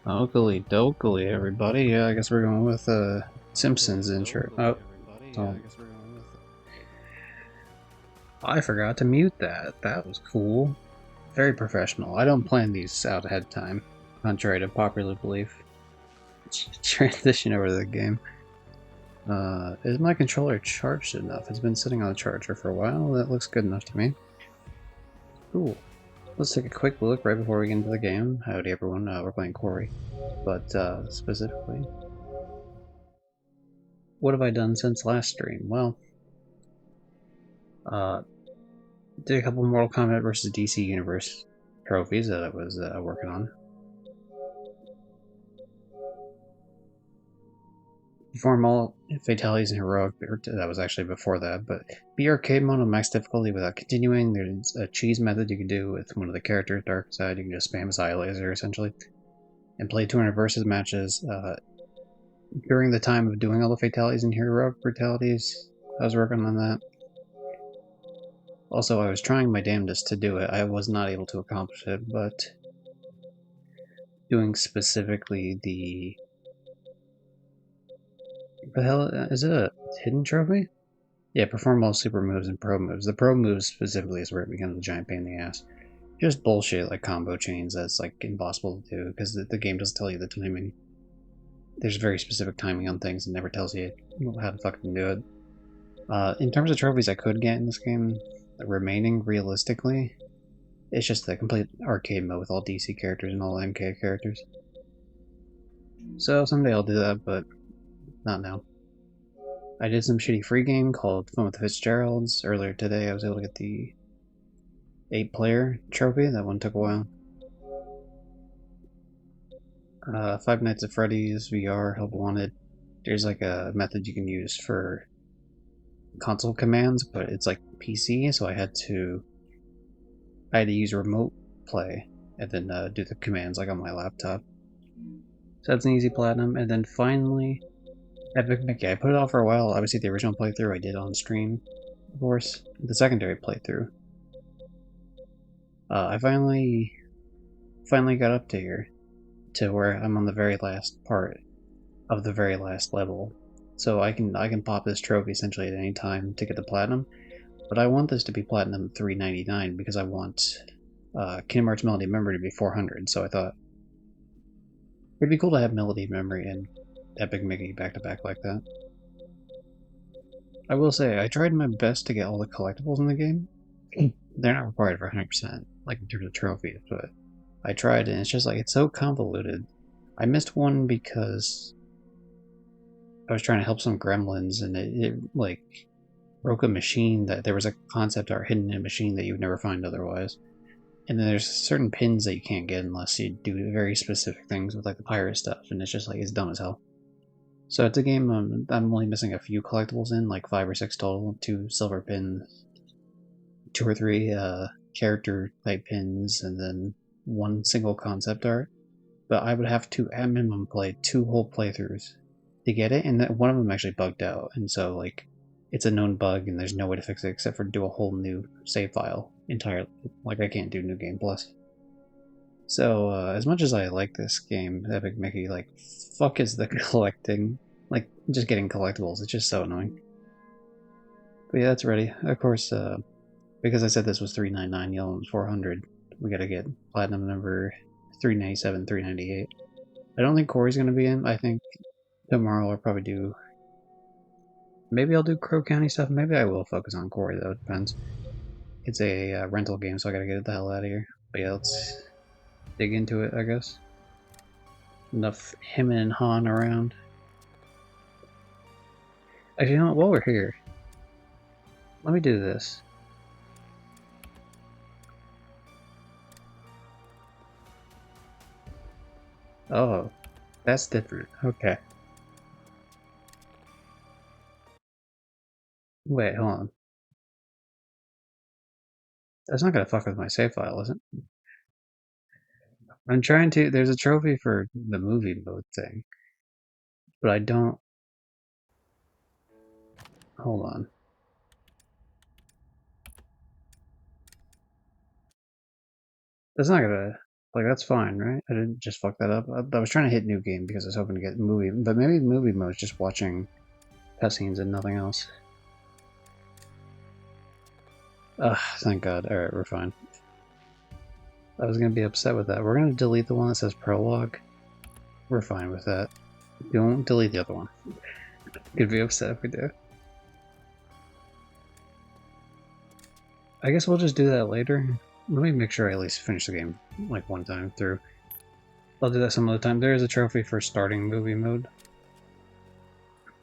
Oakley dokley, everybody. Yeah, I guess we're going with Simpsons intro. Oh, I forgot to mute that. That was cool. Very professional. I don't plan these out ahead of time, contrary to popular belief. Transition over to the game. Is my controller charged enough? It's been sitting on the charger for a while. That looks good enough to me. Cool. Let's take a quick look right before we get into the game. Howdy, everyone. We're playing Quarry. But specifically, what have I done since last stream? Well, uh, did a couple Mortal Kombat versus DC Universe trophies that I was working on. Perform all fatalities in heroic. That was actually before that, but be arcade mode on max difficulty without continuing. There's a cheese method you can do with one of the characters, Dark Side. You can just spam his eye laser essentially, and play 200 versus matches. During the time of doing all the fatalities and heroic fatalities, I was working on that. Also, I was trying my damnedest to do it. I was not able to accomplish it, but doing specifically the... What the hell? Is it a hidden trophy? Yeah, perform all super moves and pro moves. The pro moves specifically is where it becomes a giant pain in the ass. Just bullshit like combo chains that's like impossible to do because the game doesn't tell you the timing. There's very specific timing on things and never tells you how to fucking do it. In terms of trophies I could get in this game, remaining realistically, it's just the complete arcade mode with all DC characters and all MK characters. So someday I'll do that, but not now. I did some shitty free game called Fun with the Fitzgeralds. Earlier today I was able to get the 8-player trophy. That one took a while. Five Nights at Freddy's VR Help Wanted. There's like a method you can use for console commands, but it's like PC, so I had to use remote play and then do the commands like on my laptop. So that's an easy platinum. And then finally, Epic Mickey. I put it off for a while. Obviously, the original playthrough I did on stream, of course. The secondary playthrough. I finally got up to here, to where I'm on the very last part of the very last level. So I can pop this trophy essentially at any time to get the platinum. But I want this to be platinum 399 because I want Kingdom Hearts Melody Memory to be 400. So I thought it'd be cool to have Melody Memory and Epic Mickey back to back like that. I will say, I tried my best to get all the collectibles in the game. They're not required for 100%, like in terms of trophies, but I tried and it's just like, it's so convoluted. I missed one because I was trying to help some gremlins and it like broke a machine that there was a concept art hidden in a machine that you would never find otherwise. And then there's certain pins that you can't get unless you do very specific things with like the pirate stuff, and it's just like, it's dumb as hell. So it's a game I'm only missing a few collectibles in, like 5 or 6 total, 2 silver pins, 2 or 3 character type pins, and then 1 single concept art. But I would have to, at minimum, play 2 whole playthroughs to get it, and one of them actually bugged out, and so like it's a known bug and there's no way to fix it except for do a whole new save file entirely. Like I can't do New Game Plus. So as much as I like this game, Epic Mickey, like fuck is the collecting, like just getting collectibles. It's just so annoying. But yeah, that's ready. Of course, because I said this was 399, yellow was 400. We gotta get platinum number 397, 398. I don't think Corey's gonna be in. I think tomorrow I'll probably do. Maybe I'll do Crow County stuff. Maybe I will focus on Corey though. It depends. It's a rental game, so I gotta get the hell out of here. But yeah, let's dig into it, I guess. Enough him and Han around. Actually, you know what? While we're here, let me do this. Oh, that's different. Okay. Wait, hold on. That's not gonna fuck with my save file, is it? I'm trying to. There's a trophy for the movie mode thing, but I don't. Hold on. That's not gonna. Like, that's fine, right? I didn't just fuck that up. I was trying to hit new game because I was hoping to get movie, but maybe movie mode is just watching cutscenes and nothing else. Ugh, thank God. Alright, we're fine. I was gonna be upset with that. We're gonna delete the one that says prologue. We're fine with that. Don't delete the other one. Could be upset if we do. I guess we'll just do that later. Let me make sure I at least finish the game like one time through. I'll do that some other time. There is a trophy for starting movie mode.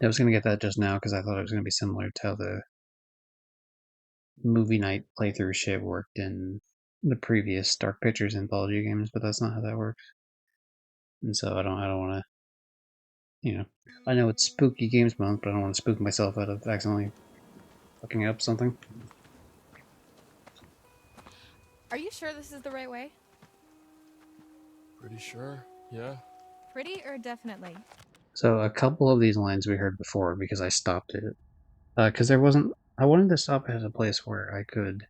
I was gonna get that just now because I thought it was gonna be similar to how the movie night playthrough shit worked in the previous Dark Pictures anthology games, but that's not how that works. And so I don't want to, I know it's Spooky Games Month, but I don't want to spook myself out of accidentally fucking up something. Are you sure this is the right way? Pretty sure, yeah. Pretty or definitely? So a couple of these lines we heard before because I stopped it. Because there wasn't, I wanted to stop at a place where I could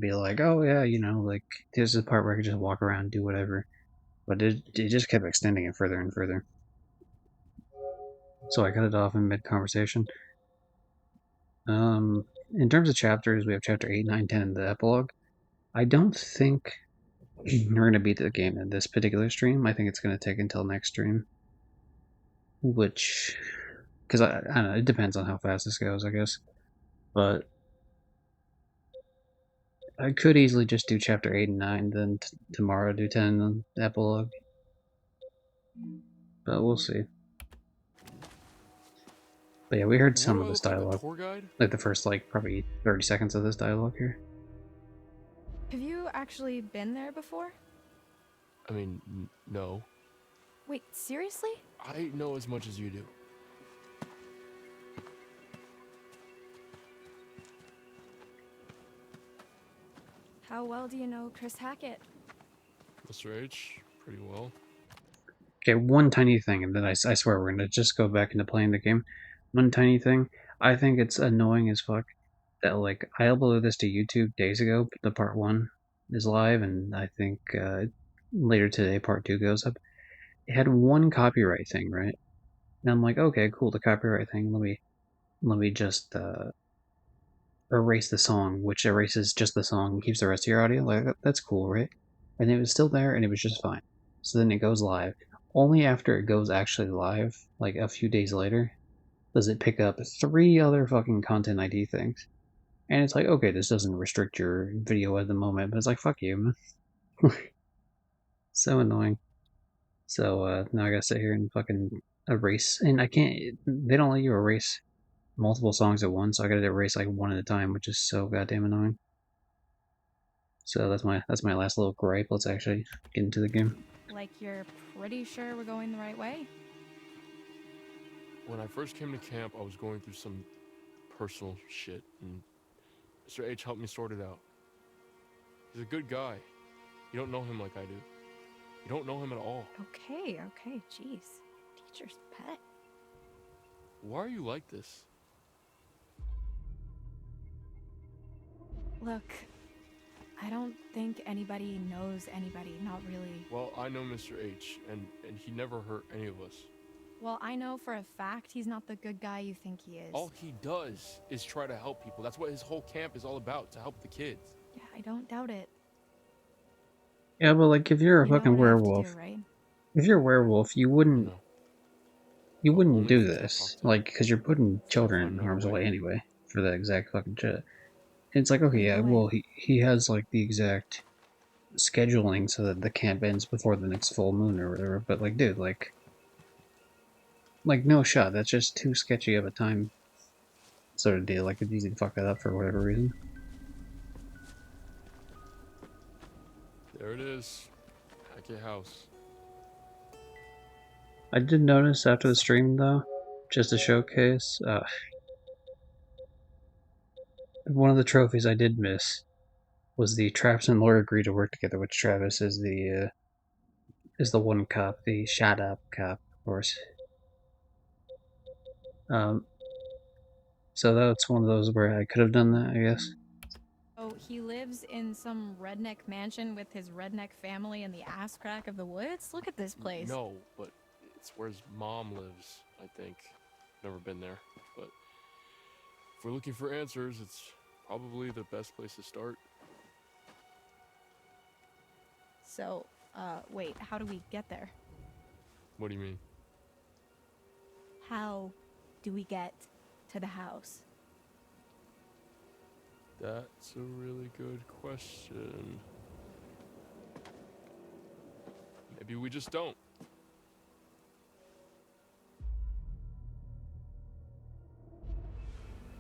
be like, oh yeah, like there's a part where I could just walk around, do whatever. But it just kept extending it further and further. So I cut it off in mid conversation. In terms of chapters, we have chapter 8, 9, 10 in the epilogue. I don't think we're going to beat the game in this particular stream. I think it's going to take until next stream. Which, because I don't know, it depends on how fast this goes, I guess. But I could easily just do chapter 8 and 9, then tomorrow do 10 in the epilogue. But we'll see. But yeah, we heard What some do of I this look like, a dialogue. tour guide? Like the first, probably 30 seconds of this dialogue here. Have you actually been there before? I mean, no. Wait, seriously? I know as much as you do. How well do you know Chris Hackett? Mr. H, pretty well. Okay, one tiny thing, and then I swear we're gonna just go back into playing the game. One tiny thing. I think it's annoying as fuck that, I uploaded this to YouTube days ago. The part 1 is live, and I think later today part 2 goes up. It had one copyright thing, right? And I'm like, okay, cool, the copyright thing. Let me just erase the song, which erases just the song and keeps the rest of your audio. Like, that's cool, right? And it was still there, and it was just fine. So then it goes live. Only after it goes actually live, like a few days later, does it pick up 3 other fucking content ID things. And it's like, okay, this doesn't restrict your video at the moment, but it's like, fuck you, man. So annoying. So now I gotta sit here and fucking erase, and I can't. They don't let you erase multiple songs at once, so I gotta erase like one at a time, which is so goddamn annoying. So that's my last little gripe. Let's actually get into the game. Like you're pretty sure we're going the right way? When I first came to camp, I was going through some personal shit, and Mr. H helped me sort it out. He's a good guy. You don't know him like I do. You don't know him at all. Okay, jeez. Teacher's pet. Why are you like this? Look, I don't think anybody knows anybody, not really. Well, I know Mr. H, and he never hurt any of us. Well, I know for a fact he's not the good guy you think he is. All he does is try to help people. That's what his whole camp is all about, to help the kids. Yeah, I don't doubt it. Yeah, but if you're a You know fucking what I have to werewolf, do, right? if you're a werewolf, you I wouldn't know. you But wouldn't only if do he's gonna this, talk to. because you're putting Gotta children find in another harm's way. way anyway for that exact fucking shit. It's like, okay, yeah, Either way. well, he has the exact scheduling so that the camp ends before the next full moon or whatever. But dude, no shot. That's just too sketchy of a time sort of deal. Like, it's easy to fuck that up for whatever reason. There it is. Hackett House. I did notice after the stream though, just to showcase, one of the trophies I did miss was the Travis and Laura agree to work together, which Travis is the one cop, the shut up cop, of course. Um, so that's one of those where I could have done that, I guess. Oh, he lives in some redneck mansion with his redneck family in the ass crack of the woods? Look at this place. No, but it's where his mom lives, I think. Never been there, but if we're looking for answers, it's probably the best place to start. So, wait, how do we get there? What do you mean? How do we get to the house? That's a really good question. Maybe we just don't.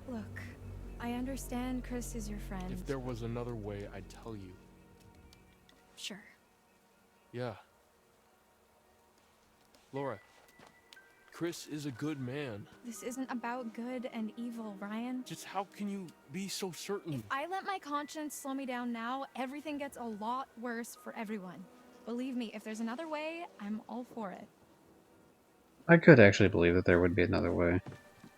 Look, I understand Chris is your friend. If there was another way, I'd tell you. Sure. Yeah. Laura, Chris is a good man. This isn't about good and evil, Ryan. Just how can you be so certain? If I let my conscience slow me down now, everything gets a lot worse for everyone. Believe me, if there's another way, I'm all for it. I could actually believe that there would be another way.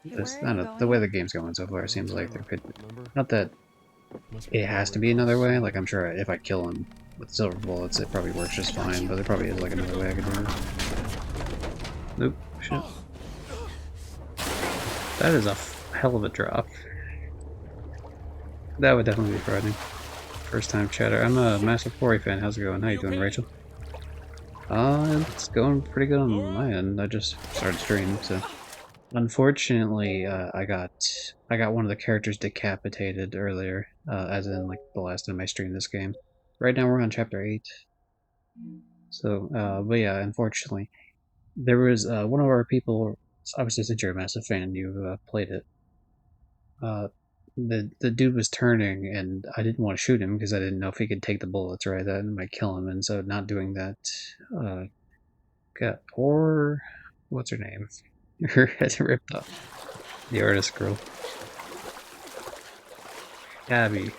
Hey, Just, where I are don't you know, the going? way the game's going so far, it seems like there could... Remember? Not that Must be it has to another be another way, somewhere. like I'm sure if I kill him with silver bullets it probably works just fine, but there probably is like another way I could do it. Nope, shit. That is a hell of a drop. That would definitely be frightening. First time chatter. I'm a massive Quarry fan. How's it going? How you doing, Rachel? It's going pretty good on my end. I just started streaming, so unfortunately, I got one of the characters decapitated earlier, as in like the last time I streamed this game. Right now we're on chapter 8. So, but yeah, unfortunately, there was one of our people. Obviously, since you're a massive fan, you've played it. The dude was turning, and I didn't want to shoot him because I didn't know if he could take the bullets. Right, that might kill him, and so not doing that. Got or what's her name? Her head ripped off. The artist girl, Abby.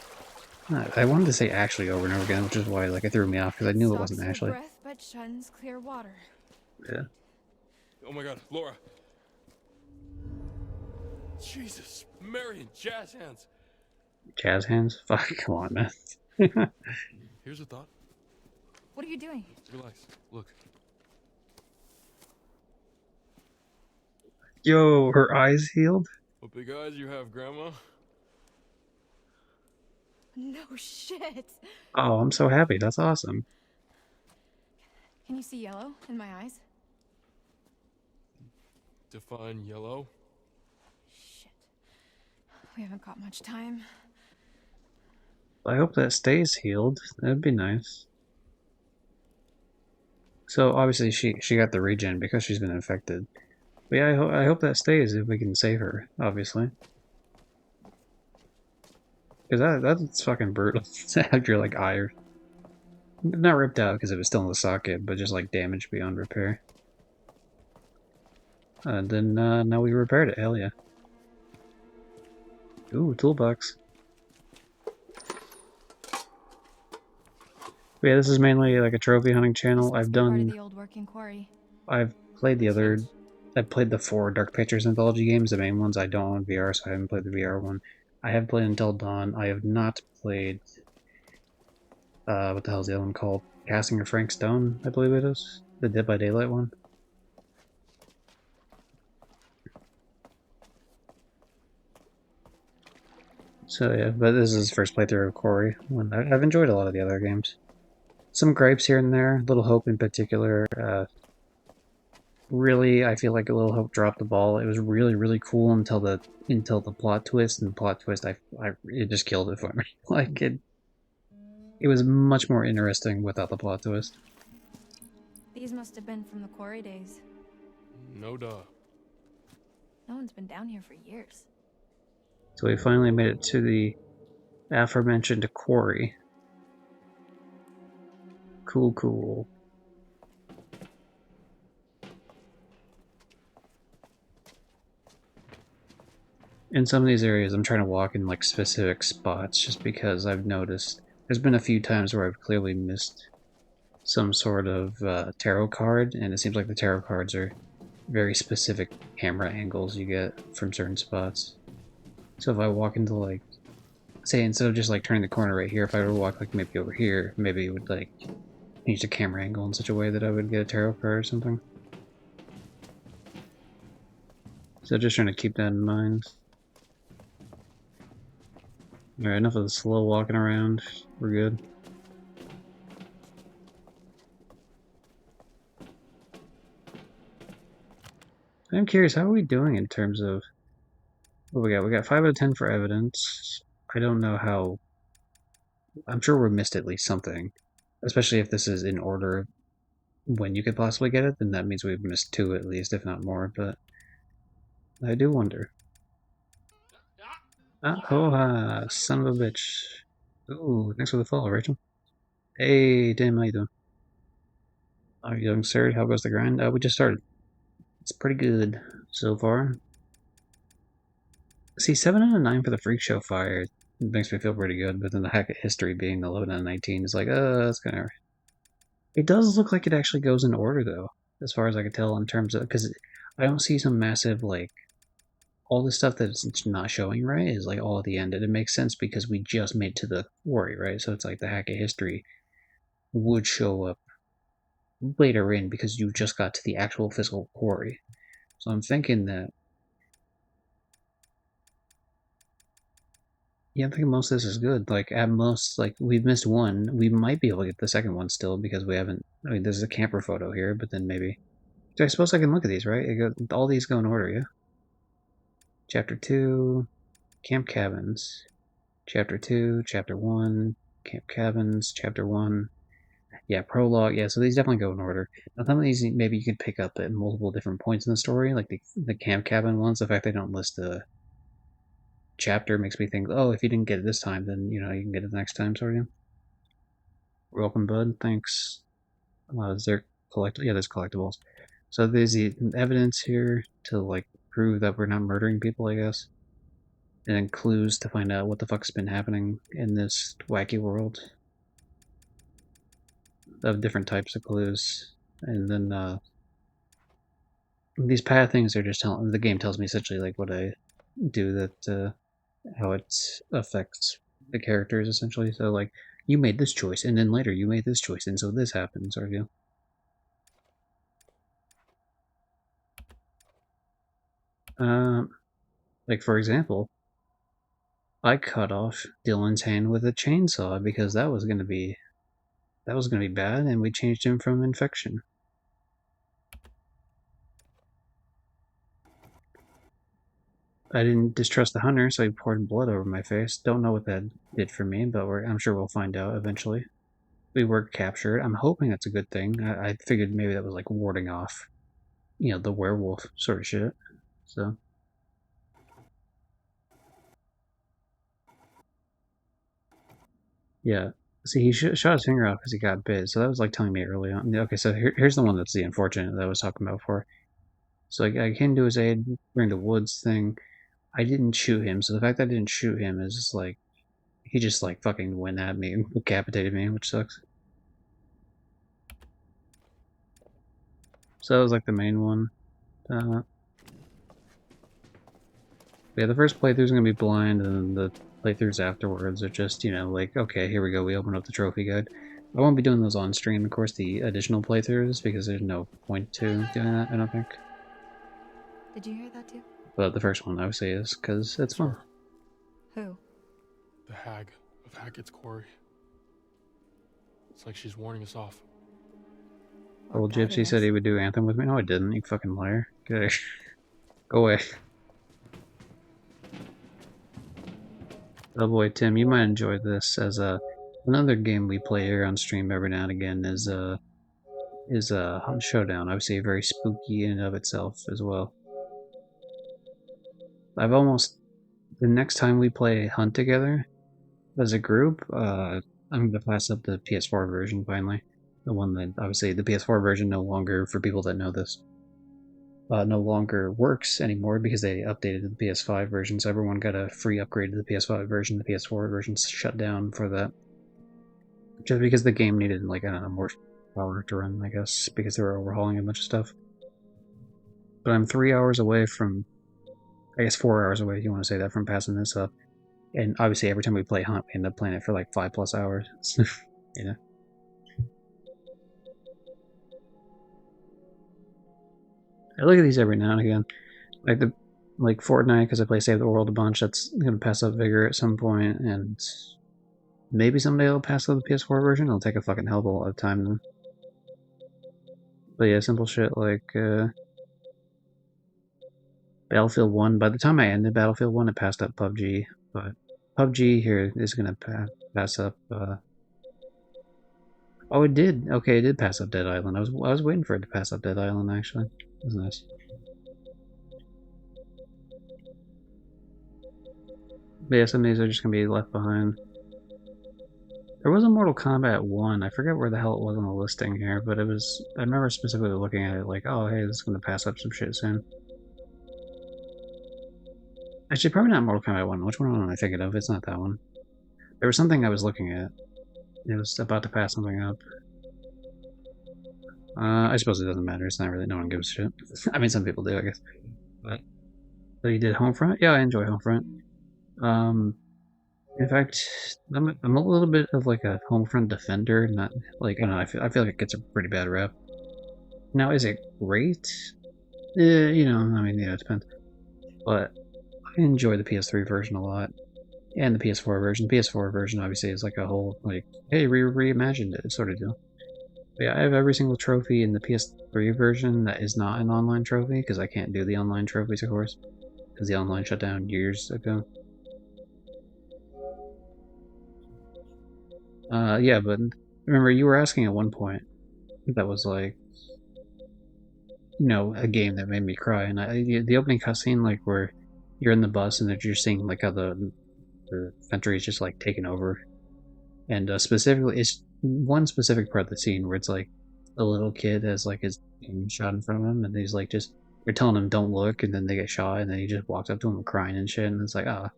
I wanted to say Ashley over and over again, which is why like it threw me off because I knew it wasn't Stops your Ashley. breath but shuns clear water. Yeah. Oh my god, Laura. Jesus, Marion, jazz hands. Jazz hands? Fuck, come on, man. Here's a thought. What are you doing? Relax. Look. Yo, her eyes healed? What big eyes you have, Grandma? No shit. Oh, I'm so happy. That's awesome. Can you see yellow in my eyes? Define yellow. Shit. We haven't got much time. I hope that stays healed. That'd be nice. So obviously she got the regen because she's been infected. But yeah, I hope that stays if we can save her, obviously. Because that's fucking brutal to have your like eye not ripped out because it was still in the socket, but just like damaged beyond repair. And then now we repaired it. Hell yeah. Ooh, toolbox. But yeah, this is mainly like a trophy hunting channel. This must I've be part of done. the old working quarry. I've played the other. I've played the 4 Dark Pictures anthology games, the main ones. I don't own VR, so I haven't played the VR one. I have played Until Dawn. I have not played. What the hell is the other one called? Casting of Frank Stone, I believe it is. The Dead by Daylight one. So yeah, but this is his first playthrough of Quarry. I've enjoyed a lot of the other games. Some gripes here and there. Little Hope in particular. Really, I feel like a Little Hope dropped the ball. It was really, really cool until the plot twist, and the plot twist, it just killed it for me. Like it was much more interesting without the plot twist. These must have been from the quarry days. No duh. No one's been down here for years. So we finally made it to the aforementioned quarry. Cool, cool. In some of these areas, I'm trying to walk in like specific spots just because I've noticed there's been a few times where I've clearly missed some sort of tarot card, and it seems like the tarot cards are very specific camera angles you get from certain spots. So if I walk into like say instead of just like turning the corner right here, if I were to walk like maybe over here, maybe it would like change the camera angle in such a way that I would get a tarot card or something. So just trying to keep that in mind. Alright, enough of the slow walking around. We're good. I'm curious, how are we doing in terms of what we got? We got 5 out of 10 for evidence. I don't know how. I'm sure we missed at least something. Especially if this is in order when you could possibly get it, then that means we've missed 2 at least, if not more, but I do wonder. Ah, oh, son of a bitch. Ooh, thanks for the follow, Rachel. Hey, Tim, how you doing? How you doing, sir? How goes the grind? We just started. It's pretty good so far. See, 7 out of 9 for the Freak Show fire. It makes me feel pretty good, but then the hack of history being 11 out of 19 is like, that's kind of. It does look like it actually goes in order, though, as far as I can tell, in terms of. Because I don't see some massive, like. All the stuff that's not showing right is like all at the end, and it makes sense because we just made to the quarry, right? So it's like the hack of history would show up later in because you just got to the actual physical quarry. So I'm thinking that. Yeah, I'm thinking most of this is good. Like, at most, like, we've missed one. We might be able to get the second one still because we haven't. I mean, there's a camper photo here, but then maybe. So I suppose I can look at these, right? All these go in order, yeah? Chapter 2, Camp Cabins. Chapter 2, Chapter 1, Camp Cabins, Chapter 1. Yeah, prologue. Yeah, so these definitely go in order. Now, some of these maybe you could pick up at multiple different points in the story, like the camp cabin ones. The fact they don't list the chapter makes me think, oh, if you didn't get it this time, then you can get it next time, sort of. Welcome, bud. Thanks. Is there Yeah, there's collectibles. So there's the evidence here to like prove that we're not murdering people, I guess, and then clues to find out what the fuck's been happening in this wacky world of different types of clues, and then these path things are just telling the game tells me essentially like what I do that how it affects the characters essentially. So like you made this choice and then later you made this choice and so this happens, or you. Like for example, I cut off Dylan's hand with a chainsaw because that was gonna be bad, and we changed him from infection. I didn't distrust the hunter, so he poured blood over my face. Don't know what that did for me, but I'm sure we'll find out eventually. We were captured. I'm hoping that's a good thing. I figured maybe that was like warding off, the werewolf sort of shit. So, yeah. See, he shot his finger off because he got bit. So that was like telling me early on. Okay, so here's the one that's the unfortunate that I was talking about before. So I came to his aid during the woods thing. I didn't shoot him. So the fact that I didn't shoot him is just like, he just like fucking went at me and decapitated me, which sucks. So that was like the main one. Uh, Yeah, the first playthrough's gonna be blind, and then the playthroughs afterwards are just, like, okay, here we go, we open up the trophy guide. I won't be doing those on stream, of course, the additional playthroughs, because there's no point to doing that, I don't think. Did you hear that too? But the first one, I would say, is because it's fun. Who? The hag of Hackett's Quarry. It's like she's warning us off. Old Gypsy said he would do Anthem with me. No, I didn't, you fucking liar. Get out of here. Go away. Oh boy, Tim, you might enjoy this as another game we play here on stream every now and again is Hunt Showdown. Obviously very spooky in and of itself as well. The next time we play Hunt together as a group, I'm gonna pass up the PS4 version finally. The one that obviously the PS4 version no longer, for people that know this, no longer works anymore because they updated the PS5 version, so everyone got a free upgrade to the PS5 version. The PS4 version shut down for that, just because the game needed, like, I don't know, more power to run, I guess, because they were overhauling a bunch of stuff. But I'm 3 hours away from, I guess 4 hours away, if you want to say that, from passing this up. And obviously, every time we play Hunt, we end up playing it for like 5+ hours. You know. I look at these every now and again, like Fortnite, because I play Save the World a bunch. That's gonna pass up Vigor at some point, and maybe someday it'll pass up the PS4 version. It'll take a fucking hell of a lot of time though. But yeah, simple shit like Battlefield 1. By the time I ended Battlefield 1, it passed up PUBG, but PUBG here is gonna pass up. Oh, it did. Okay, it did pass up Dead Island. I was waiting for it to pass up Dead Island. Actually, it was nice. But yeah, some of these are just gonna be left behind. There was a Mortal Kombat 1. I forget where the hell it was on the listing here, but it was. I remember specifically looking at it like, oh, hey, this is gonna pass up some shit soon. Actually, probably not Mortal Kombat 1. Which one am I thinking of? It's not that one. There was something I was looking at. It was about to pass something up. I suppose it doesn't matter. It's not really. No one gives a shit. I mean, some people do, I guess. But you did Homefront? Yeah, I enjoy Homefront. In fact, I'm a little bit of like a Homefront defender. Not like I don't know. I feel like it gets a pretty bad rep. Now, is it great? You know, I mean, yeah, it depends. But I enjoy the PS3 version a lot, and the PS4 version. The PS4 version obviously is like a whole like, hey, reimagined it sort of deal. But yeah, I have every single trophy in the PS3 version that is not an online trophy because I can't do the online trophies, of course, because the online shut down years ago. Yeah, but remember you were asking at one point that was like, you know, a game that made me cry, and the opening cutscene, like where you're in the bus and you're seeing like how the country is just like taken over, and specifically, it's one specific part of the scene where it's like a little kid has like his game shot in front of him, and he's like just they're telling him don't look, and then they get shot, and then he just walks up to him crying and shit, and it's like ah.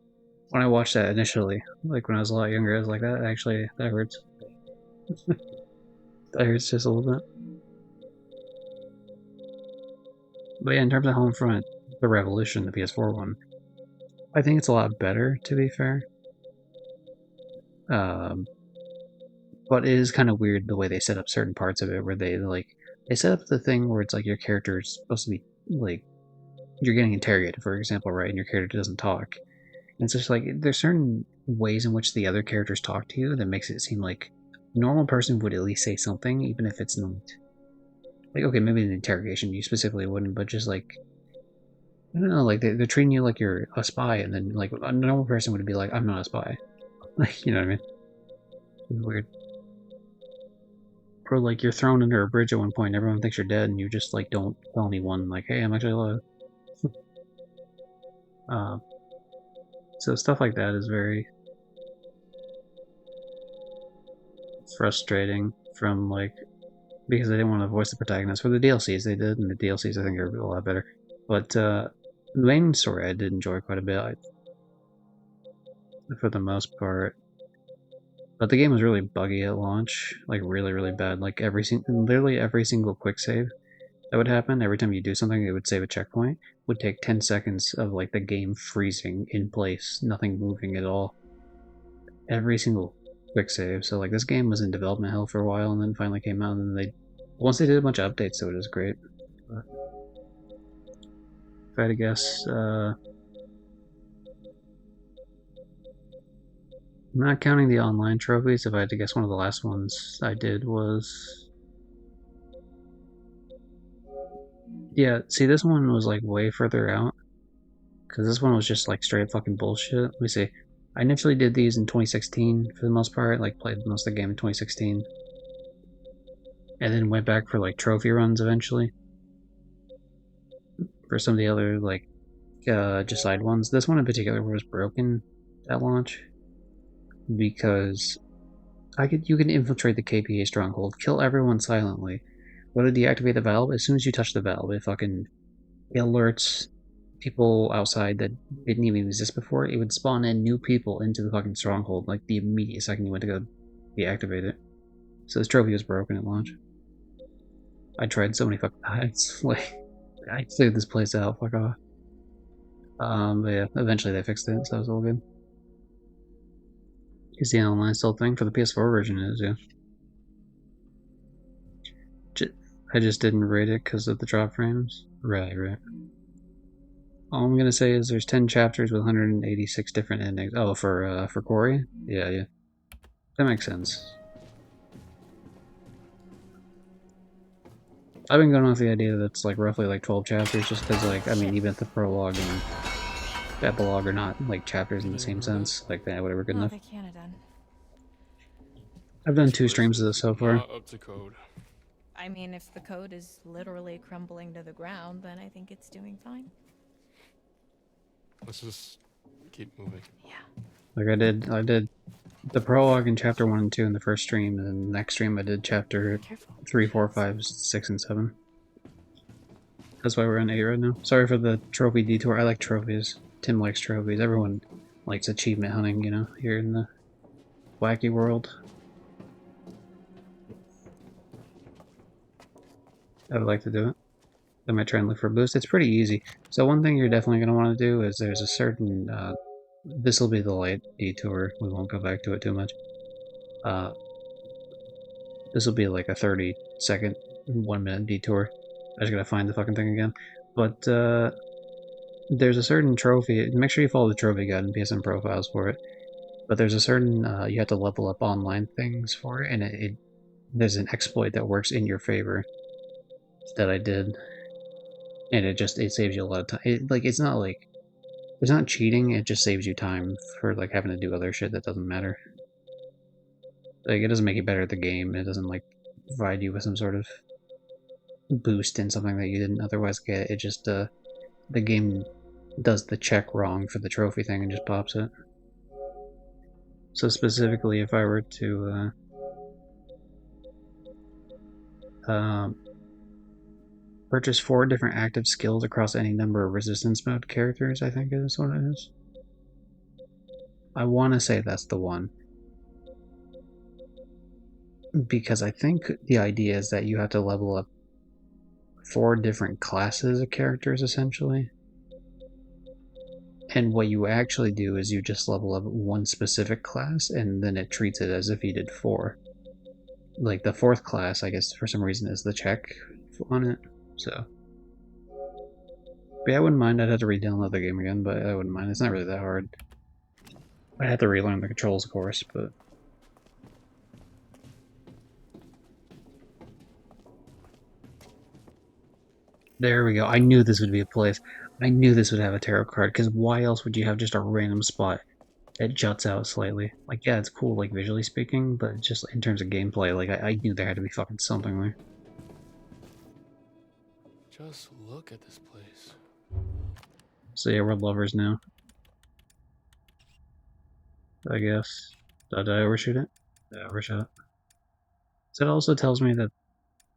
When I watched that initially, like when I was a lot younger, I was like that actually that hurts. That hurts just a little bit. But yeah, in terms of Homefront, the Revolution, the PS4 one, I think it's a lot better, to be fair. Um, but it is kind of weird the way they set up certain parts of it, where they set up the thing where it's like your character is supposed to be like you're getting interrogated, for example, right, and your character doesn't talk. And it's just like there's certain ways in which the other characters talk to you that makes it seem like a normal person would at least say something, even if it's not like okay, maybe in the interrogation you specifically wouldn't, but just like I don't know, like they're treating you like you're a spy, and then like a normal person would be like, "I'm not a spy," like you know what I mean? It's weird. Or like you're thrown under a bridge at one point, and everyone thinks you're dead, and you just like don't tell anyone, like, "Hey, I'm actually alive." uh, so stuff like that is very frustrating. From like because they didn't want to voice the protagonist for the DLCs, they did, and the DLCs I think are a lot better. But the main story I did enjoy quite a bit, for the most part. But the game was really buggy at launch, like really, really bad. Like literally every single quick save that would happen every time you do something, it would save a checkpoint. Would take 10 seconds of like the game freezing in place, nothing moving at all. Every single quick save. So like this game was in development hell for a while, and then finally came out, and then once they did a bunch of updates, so it was great. But if I had to guess, not counting the online trophies, if I had to guess, one of the last ones I did was. Yeah, see, this one was like way further out. Because this one was just like straight fucking bullshit. Let me see. I initially did these in 2016 for the most part, like played most of the game in 2016. And then went back for like trophy runs eventually. For some of the other like just side ones. This one in particular was broken at launch. Because you can infiltrate the KPA stronghold, kill everyone silently. Go to deactivate the valve, as soon as you touch the valve, it fucking alerts people outside that didn't even exist before. It would spawn in new people into the fucking stronghold like the immediate second you went to go deactivate it. So this trophy was broken at launch. I tried so many fucking times. Like, I cleared this place out, fuck off. But yeah, eventually they fixed it, so it was all good. Is the online still thing for the PS4 version? Is yeah. I just didn't rate it because of the drop frames. Right. All I'm gonna say is there's 10 chapters with 186 different endings. Oh, for Quarry? Yeah. That makes sense. I've been going off the idea that it's like roughly like 12 chapters, just because like I mean even if the prologue and epilogue are not like chapters in the same sense, like that whatever good Oh, enough. they can't have done. I've done This 2 place streams of is this so far. not up to code. I mean, if the code is literally crumbling to the ground, then I think it's doing fine. Let's just keep moving. Yeah. Like I did the prologue in chapter 1 and 2 in the first stream, and then the next stream I did chapter Careful. 3, 4, 5, 6, and 7. That's why we're on 8 right now. Sorry for the trophy detour. I like trophies. Tim likes trophies. Everyone likes achievement hunting, you know, here in the wacky world. I would like to do it. I might try and look for a boost. It's pretty easy. So one thing you're definitely going to want to do is there's a certain... this will be the light detour. We won't go back to it too much. This will be like a 30-second, 1-minute detour. I just gotta find the fucking thing again. But there's a certain trophy. Make sure you follow the trophy guide and PSN profiles for it. But there's a certain you have to level up online things for it, and there's an exploit that works in your favor that I did, and it saves you a lot of time. It's not cheating. It just saves you time for like having to do other shit that doesn't matter. Like it doesn't make you better at the game. It doesn't like provide you with some sort of boost in something that you didn't otherwise get. It just the game does the check wrong for the trophy thing and just pops it. So specifically, if I were to purchase 4 different active skills across any number of resistance mode characters, I think is what it is. I want to say that's the one. Because I think the idea is that you have to level up 4 different classes of characters, essentially. And what you actually do is you just level up one specific class, and then it treats it as if you did 4. Like the 4th class, I guess for some reason is the check on it. So, but yeah, I wouldn't mind. I'd have to re-download the game again, but I wouldn't mind. It's not really that hard. I'd have to relearn the controls, of course, but there we go. I knew this would be a place. I knew this would have a tarot card, because why else would you have just a random spot that juts out slightly? Like, yeah, it's cool, like, visually speaking, but just in terms of gameplay, like, I knew there had to be fucking something there. Just look at this place. So yeah, we're lovers now. I guess. Did I overshoot it? Yeah, overshot it. So it also tells me that...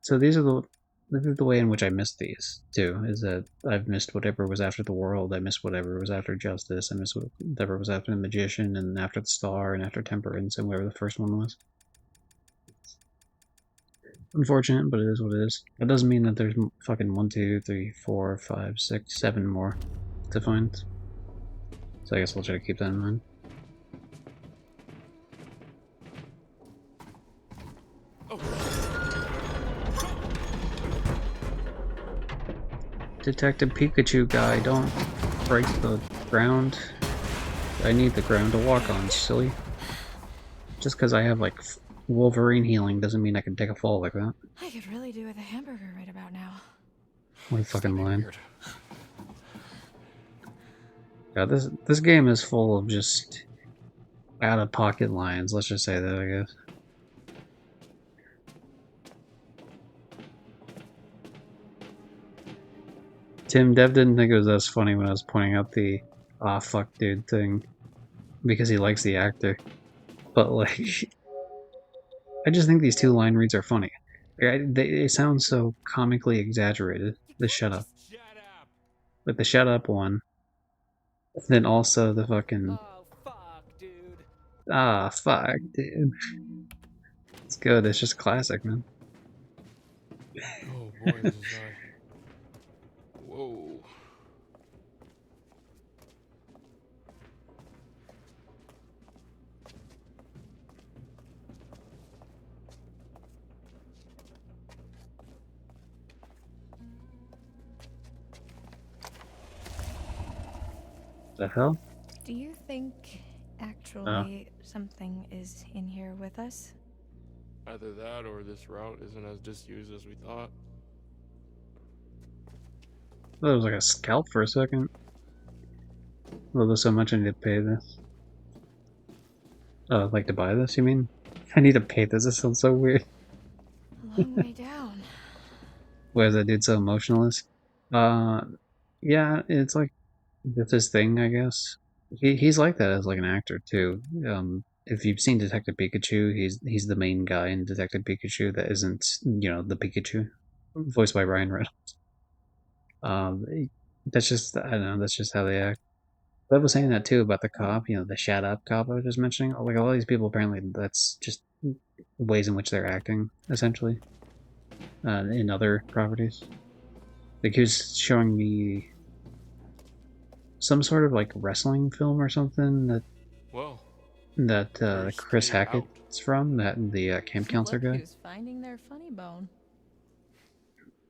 So this is the way in which I missed these, too, is that I've missed whatever was after the world, I missed whatever was after justice, I missed whatever was after the magician, and after the star, and after temperance, and whatever the first one was. Unfortunate, but it is what it is. That doesn't mean that there's fucking 1, 2, 3, 4, 5, 6, 7 more to find. So I guess we'll try to keep that in mind. Detective Pikachu guy, don't break the ground. I need the ground to walk on, silly. Just because I have, like, Wolverine healing doesn't mean I can take a fall like that. I could really do with a hamburger right about now. What a fucking line. Weird. Yeah, this game is full of just out-of-pocket lines, let's just say that, I guess. Tim, Dev didn't think it was as funny when I was pointing out the "ah fuck dude" thing, because he likes the actor. But like, I just think these 2 line reads are funny. They sound so comically exaggerated. The shut up. Shut up. Like the shut up one. Then also the fucking Oh, fuck, dude. ah fuck dude. It's good, it's just classic, man. Oh boy, this is high. Whoa. The hell? Do you think Oh. actually something is in here with us? Either that or this route isn't as disused as we thought. I thought it was like a scalp for a second. I love this so much I need to pay this. Oh, I'd like to buy this, you mean? I need to pay this, this sounds so weird. A long way down. Why is that dude so emotionalist? Uh, yeah, it's like, it's his thing, I guess. He's like that as like an actor too. If you've seen Detective Pikachu, he's the main guy in Detective Pikachu that isn't, you know, the Pikachu, voiced by Ryan Reynolds. Um, that's just, I don't know, that's just how they act. But I was saying that too about the cop, you know, the shut up cop I was just mentioning. Like a lot of these people, apparently, that's just ways in which they're acting, essentially, in other properties. Like he was showing me some sort of like wrestling film or something Well, that first Chris day out. Hackett's from, that the camp counselor Look guy. who's finding their funny bone.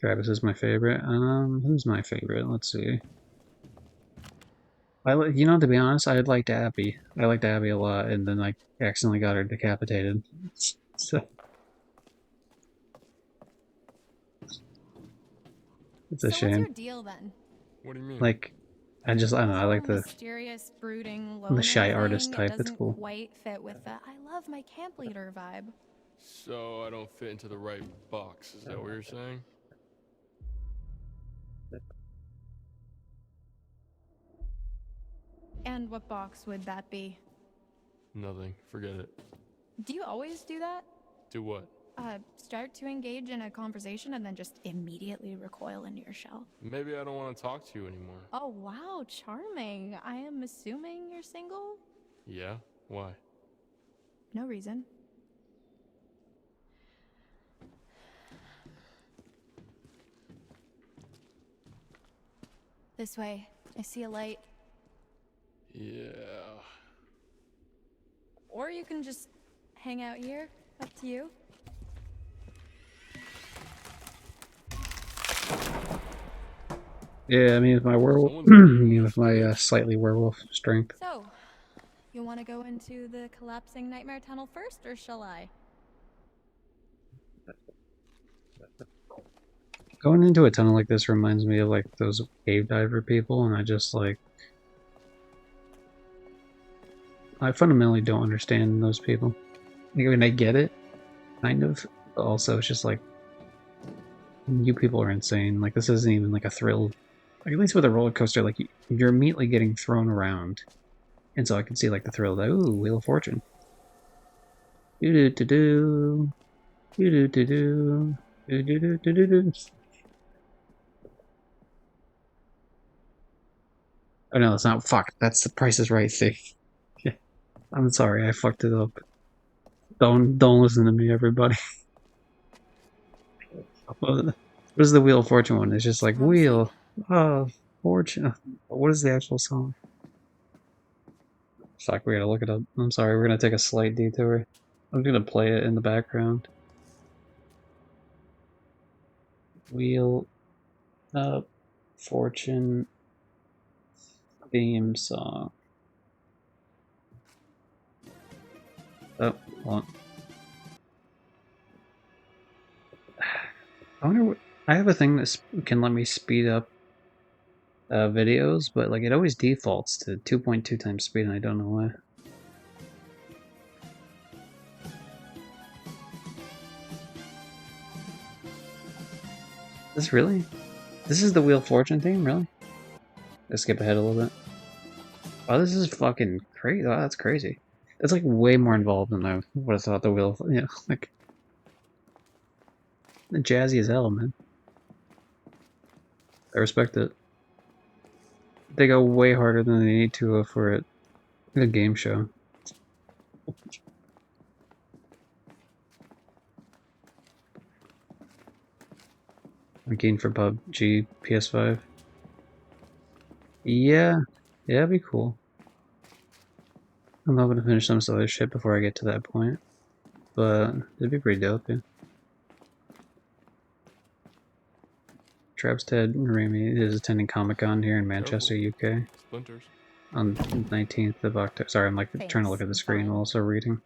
Travis is my favorite. Who's my favorite? Let's see. You know, to be honest, I liked Abby. I liked Abby a lot, and then I accidentally got her decapitated. So it's a So what's shame. your deal then? What do you mean? Like, I don't know. I Your like mysterious, brooding the loner shy artist thing type. It's doesn't cool. quite fit with the I love my camp leader vibe. So I don't fit into the right box, is that what you're saying? And what box would that be? Nothing. Forget it. Do you always do that? Do what? Start to engage in a conversation and then just immediately recoil into your shell. Maybe I don't want to talk to you anymore. Oh, wow, charming. I am assuming you're single? Yeah? Why? No reason. This way. I see a light. Yeah. Or you can just hang out here. Up to you. Yeah, I mean, with my werewolf, Someone's I bringing mean, me with my fish. slightly werewolf strength. So, you want to go into the collapsing nightmare tunnel first, or shall I? Going into a tunnel like this reminds me of like those cave diver people, and I just like, I fundamentally don't understand those people. I mean, I get it, kind of. But also, it's just like, you people are insane. Like, this isn't even like a thrill. Like, at least with a roller coaster, like, you're immediately getting thrown around. And so I can see, like, the thrill of that. Ooh, Wheel of Fortune. Do-do-do-do. Do-do-do-do. Do-do-do-do-do. Oh, no, that's not. Fuck. That's the Price is Right thing. Yeah. I'm sorry, I fucked it up. Don't listen to me, everybody. What is the Wheel of Fortune one? It's just like, Wrong seat. Wheel of Fortune. What is the actual song? Fuck, we gotta look it up. I'm sorry, we're gonna take a slight detour. I'm gonna play it in the background. Wheel of Fortune theme song. Oh, hold on. I wonder what. I have a thing that can let me speed up videos, but like it always defaults to 2.2 times speed, and I don't know why. This really? This is the Wheel of Fortune theme, really? Let's skip ahead a little bit. Oh, this is fucking crazy. Oh, that's crazy. That's like way more involved than I would have thought the Wheel of, like jazzy as hell, man. I respect it. They go way harder than they need to for it. A game show. I'm keen for PUBG PS5. Yeah, it'd be cool. I'm hoping to finish some other shit before I get to that point, but it'd be pretty dope, yeah. Travis Ted Ramy is attending Comic Con here in Manchester, Careful. UK. Splinters. on 19th of October. Sorry, I'm like trying to look at the Thanks, screen fine. while also reading.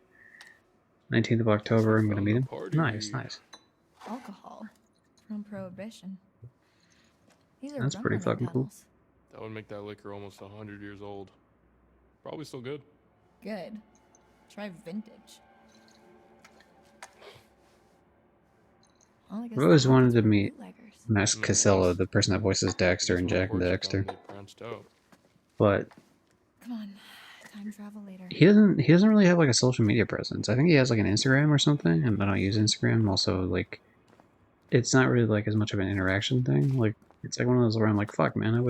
19th of October, I'm gonna Found meet a him. party. Nice, nice. Alcohol from Prohibition. These are That's rum pretty running fucking cool. pedals. That would make that liquor almost 100 years old. Probably still good. Good. Try vintage. Well, I guess I've that always wanted happens to with meet bootleggers. Max No Casella, stress. the person that voices I Dexter guess in when the Jack and tours are done, Dexter. they branched out. But Come on, time travel later. he doesn't really have like a social media presence. I think he has like an Instagram or something, and I don't use Instagram. Also, like it's not really like as much of an interaction thing. Like it's like one of those where I'm like, fuck, man, I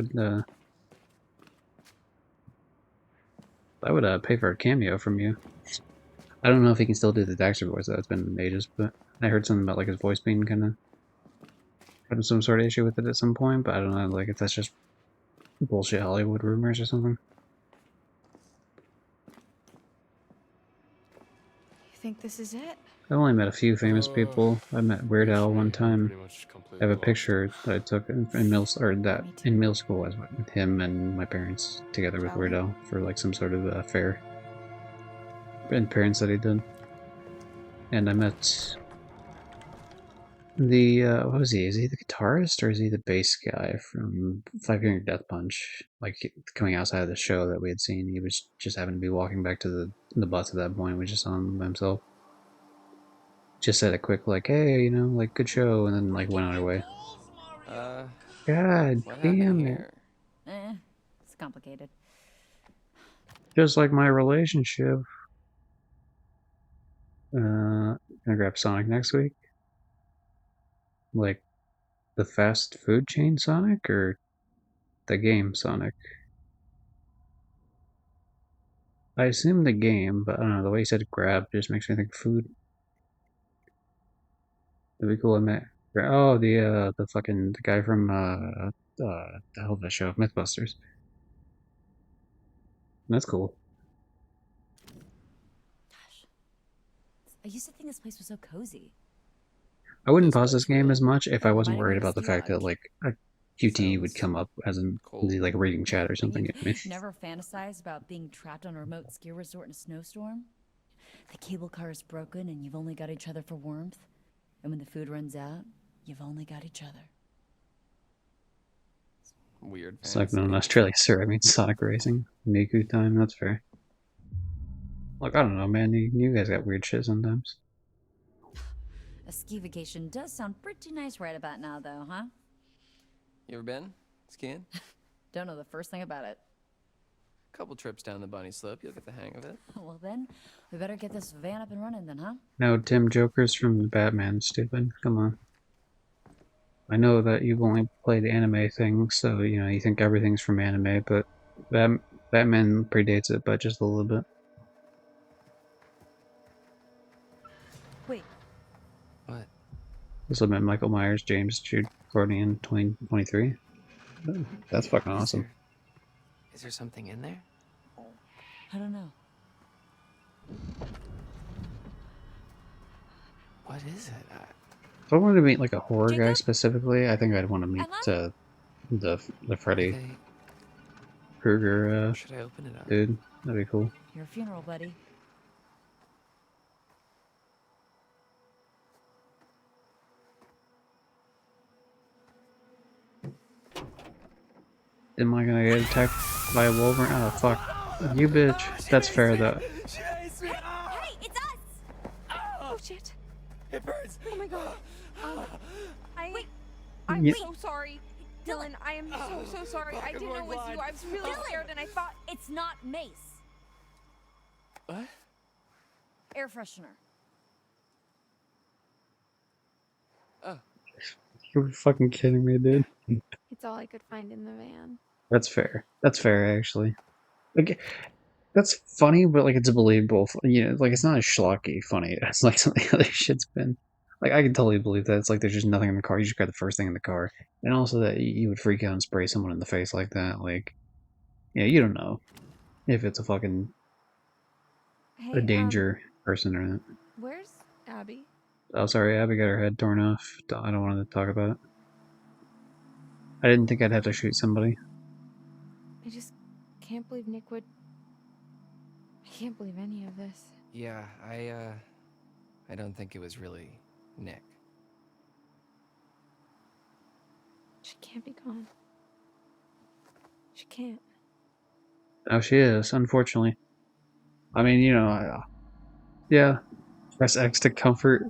would pay for a cameo from you. I don't know if he can still do the Dexter voice though. It's been ages, but I heard something about like his voice being kind of having some sort of issue with it at some point. But I don't know, like if that's just bullshit Hollywood rumors or something. You think this is it? I've only met a few famous people. I met Weird Al one Eventually, I'm time. pretty much I completely have a lost. picture that I took in middle or that Me too. in middle school as with him and my parents together with Shall we? Weird Al for like some sort of fair and parents that he did. And I met the what was he? Is he the guitarist or is he the bass guy from Five Finger Death Punch? Like coming outside of the show that we had seen, he was just happened to be walking back to the bus at that point. We just saw him by himself. Just said a quick like, "Hey, you know, like good show," and then like went on our way. God What happened damn it! here? It's complicated. Just like my relationship. Gonna grab Sonic next week. Like the fast food chain Sonic or the game Sonic? I assume the game, but I don't know. The way you said grab just makes me think food. That'd be cool. I met. Oh, the fucking the guy from the hell of that show, MythBusters. That's cool. Gosh. I used to think this place was so cozy. I wouldn't This pause this place, game really? as much if I Yeah, wasn't reminded me worried of a about the ski fact that lodge. like a QTE would Sounds come up as in cold. like reading chat or something. You've You know what I mean? never fantasized about being trapped on a remote ski resort in a snowstorm? The cable car is broken and you've only got each other for warmth. And when the food runs out, you've only got each other. Weird It's like fantasy. no, in Australia, sir. I mean Sonic Racing, Miku time. That's fair. Like I don't know, man. You guys got weird shit sometimes. A ski vacation does sound pretty nice right about now, though, huh? You ever been skiing? Don't know the first thing about it. Couple trips down the bunny slope, you'll get the hang of it. Well, then, we better get this van up and running, then, huh? No, Tim Joker's from Batman. Stupid. Come on. I know that you've only played anime things, so you know you think everything's from anime, but Batman predates it by just a little bit. Wait, What? Also met Michael Myers, James Jude Courtney in 2023. That's fucking Is awesome. there something in there? I don't know. What is it? If I wanted to meet like a horror guy Jacob? specifically, I think I'd want to meet Emma? the Freddy They, Krueger should I open it up? dude. That'd be cool. Your funeral, buddy. Am I gonna get attacked by a Wolverine? Oh fuck. You bitch. That's fair though. Hey, it's us! Oh shit! It burns! Oh my god! I'm Yeah. so sorry, Dylan. I am so sorry. I didn't know it was you. I was really scared, and I thought It's not mace. What? Air freshener. Oh, You're fucking kidding me, dude. it's all I could find in the van. That's fair. That's fair actually. Like that's funny, but like it's believable. You know, like it's not as schlocky funny as like some of the other shit's been. Like I can totally believe that. It's like there's just nothing in the car. You just grab the first thing in the car, and also that you would freak out and spray someone in the face like that. Like, yeah, you don't know if it's a fucking Hey, a danger person or not. where's Abby? Oh, sorry, Abby got her head torn off. I don't want to talk about it. I didn't think I'd have to shoot somebody. I just can't believe Nick would... I can't believe any of this. Yeah, I don't think it was really Nick. She can't be gone. She can't. Oh, she is, unfortunately. I mean, you know, yeah. Press X to comfort.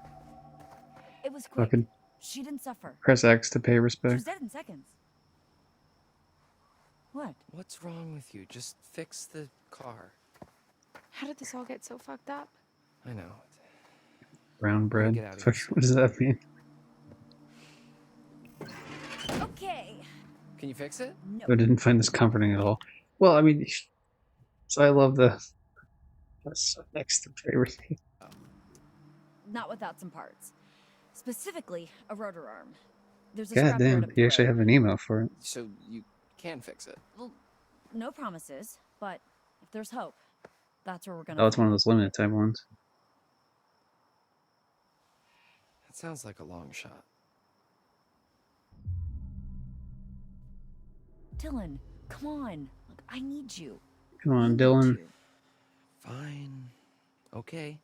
It was quick. Fucking She didn't suffer. press X to pay She respect. was dead in seconds. What? What's wrong with you? Just fix the car. How did this all get so fucked up? I know. Brown bread. Get out of Fuck, here. what does that mean? Okay. Can you fix it? No. I didn't find this comforting at all. Well, I mean, so I love the press X to pay respect. Not without some parts. Specifically, a rotor arm. There's a God scrap damn, yard up the you actually road. have an email for it. So you can fix it. Well, no promises, but if there's hope, that's where we're gonna Oh, it's one of find those limited type ones. That sounds like a long shot. it. Dylan, come on. Look, I need you. Come I on, need Dylan. you. Fine. Okay.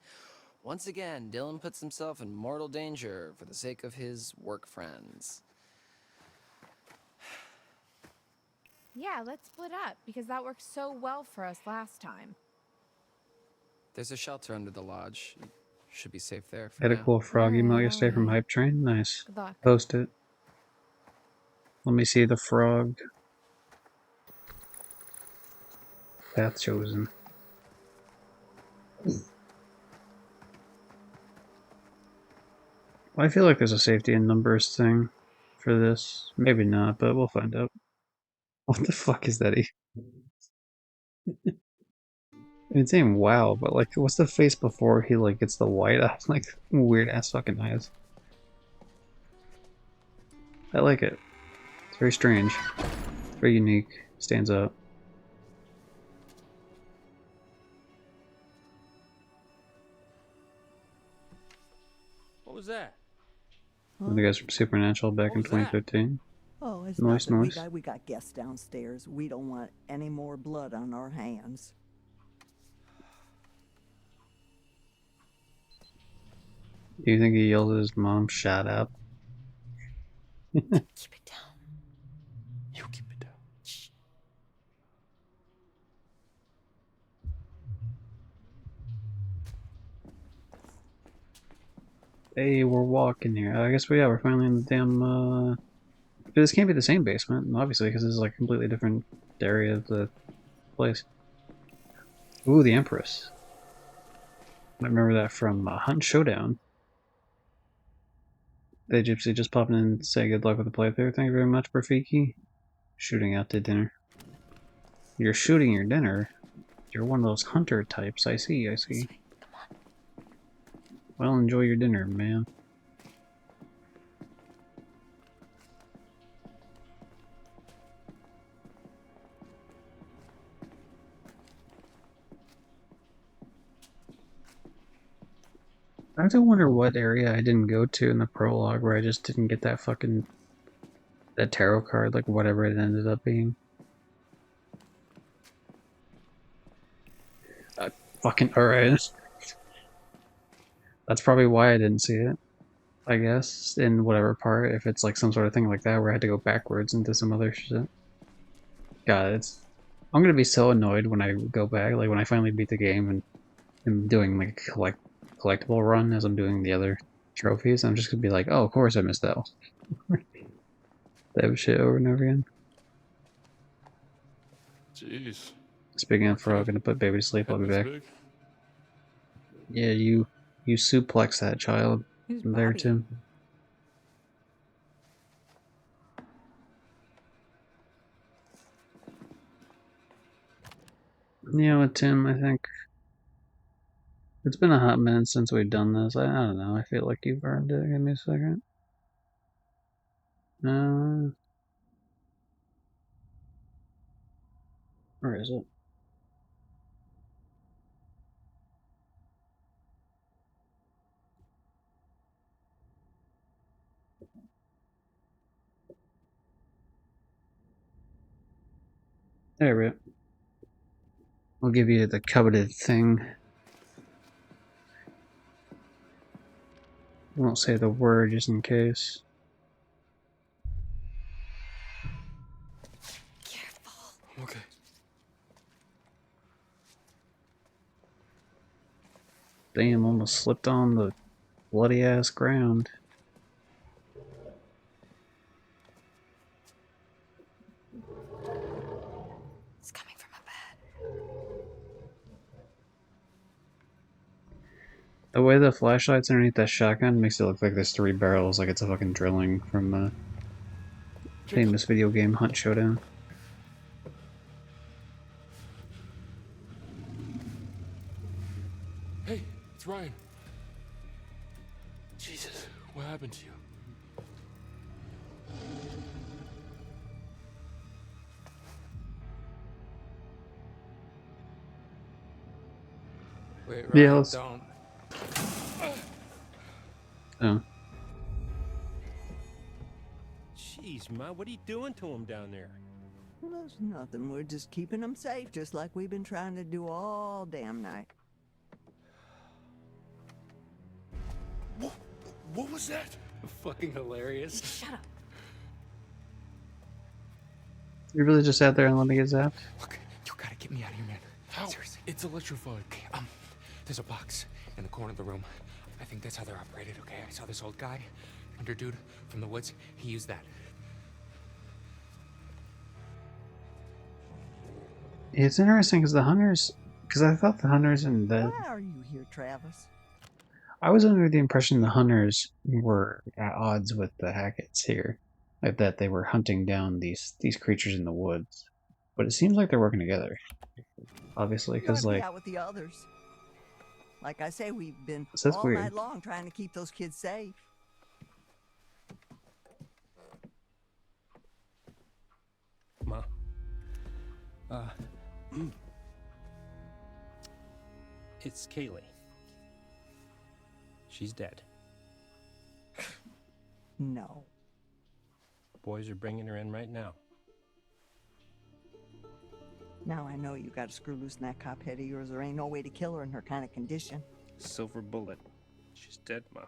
Once again, Dylan puts himself in mortal danger for the sake of his work friends. Yeah, let's split up, because that worked so well for us last time. There's a shelter under the lodge. You should be safe there for Had a now. cool frog emote Alright, yesterday from alright. Hype Train. Nice. Good luck. Post it. Let me see the frog. Path chosen. I feel like there's a safety in numbers thing for this. Maybe not, but we'll find out. What the fuck is that? It's saying wow, but like, what's the face before he like gets the white eyes? Like weird ass fucking eyes. I like it. It's very strange. It's very unique. Stands out. What was that? One of the guys from Supernatural back in What was that? 2015. Oh, it's Noise, nothing. noise. We got guests downstairs. We don't want any more blood on our hands. Do you think he yelled at his mom, "Shut up"? Keep it down. You keep it down. Shh. Hey, we're walking here. I guess we're finally in the damn, this can't be the same basement, obviously, because this is like a completely different area of the place. Ooh, the Empress. I remember that from Hunt Showdown. The Gypsy just popping in to say good luck with the playthrough. Thank you very much, Rafiki. Shooting out to dinner. You're shooting your dinner? You're one of those hunter types. I see, I see. Come on. Well, enjoy your dinner, man. I have to wonder what area I didn't go to in the prologue where I just didn't get that fucking... that tarot card, like whatever it ended up being. Fucking alright. That's probably why I didn't see it. I guess, in whatever part, if it's like some sort of thing like that where I had to go backwards into some other shit. God, it's... I'm gonna be so annoyed when I go back, like when I finally beat the game and I'm doing like a collectible run as I'm doing the other trophies. I'm just gonna be like, oh, of course I missed that one. That shit over and over again. Jeez. Speaking of frog, I'm gonna put baby to sleep. I'll be Head back. this big? Yeah, you suplex that child. Who's I'm there, Bobby? Tim. You know what, Tim? I think it's been a hot minute since we've done this. I don't know. I feel like you've earned it. Give me a second. Where is it? There we go. I'll give you the coveted thing. I won't say the word just in case. I'm okay. Damn, almost slipped on the bloody ass ground. It's coming from a bed. The way the flashlight's underneath that shotgun makes it look like there's 3 barrels, like it's a fucking drilling from a famous video game Hunt Showdown. Hey, it's Ryan. Jesus, what happened to you? Wait, Yeah, Ryan, let's... don't. Oh. Jeez, Ma, what are you doing to him down there? Well, there's nothing. We're just keeping them safe, just like we've been trying to do all damn night. What was that? Fucking hilarious. Shut up. You really just sat there and let me get zapped? Look, you gotta get me out of here, man. How? Seriously. It's electrified. Okay, there's a box in the corner of the room. I think that's how they're operated, okay? I saw this old guy, hunter dude from the woods. He used that. It's interesting because the hunters... Because I thought the hunters and the... Why are you here, Travis? I was under the impression the hunters were at odds with the Hacketts here. Like that they were hunting down these creatures in the woods. But it seems like they're working together. Obviously, You ought because to be like... out with the others. Like I say, we've been So that's all weird. night long trying to keep those kids safe. Ma. It's Kaylee. She's dead. No. Boys are bringing her in right now. Now I know you got to screw loose in that cop head of yours. There ain't no way to kill her in her kind of condition. Silver bullet. She's dead, Ma.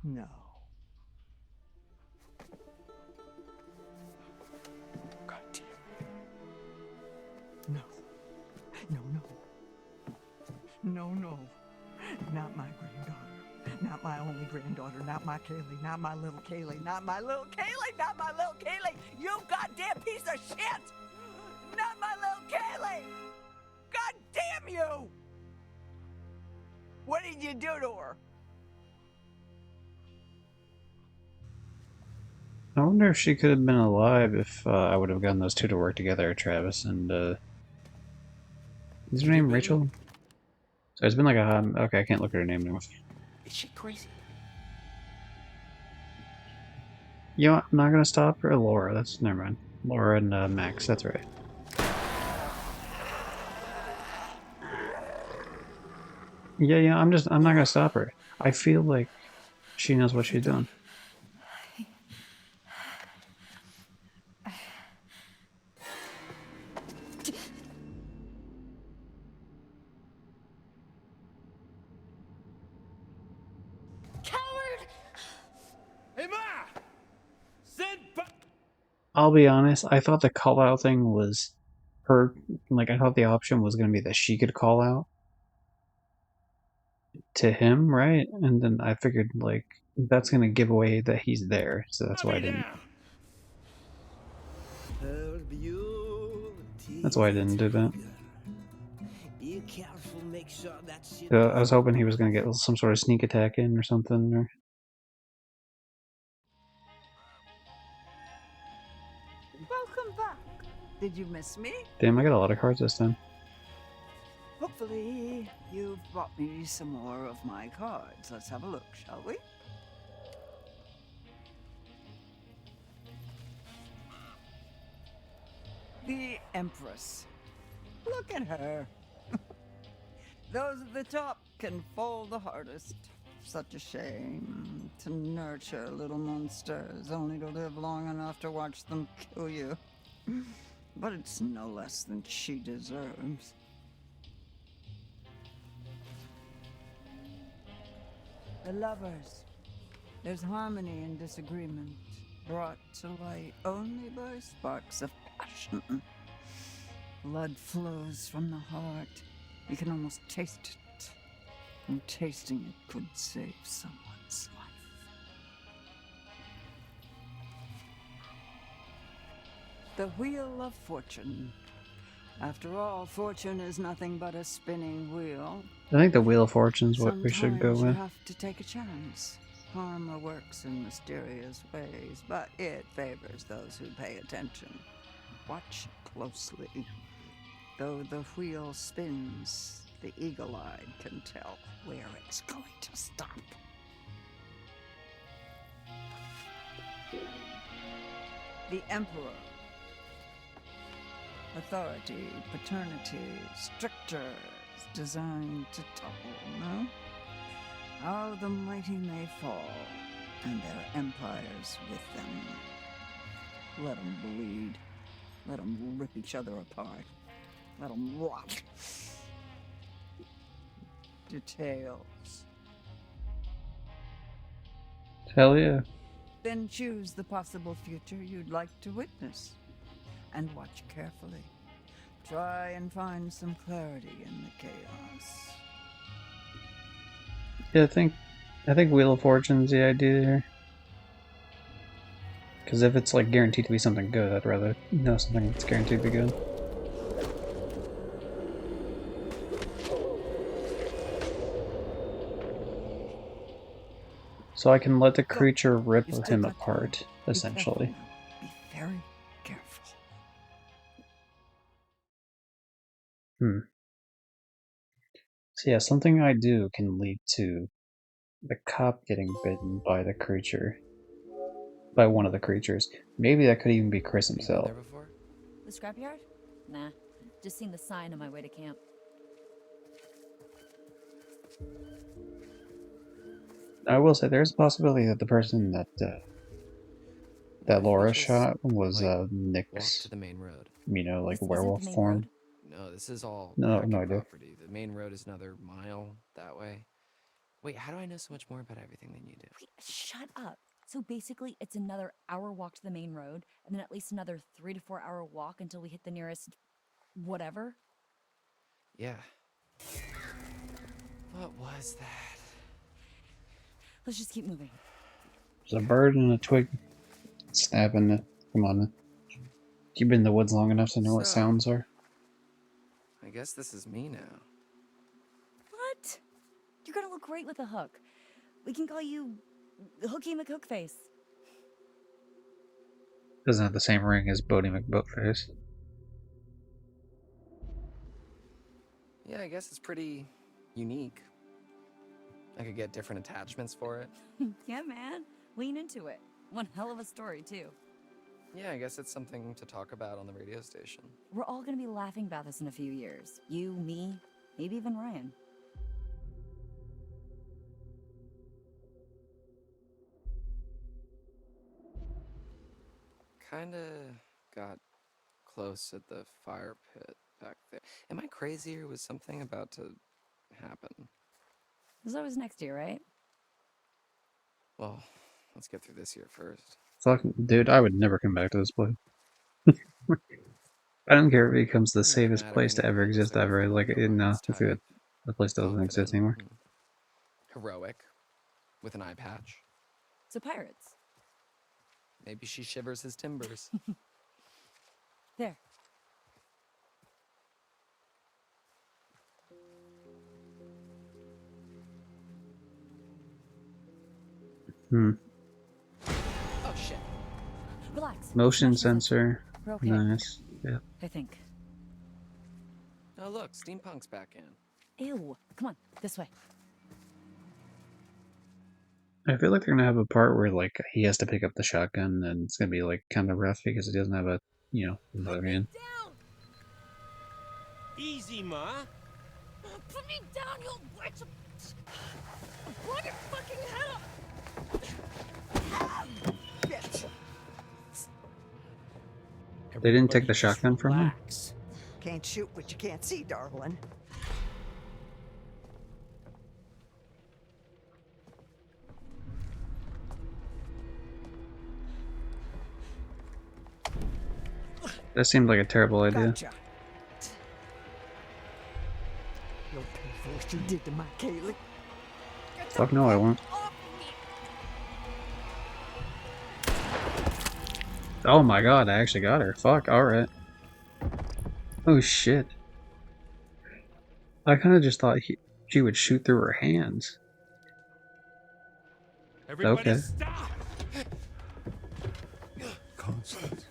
No. God damn. No. No, no. No, no. Not my granddaughter. Not my only granddaughter. Not my Kaylee. Not my little Kaylee. Not my little Kaylee. Not my little Kaylee. You goddamn piece of shit. Not my little Kaylee. God damn you. What did you do to her? I wonder if she could have been alive if I would have gotten those two to work together, Travis and is her name Rachel? So it's been like a okay, I can't look at her name anymore. Is she crazy? You know what? I'm not gonna stop her. Laura, that's never mind. Laura and Max, that's right. Yeah, I'm not gonna stop her. I feel like she knows what she's doing. Coward! Hey, Ma! Send I'll be honest, I thought the call out thing was her, like I thought the option was gonna be that she could call out to him, right? And then I figured like that's gonna give away that he's there, so that's why I didn't. That's why I didn't do that. I was hoping he was gonna get some sort of sneak attack in or something. Or... Welcome back. Did you miss me? Damn, I got a lot of cards this time. Hopefully, you've brought me some more of my cards. Let's have a look, shall we? The Empress. Look at her. Those at the top can fall the hardest. Such a shame to nurture little monsters only to live long enough to watch them kill you. but it's no less than she deserves. The lovers. There's harmony in disagreement, brought to light only by sparks of passion. Blood flows from the heart. You can almost taste it. And tasting it could save someone's life. The Wheel of Fortune. After all, fortune is nothing but a spinning wheel. I think the Wheel of Fortune is what we should go Sometimes you with. have to take a chance. Karma works in mysterious ways, but it favors those who pay attention. Watch closely. Though the wheel spins, the eagle-eyed can tell where it's going to stop. The Emperor. Authority, paternity, strictures designed to topple, no? How the mighty may fall, and their empires with them. Let them bleed. Let them rip each other apart. Let them rot. Details. Hell yeah. Then choose the possible future you'd like to witness. And watch carefully. Try and find some clarity in the chaos. Yeah, I think Wheel of Fortune's the idea here. Because if it's like guaranteed to be something good, I'd rather know something that's guaranteed to be good. So I can let the creature rip You still him got time. apart, essentially. Be very careful. So yeah, something I do can lead to the cop getting bitten by the creature. By one of the creatures. Maybe that could even be Chris Have you been himself. there before? The scrapyard? Nah. Just seen the sign on my way to camp. I will say there's a possibility that the person that What if we Laura just, shot was like, walk Nick's, to the main road? like This isn't werewolf the main form. road? No, this is all No Hackett idea. property. The main road is another mile that way. Wait, how do I know so much more about everything than you do? Wait, shut up. So basically, it's another hour walk to the main road, and then at least another 3 to 4 hour walk until we hit the nearest whatever. Yeah. What was that? Let's just keep moving. There's a bird and a twig snapping it. Come on. You've been in the woods long enough to know what So- sounds are. I guess this is me now. What? You're gonna look great with a hook. We can call you Hooky McHookface. Doesn't have the same ring as Bodie McBoatface. Yeah, I guess it's pretty unique. I could get different attachments for it. Yeah, man. Lean into it. One hell of a story, too. Yeah, I guess it's something to talk about on the radio station. We're all gonna be laughing about this in a few years. You, me, maybe even Ryan. Kinda got close at the fire pit back there. Am I crazy or was something about to happen? There's always next year, right? Well, let's get through this year first. Fucking dude, I would never come back to this place. I don't care if it becomes the Doesn't really safest matter place to ever anyway, 'cause exist they're ever. Like, no no, weapons it's good. type, The place doesn't exist confident, anymore. and heroic, with an eye patch. So pirates. Maybe she shivers his timbers. There. Oh shit. Relax. Motion Smash your lips. sensor. We're okay. Nice. Yeah. I think. Oh look, steampunk's back in. Ew. Come on, this way. I feel like they're gonna have a part where like he has to pick up the shotgun and it's gonna be like kind of rough because he doesn't have a bug in. Easy, Ma. Put me down, you bitch! Blow your fucking head up! Bitch! They didn't take Everybody the just shotgun from him? relax. Can't shoot what you can't see, darling. That seemed like a terrible idea. Gotcha. You'll pay for what you did to my Kaylee. Fuck no, I won't. Oh my god, I actually got her. Fuck, alright. Oh shit. I kinda just thought she would shoot through her hands. Everybody Okay. stop! Constance.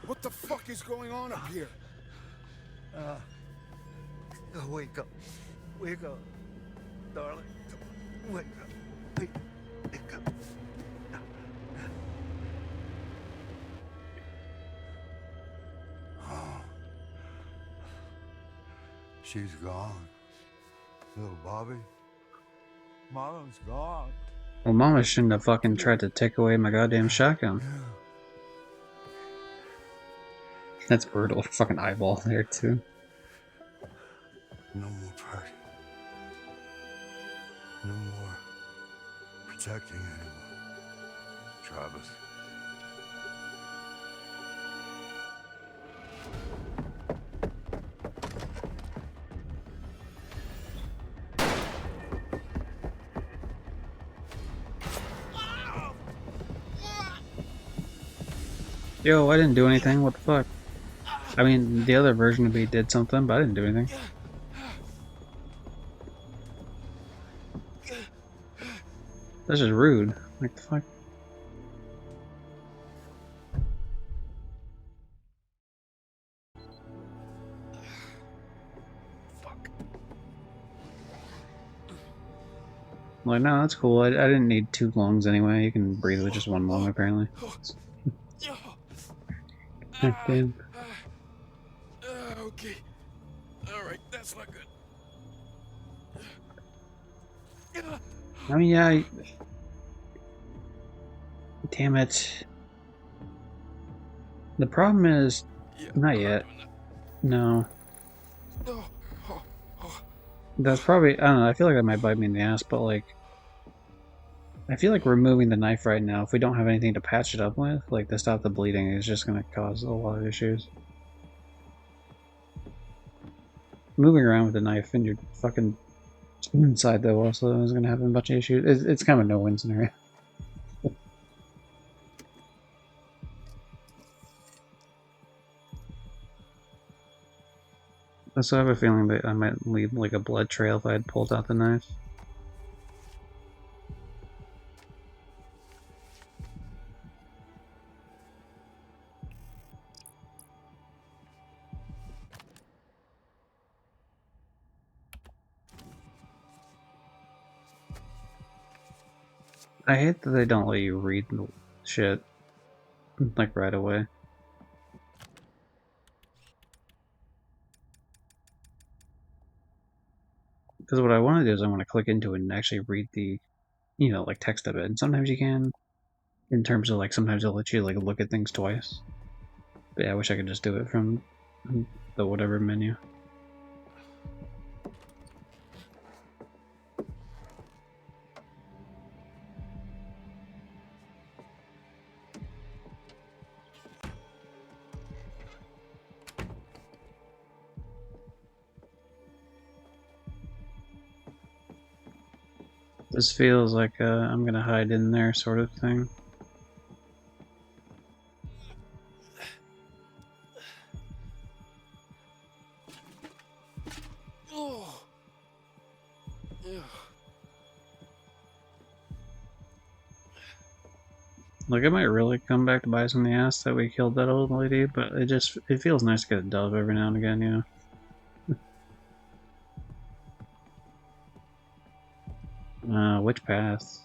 What the fuck is going on up here? Wake up. Wake up. Darling. Wake up. Wake up. Oh. She's gone. Little Bobby. Mama's gone. Well, Mama shouldn't have fucking tried to take away my goddamn shotgun. That's brutal. Fucking eyeball there, too. No more party. No more protecting anyone. Travis. Yo, I didn't do anything. What the fuck? I mean, the other version of me did something, but I didn't do anything. That's just rude. Like the fuck? Fuck. Like, no, that's cool. I didn't need 2 lungs anyway. You can breathe with just 1 lung, apparently. God damn. Okay. Alright, that's not good. I mean, yeah. Damn it. The problem is, not yet. No. That's probably, I don't know, I feel like that might bite me in the ass, but like, I feel like removing the knife right now, if we don't have anything to patch it up with, like to stop the bleeding, is just going to cause a lot of issues. Moving around with the knife in your fucking inside though also is going to have a bunch of issues. It's kind of a no-win scenario. So I have a feeling that I might leave like a blood trail if I had pulled out the knife. I hate that they don't let you read shit like right away. Because what I want to do is I want to click into it and actually read the, you know, like text of it. And sometimes you can, in terms of like sometimes it'll let you like look at things twice. But yeah, I wish I could just do it from the whatever menu. This feels like I'm gonna hide in there sort of thing. Like, I might really come back to bite us in the ass that we killed that old lady, but it feels nice to get a dove every now and again, you know? Which path?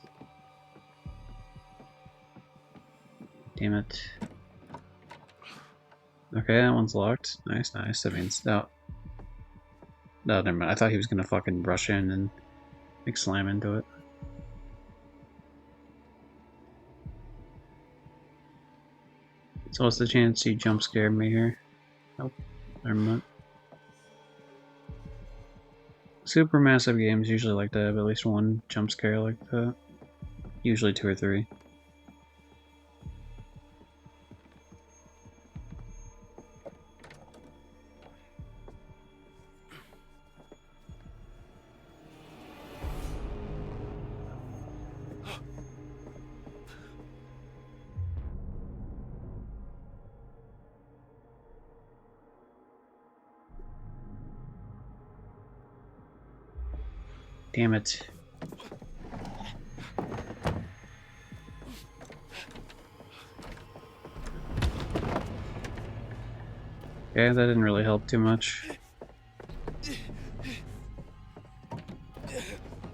Damn it. Okay, that one's locked. Nice, nice. That means... Oh. No, never mind. I thought he was gonna fucking rush in and like slam into it. So what's the chance you jump scared me here? Nope. Never mind. Supermassive games usually like to have at least one jump scare like that. Usually 2 or 3. Damn it. Yeah, that didn't really help too much.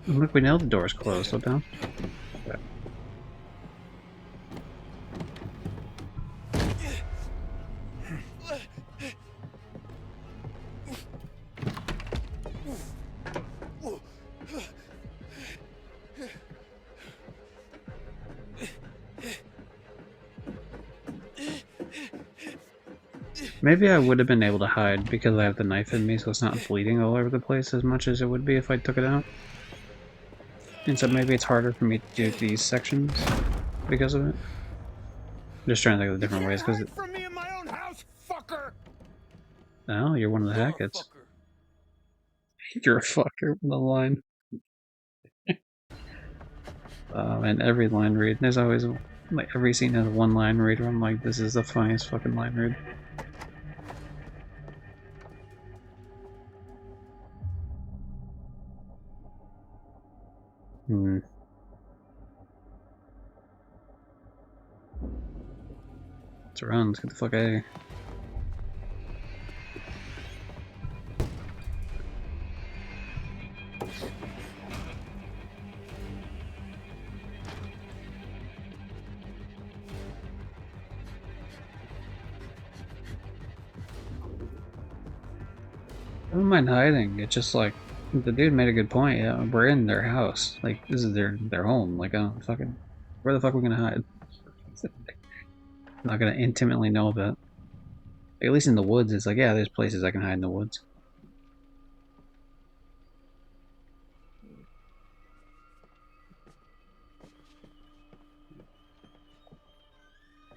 Look, we know the door's closed, what the? Maybe I would have been able to hide because I have the knife in me, so it's not bleeding all over the place as much as it would be if I took it out. And so maybe it's harder for me to do these sections because of it. I'm just trying to think of the different ways, because from me in my own house, fucker. oh, you're one of the Hacketts. You're a fucker with the line. And every line read, there's always like every scene has one line read where I'm like, this is the funniest fucking line read. Hmm. Let's run, let's get the fuck out of here. I don't mind hiding, it's just like, the dude made a good point, yeah, we're in their house. Like, this is their home, like, I don't fucking, where the fuck are we gonna hide? I'm not gonna intimately know about. At least in the woods, it's like, yeah, there's places I can hide in the woods.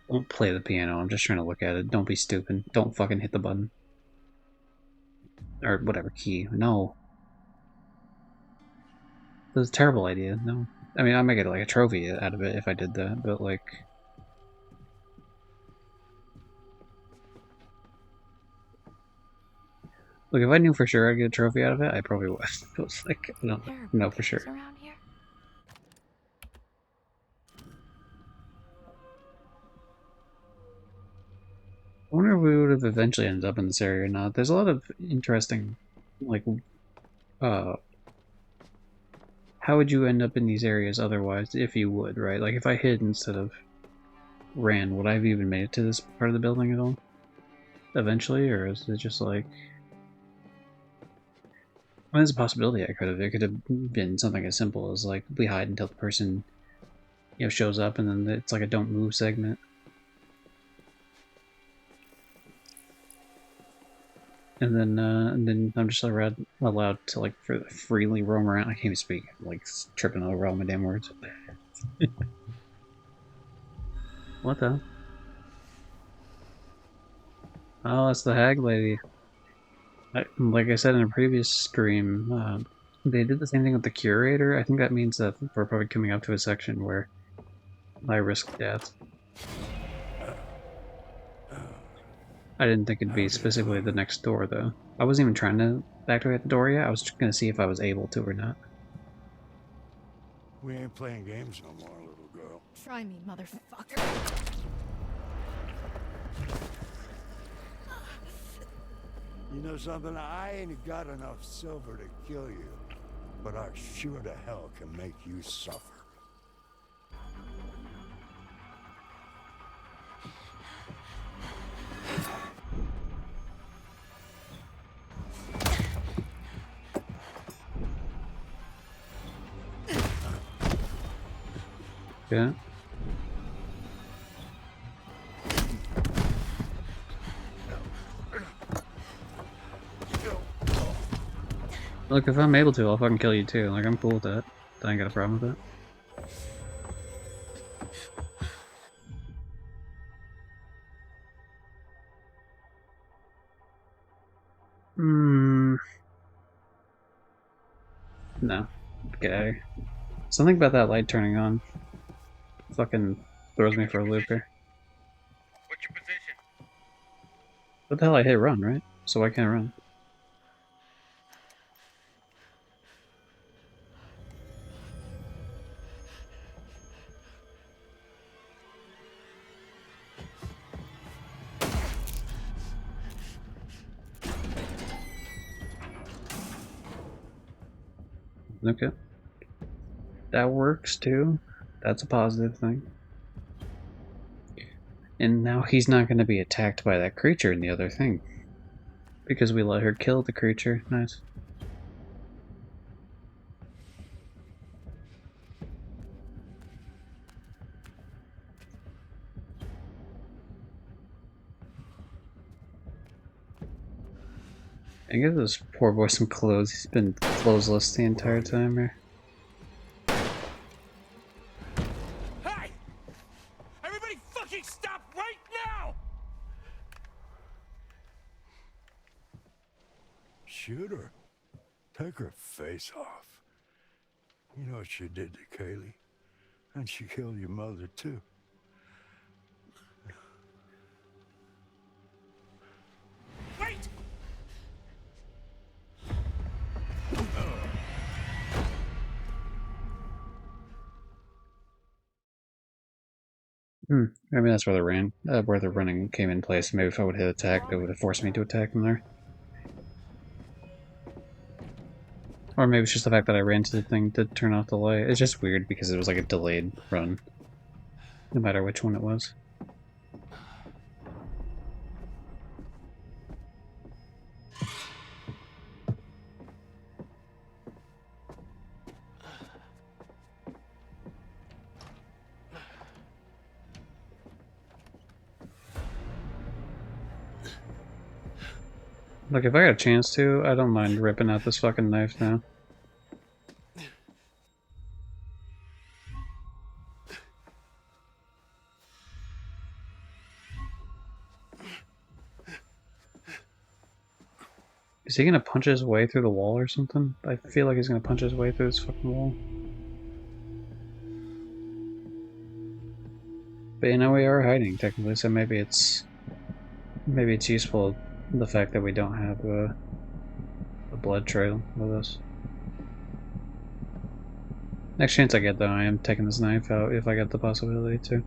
Don't play the piano, I'm just trying to look at it. Don't be stupid. Don't fucking hit the button. Or whatever key. No. That was a terrible idea. No. I mean, I might get like a trophy out of it if I did that, but like... Look, if I knew for sure I'd get a trophy out of it, I probably would. It was like, I don't know for sure. Around here? I wonder if we would have eventually ended up in this area or not. There's a lot of interesting, like, how would you end up in these areas otherwise, if you would, right? Like, if I hid instead of ran, would I have even made it to this part of the building at all? Eventually, or is it just like... Well, there's a possibility I could have. It could have been something as simple as, like, we hide until the person, you know, shows up, and then it's like a don't move segment. And then I'm just allowed to, like, freely roam around. I can't even speak. I'm, like, tripping over all my damn words. What the? Oh, that's the hag lady. Like I said in a previous stream, they did the same thing with the curator. I think that means that we're probably coming up to a section where I risk death. I didn't think it'd be specifically the next door, though. I wasn't even trying to activate the door yet. I was just gonna see if I was able to or not. We ain't playing games no more, little girl. Try me, motherfucker. You know something? I ain't got enough silver to kill you, but I sure to hell can make you suffer. Yeah. Look, if I'm able to, I'll fucking kill you too. Like, I'm cool with that. I ain't got a problem with that. No. Get out of here. Something about that light turning on fucking throws me for a loop here. What's your position? What the hell? I hit run, right? So why can't I run? Okay. That works too. That's a positive thing. And now he's not going to be attacked by that creature in the other thing. Because we let her kill the creature. Nice. I give this poor boy some clothes. He's been clothesless the entire time here. Hey! Everybody fucking stop right now! Shoot her. Take her face off. You know what she did to Kaylee? And she killed your mother, too. Wait! Maybe that's where where the running came in place. Maybe if I would hit attack, that would have forced me to attack him there. Or maybe it's just the fact that I ran to the thing to turn off the light. It's just weird because it was like a delayed run. No matter which one it was. Look, if I got a chance to, I don't mind ripping out this fucking knife now. Is he gonna punch his way through the wall or something? I feel like he's gonna punch his way through this fucking wall. But you know, we are hiding technically, so maybe it's useful the fact that we don't have a blood trail with us. Next chance I get though, I am taking this knife out if I get the possibility to.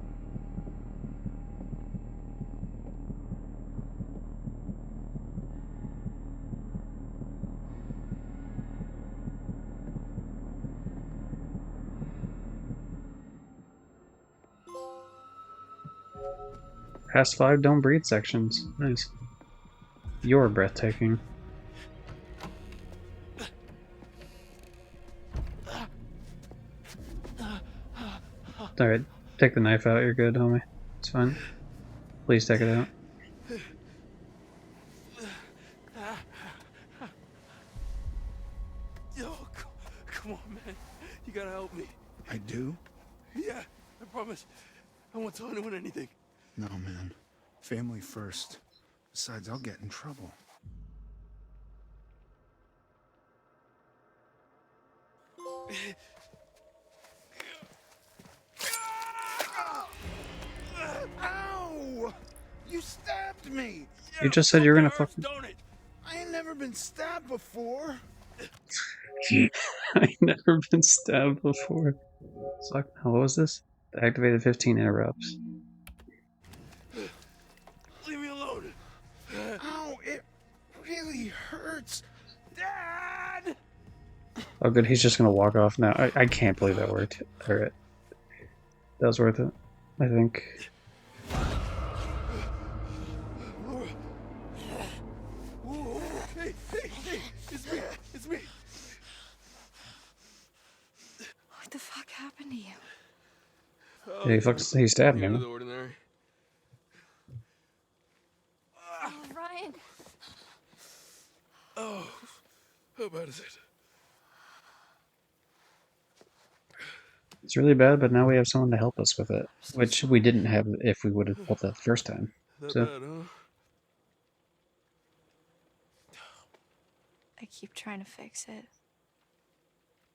Past 5 don't breathe sections. Nice. You're breathtaking. Alright, take the knife out, you're good, homie. It's fine. Please take it out. Yo, come on, man. You gotta help me. I do? Yeah, I promise. I won't tell anyone anything. No, man. Family first. Besides, I'll get in trouble. Ow! You stabbed me! You just said you were gonna hurts, fucking. don't it? I ain't never been stabbed before. I've never been stabbed before. Fuck, what was this? The activated 15 interrupts. Leave me alone. Ow, it really hurts. Dad! Oh good, he's just gonna walk off now. I can't believe that worked. Alright. That was worth it. I think. Hey, it's me. What the fuck happened to you? Yeah, he stabbed me. Out of the ordinary. Oh, Ryan. Oh, how bad is it? It's really bad, but now we have someone to help us with it, which we didn't have if we would have pulled that the first time. That So bad, huh? I keep trying to fix it.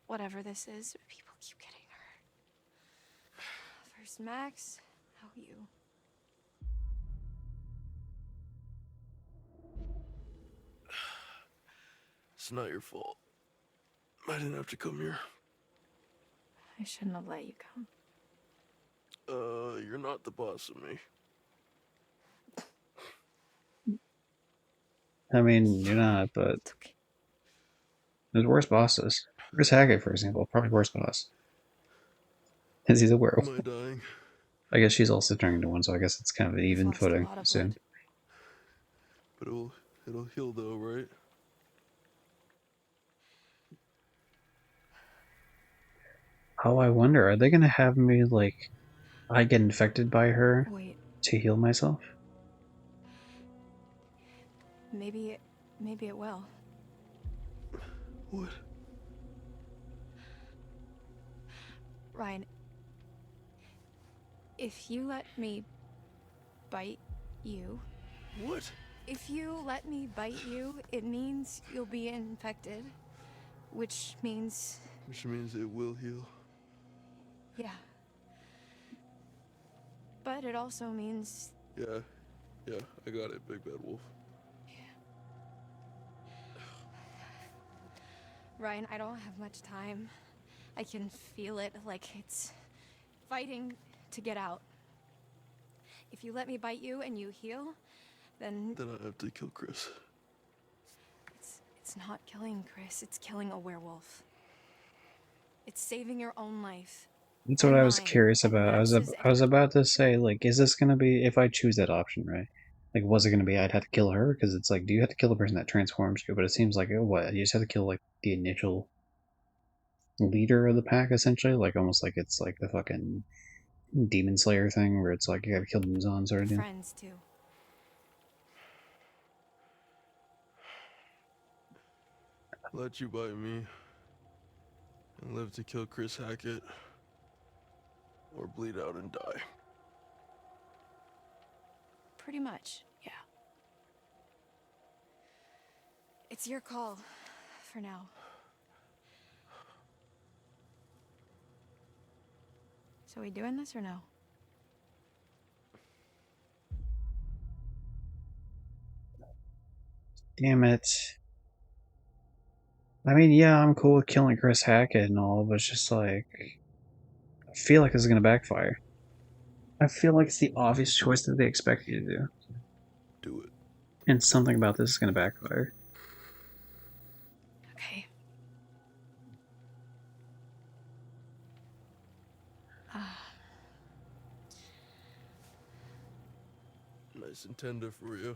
Whatever this is, people keep getting hurt. First Max, now you. It's not your fault. I didn't have to come here. I shouldn't have let you come. You're not the boss of me. I mean, you're not, but It's okay. there's worse bosses. Chris Hackett, for example, probably worse boss. Because he's a werewolf. Am I dying? I guess she's also turning into one, so I guess it's kind of an You've even lost a footing lot of soon. blood. But it'll heal though, right? Oh, I wonder, are they gonna have me, like, I get infected by her Wait, to heal myself? maybe it will. What? Ryan, if you let me bite you, What? if you let me bite you, it means you'll be infected, which means, Which means it will heal. yeah. But it also means Yeah, I got it, Big Bad Wolf. Ryan, I don't have much time. I can feel it like it's fighting to get out. If you let me bite you and you heal, then Then I have to kill Chris. it's not killing Chris, it's killing a werewolf. It's saving your own life. That's what I was Mine curious and about. Max's I was about to say, like, is this gonna be, if I choose that option, right? Like, was it gonna be I'd have to kill her? Because it's like, do you have to kill the person that transforms you? But it seems like, oh, what? You just have to kill, like, the initial leader of the pack, essentially? Like, almost like it's like the fucking Demon Slayer thing, where it's like, you gotta kill Muzan sort Your of deal. friends too. Let you bite me. And live to kill Chris Hackett. Or bleed out and die. Pretty much, yeah. It's your call for now. So we doing this or no? Damn it. I mean, yeah, I'm cool with killing Chris Hackett and all, but it's just like, I feel like this is gonna backfire. I feel like it's the obvious choice that they expect you to do. Do it. And something about this is gonna backfire. Okay. Nice and tender for you.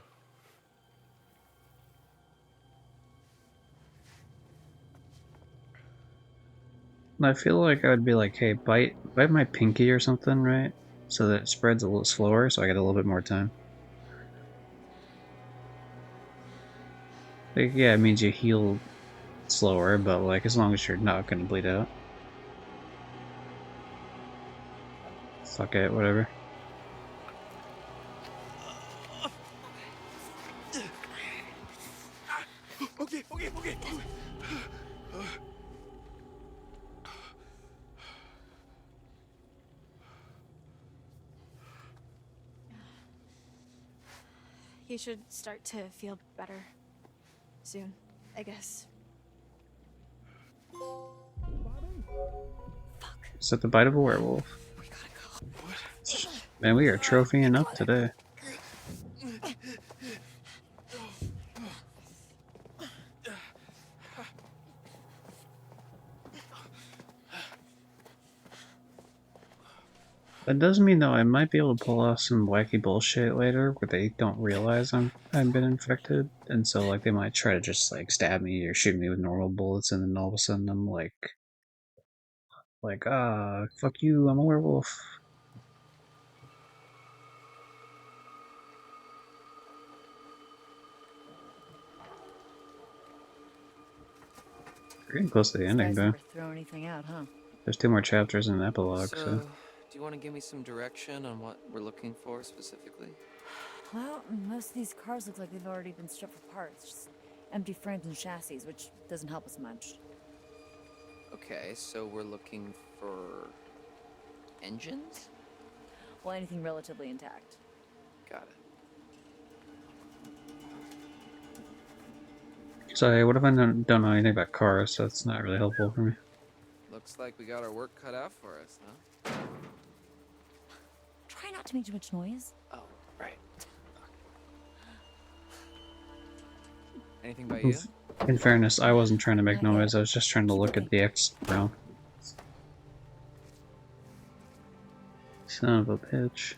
And I feel like I would be like, hey, bite my pinky or something, right? So that it spreads a little slower, so I get a little bit more time. Like, yeah, it means you heal slower, but like as long as you're not gonna bleed out. Fuck it, whatever. Okay. You should start to feel better soon, I guess. Fuck. Is that the bite of a werewolf? We gotta go. Man, we are trophying up today. That does mean though I might be able to pull off some wacky bullshit later where they don't realize I've been infected, and so like they might try to just like stab me or shoot me with normal bullets, and then all of a sudden I'm like fuck you, I'm a werewolf. We're getting close to the These ending guys though. never throw anything out, huh? There's 2 more chapters in the epilogue, So, so. do you want to give me some direction on what we're looking for specifically? Well, most of these cars look like they've already been stripped for parts. Just empty frames and chassis, which doesn't help us much. Okay, so we're looking for engines? Well, anything relatively intact. Got it. So, hey, what if I don't know anything about cars, so it's not really helpful for me? Looks like we got our work cut out for us, huh? Try not to make too much noise. Oh, right. Anything by you? In fairness, I wasn't trying to make Not yet. noise, I was just trying to Keep look at looking. the X round. Son of a bitch.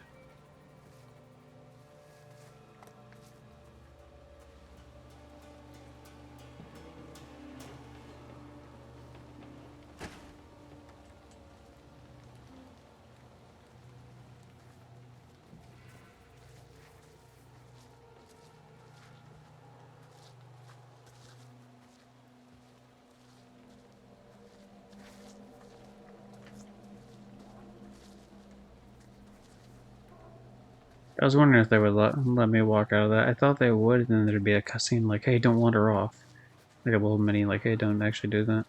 I was wondering if they would let me walk out of that. I thought they would, and then there'd be a cutscene like, hey, don't wander off. Like a little mini, like, hey, don't actually do that.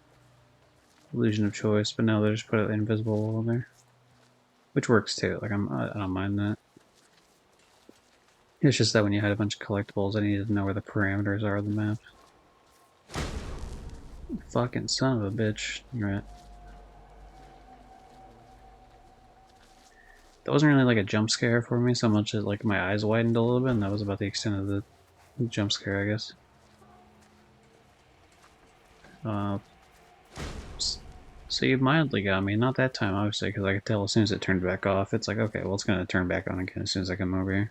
Illusion of choice, but no, they just put an invisible wall there. Which works too, like, I don't mind that. It's just that when you had a bunch of collectibles, I needed to know where the parameters are of the map. Fucking son of a bitch. Right. That wasn't really like a jump scare for me so much as like my eyes widened a little bit, and that was about the extent of the jump scare, I guess. So you mildly got me. Not that time, obviously, because I could tell as soon as it turned back off. It's like, okay, well, it's going to turn back on again as soon as I come over here.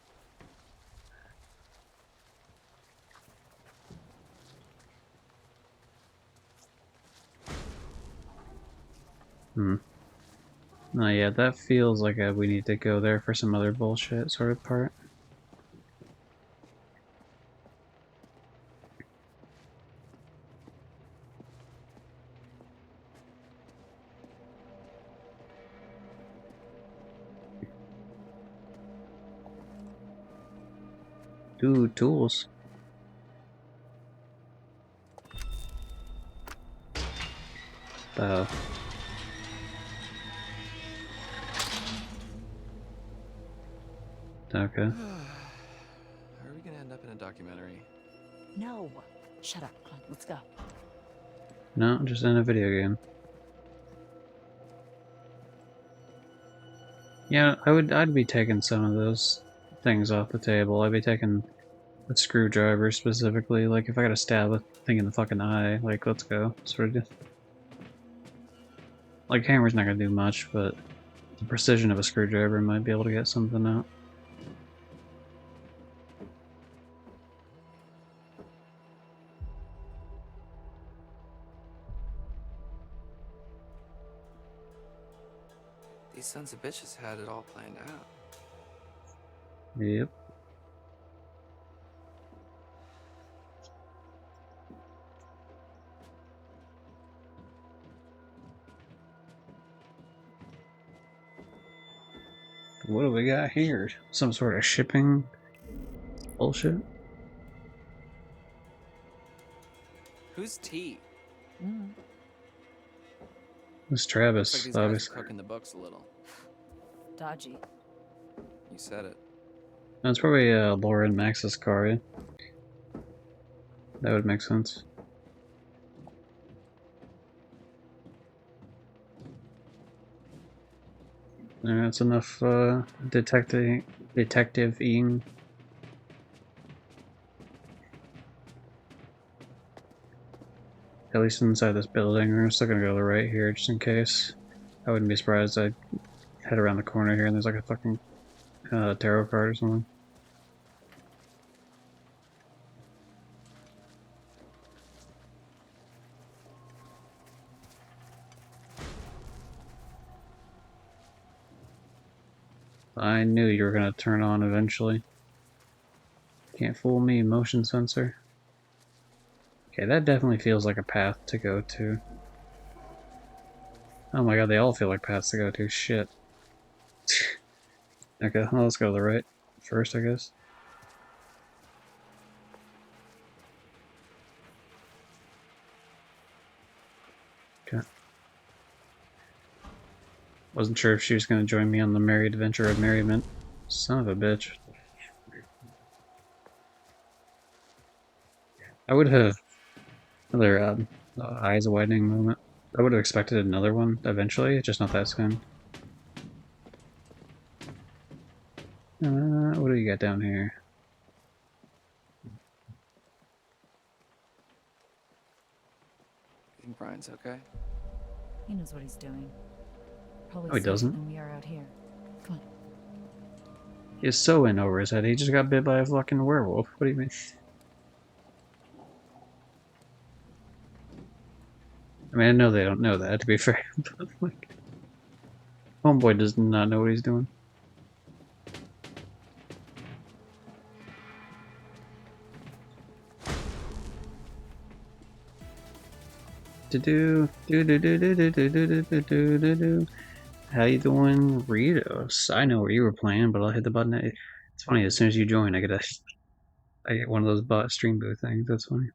No, yeah, that feels like we need to go there for some other bullshit sort of part. Ooh, tools. Okay. Are we gonna end up in a documentary? No. Shut up. Come on, let's go. No, just in a video game. Yeah, I'd be taking some of those things off the table. I'd be taking a screwdriver specifically. Like, if I gotta stab a thing in the fucking eye, like, let's go. Sort of. Like, hammer's not gonna do much, but the precision of a screwdriver might be able to get something out. These sons of bitches had it all planned out. Yep. What do we got here? Some sort of shipping bullshit? Who's T? It's Looks like Travis, these guys are obviously. cooking the books a little. Dodgy. You said it. That's probably Laura and Max's car, yeah? That would make sense. Yeah, that's enough detective-ing. At least inside this building. We're still gonna go to the right here just in case. I wouldn't be surprised I'd head around the corner here and there's like a fucking tarot card or something. I knew you were gonna turn on eventually. Can't fool me, motion sensor. Okay, that definitely feels like a path to go to. Oh my god, they all feel like paths to go to. Shit. Okay, well, let's go to the right first, I guess. Okay. Wasn't sure if she was going to join me on the merry adventure of merriment. Son of a bitch. I would have another eyes widening moment. I would have expected another one eventually, just not that soon. What do you got down here? You think Brian's okay? He knows what he's doing. Probably No, he safer doesn't. than we are out here. Come on. He's so in over his head. He just got bit by a fucking werewolf. What do you mean? I mean, I know they don't know that, to be fair, but like, homeboy does not know what he's doing. How you doing, Ritos? I know where you were playing, but I'll hit the button. It's funny. As soon as you join, I get one of those bot stream booth things. That's funny.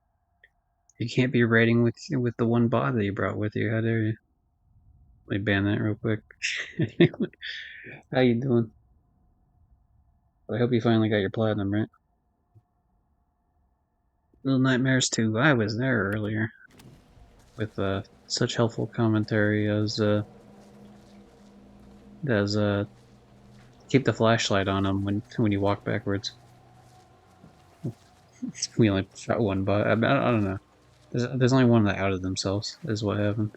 You can't be raiding with the one bot that you brought with you. How dare you? Let me ban that real quick. How you doing? I hope you finally got your platinum, right? Little Nightmares 2. I was there earlier with such helpful commentary as keep the flashlight on them when you walk backwards. We only shot one bot. I don't know. There's only one that outed themselves. Is what happened.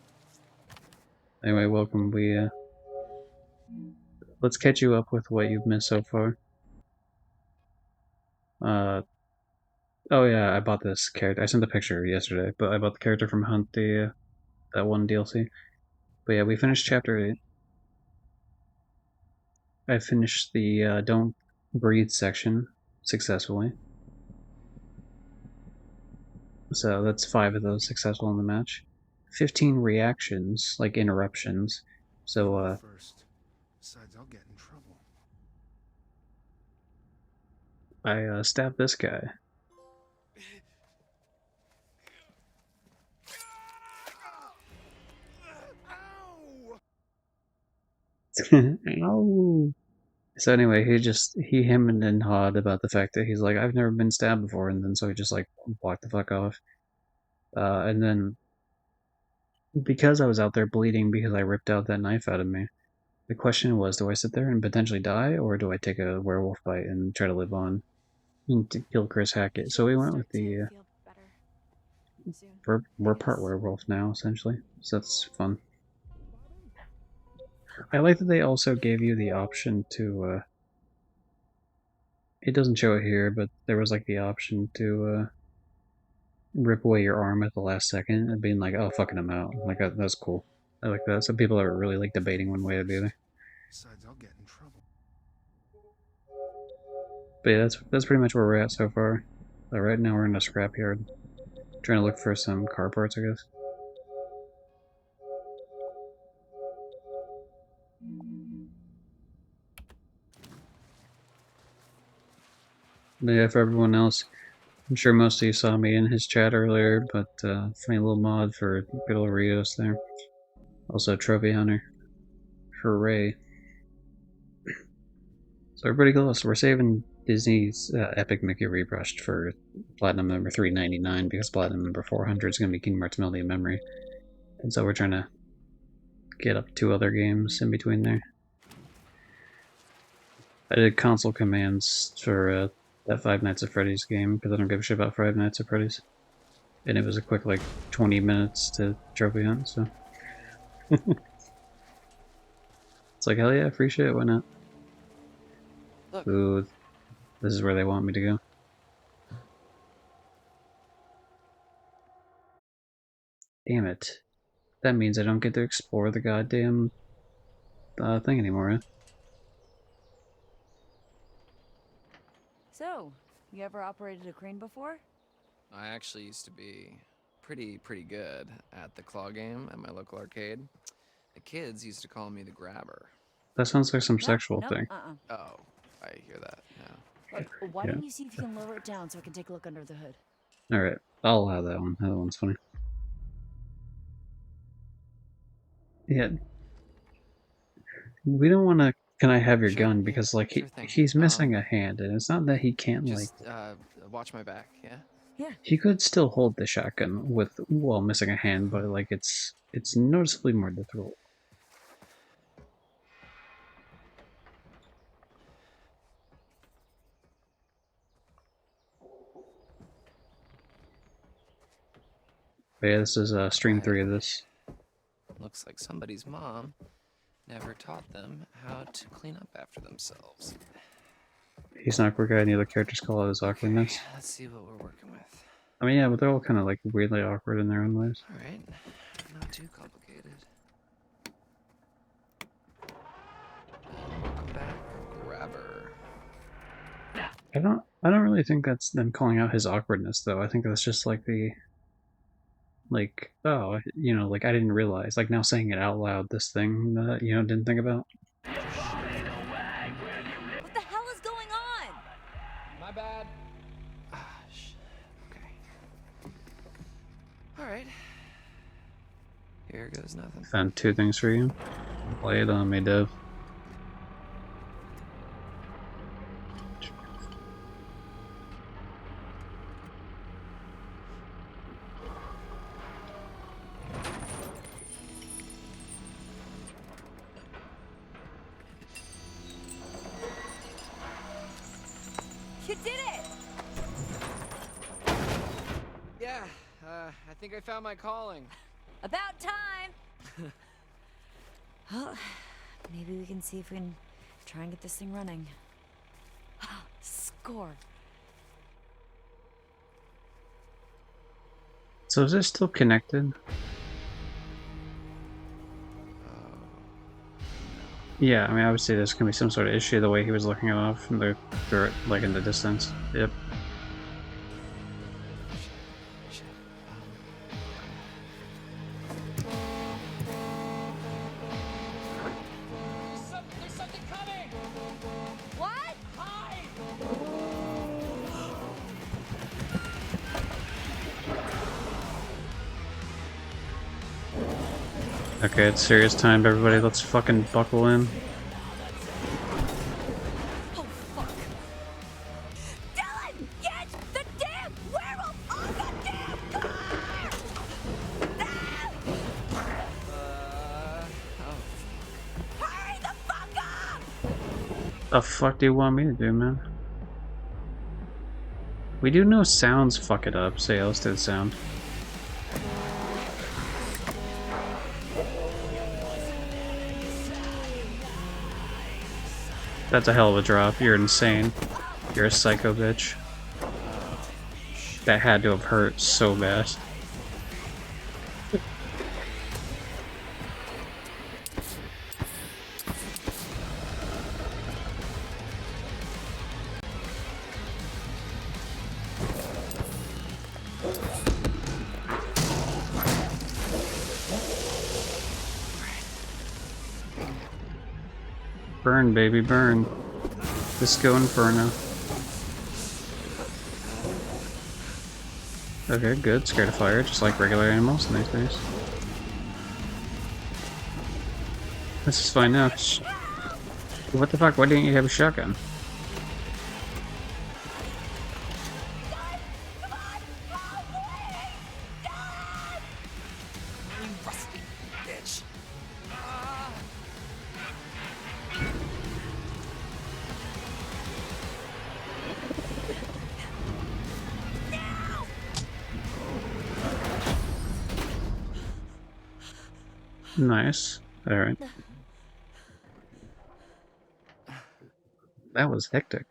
Anyway, welcome. Let's catch you up with what you've missed so far. Oh yeah, I bought this character. I sent a picture yesterday, but I bought the character from Hunt, that one DLC. But yeah, we finished chapter 8. I finished the Don't Breathe section successfully. So that's 5 of those successful in the match. 15 reactions, like interruptions. So First. Besides, I'll get in trouble. I stabbed this guy. Ow! So anyway, he hemmed and hawed about the fact that he's like, I've never been stabbed before, and then so he just like walked the fuck off. And then because I was out there bleeding because I ripped out that knife out of me, the question was, do I sit there and potentially die, or do I take a werewolf bite and try to live on and to kill Chris Hackett? So we went with the we're part werewolf now essentially, so that's fun. I like that they also gave you the option to it doesn't show it here, but there was like the option to rip away your arm at the last second and being like, oh, fucking I'm out. Like, that's cool. I like that. Some people are really like debating one way or the other. Besides, I'll get in trouble. But yeah, that's pretty much where we're at so far. Right now we're in a scrapyard, trying to look for some car parts, I guess. But yeah, for everyone else, I'm sure most of you saw me in his chat earlier, but funny little mod for good old Rios there. Also, Trophy Hunter for Ray. So we're pretty close. We're saving Disney's Epic Mickey Rebrushed for Platinum number 399 because Platinum number 400 is going to be Kingdom Hearts Melody of Memory. And so we're trying to get up 2 other games in between there. I did console commands for that Five Nights at Freddy's game because I don't give a shit about Five Nights at Freddy's. And it was a quick, like, 20 minutes to trophy hunt, so. It's like, hell yeah, free shit, why not? Look. Ooh, this is where they want me to go. Damn it. That means I don't get to explore the goddamn thing anymore, huh? So, you ever operated a crane before? I actually used to be pretty good at the claw game at my local arcade. The kids used to call me the grabber. That sounds like some No, sexual no, thing. Oh, I hear that now. Look, why Yeah. don't you see if you can lower it down so I can take a look under the hood? Alright, I'll allow that one. That one's funny. Yeah. We don't want to. Can I have your Sure, gun? yeah, Because, like, sure thing. he's missing a hand, and it's not that he can't, like. Just watch my back, yeah? Yeah. He could still hold the shotgun with while missing a hand, but, like, it's noticeably more difficult. But yeah, this is stream 3 of this. Looks like somebody's mom never taught them how to clean up after themselves. He's not awkward guy, and the other characters call it his awkwardness. Okay, let's see what we're working with. I mean, yeah, but they're all kind of, like, weirdly awkward in their own ways. Alright, not too complicated. Welcome back, grabber. I don't really think that's them calling out his awkwardness, though. I think that's just, like, the... Like, oh, you know, like, I didn't realize. Like, now saying it out loud, this thing that, you know, didn't think about. What the hell is going on? My bad. Ah, shit. Okay. Alright. Here goes nothing. Found 2 things for you. Lay it on me, Dev. You did it! Yeah, I think I found my calling. About time! Well, maybe we can see if we can try and get this thing running. Score. So is this still connected? Yeah, I mean, obviously there's gonna be some sort of issue the way he was looking it off from the, like, in the distance. Yep. There's something coming! What? Hide! Okay, it's serious time, everybody. Let's fucking buckle in. Oh, fuck. Dylan! Get the damn werewolf on the damn car! Oh. Hurry the fuck up! The fuck do you want me to do, man? We do know sounds fuck it up. Say else did sound. That's a hell of a drop. You're insane. You're a psycho bitch. That had to have hurt so bad. Burn, baby, burn. Disco Inferno. Okay, good. Scared of fire, just like regular animals. Nice, nice. This is fine now. What the fuck? Why didn't you have a shotgun? You rusty bitch. Nice. Alright. That was hectic.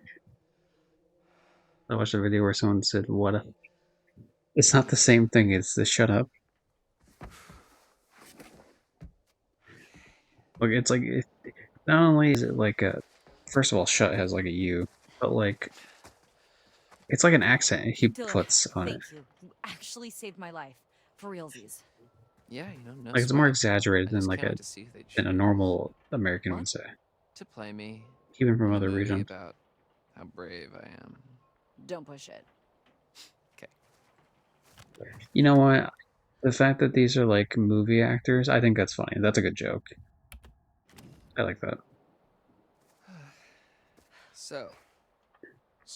I watched a video where someone said, what a... It's not the same thing, it's the shut up. Look, it's like... not only is it like a... First of all, shut has like a U, but like... It's like an accent he Dylan, puts on it. thank you. You actually saved my life. For realsies. Yeah, no Like it's more sweat. exaggerated I than just like can't wait to see if they than a choose normal American what would say, to play me even from in a other movie regions. about how brave I am. Don't push it. Okay. You know what? The fact that these are like movie actors, I think that's funny. That's a good joke. I like that. So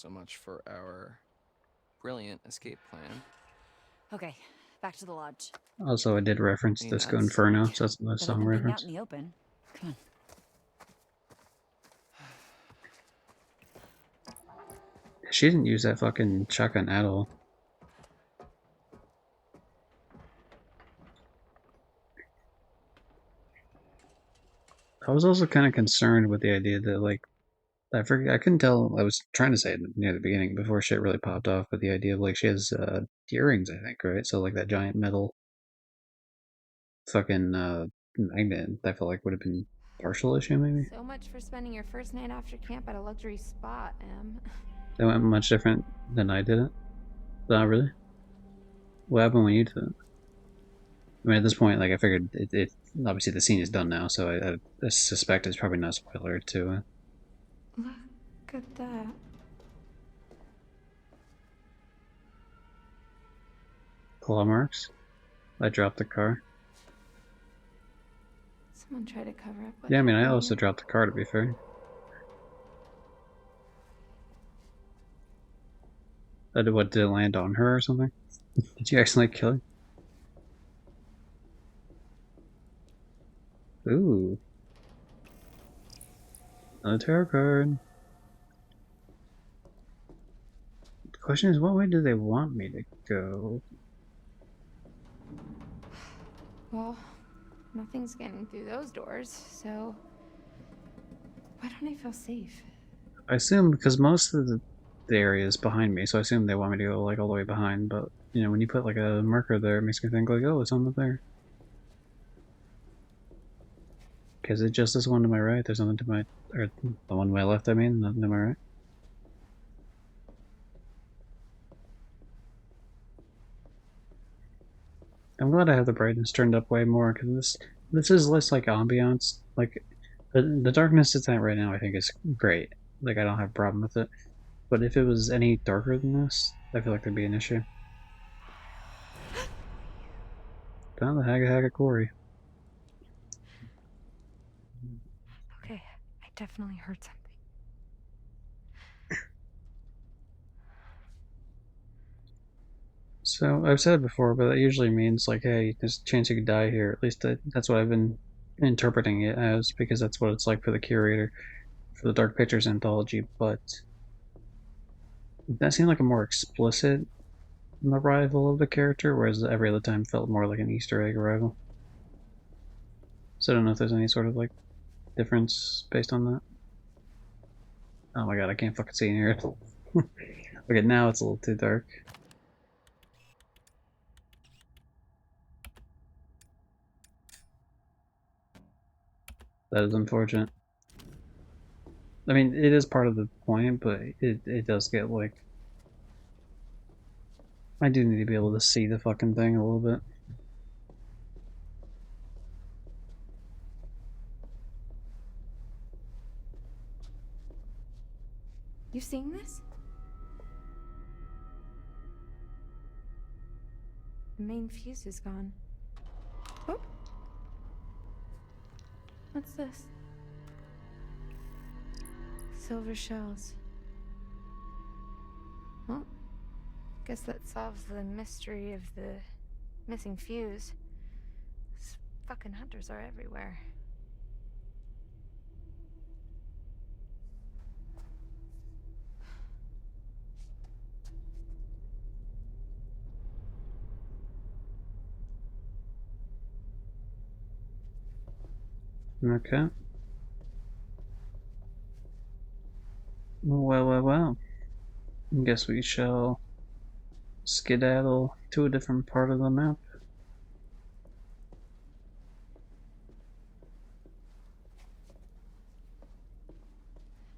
much for our brilliant escape plan. Okay, back to the lodge. Also, I did reference Any Disco nuts? Inferno, so that's a Better song than being out reference. in the open. Come on. She didn't use that fucking shotgun at all. I was also kind of concerned with the idea that like I couldn't tell. I was trying to say it near the beginning before shit really popped off, but the idea of like she has earrings, I think, right? So like that giant metal fucking magnet, I felt like would have been partial issue maybe. So much for spending your first night after camp at a luxury spa, Em. That went much different than I did it. Not really. What happened when you did it? I mean, at this point, like I figured it obviously the scene is done now, so I suspect it's probably not a spoiler to Look at that. claw marks. I dropped the car. Someone tried to cover up what Yeah, I mean, I happened also here. dropped the car to be fair. What, did it land on her or something? Did you accidentally kill her? Ooh. Another tarot card. The question is, what way do they want me to go? Well, nothing's getting through those doors, so why don't I feel safe? I assume because most of the area is behind me, so I assume they want me to go like all the way behind. But you know, when you put like a marker there, it makes me think like, oh, it's on there. Because it just this one to my right. There's nothing to my, or the one to my left. I mean, nothing to my right. I'm glad I have the brightness turned up way more because this is less like ambiance. Like the darkness it's at right now, I think is great. Like I don't have a problem with it. But if it was any darker than this, I feel like there'd be an issue. Down the Haga Quarry. Okay, I definitely heard something. So I've said it before, but that usually means like, hey, there's a chance you could die here. At least that's what I've been interpreting it as, because that's what it's like for the curator for the Dark Pictures anthology. But that seemed like a more explicit arrival of the character, whereas every other time felt more like an Easter egg arrival. So I don't know if there's any sort of like difference based on that. Oh my god, I can't fucking see in here. Okay, now it's a little too dark. That is unfortunate. I mean, it is part of the point, but it does get like... I do need to be able to see the fucking thing a little bit. You seeing this? The main fuse is gone. Oh. What's this? Silver shells. Well, guess that solves the mystery of the missing fuse. These fucking hunters are everywhere. Okay. Well. I guess we shall skedaddle to a different part of the map.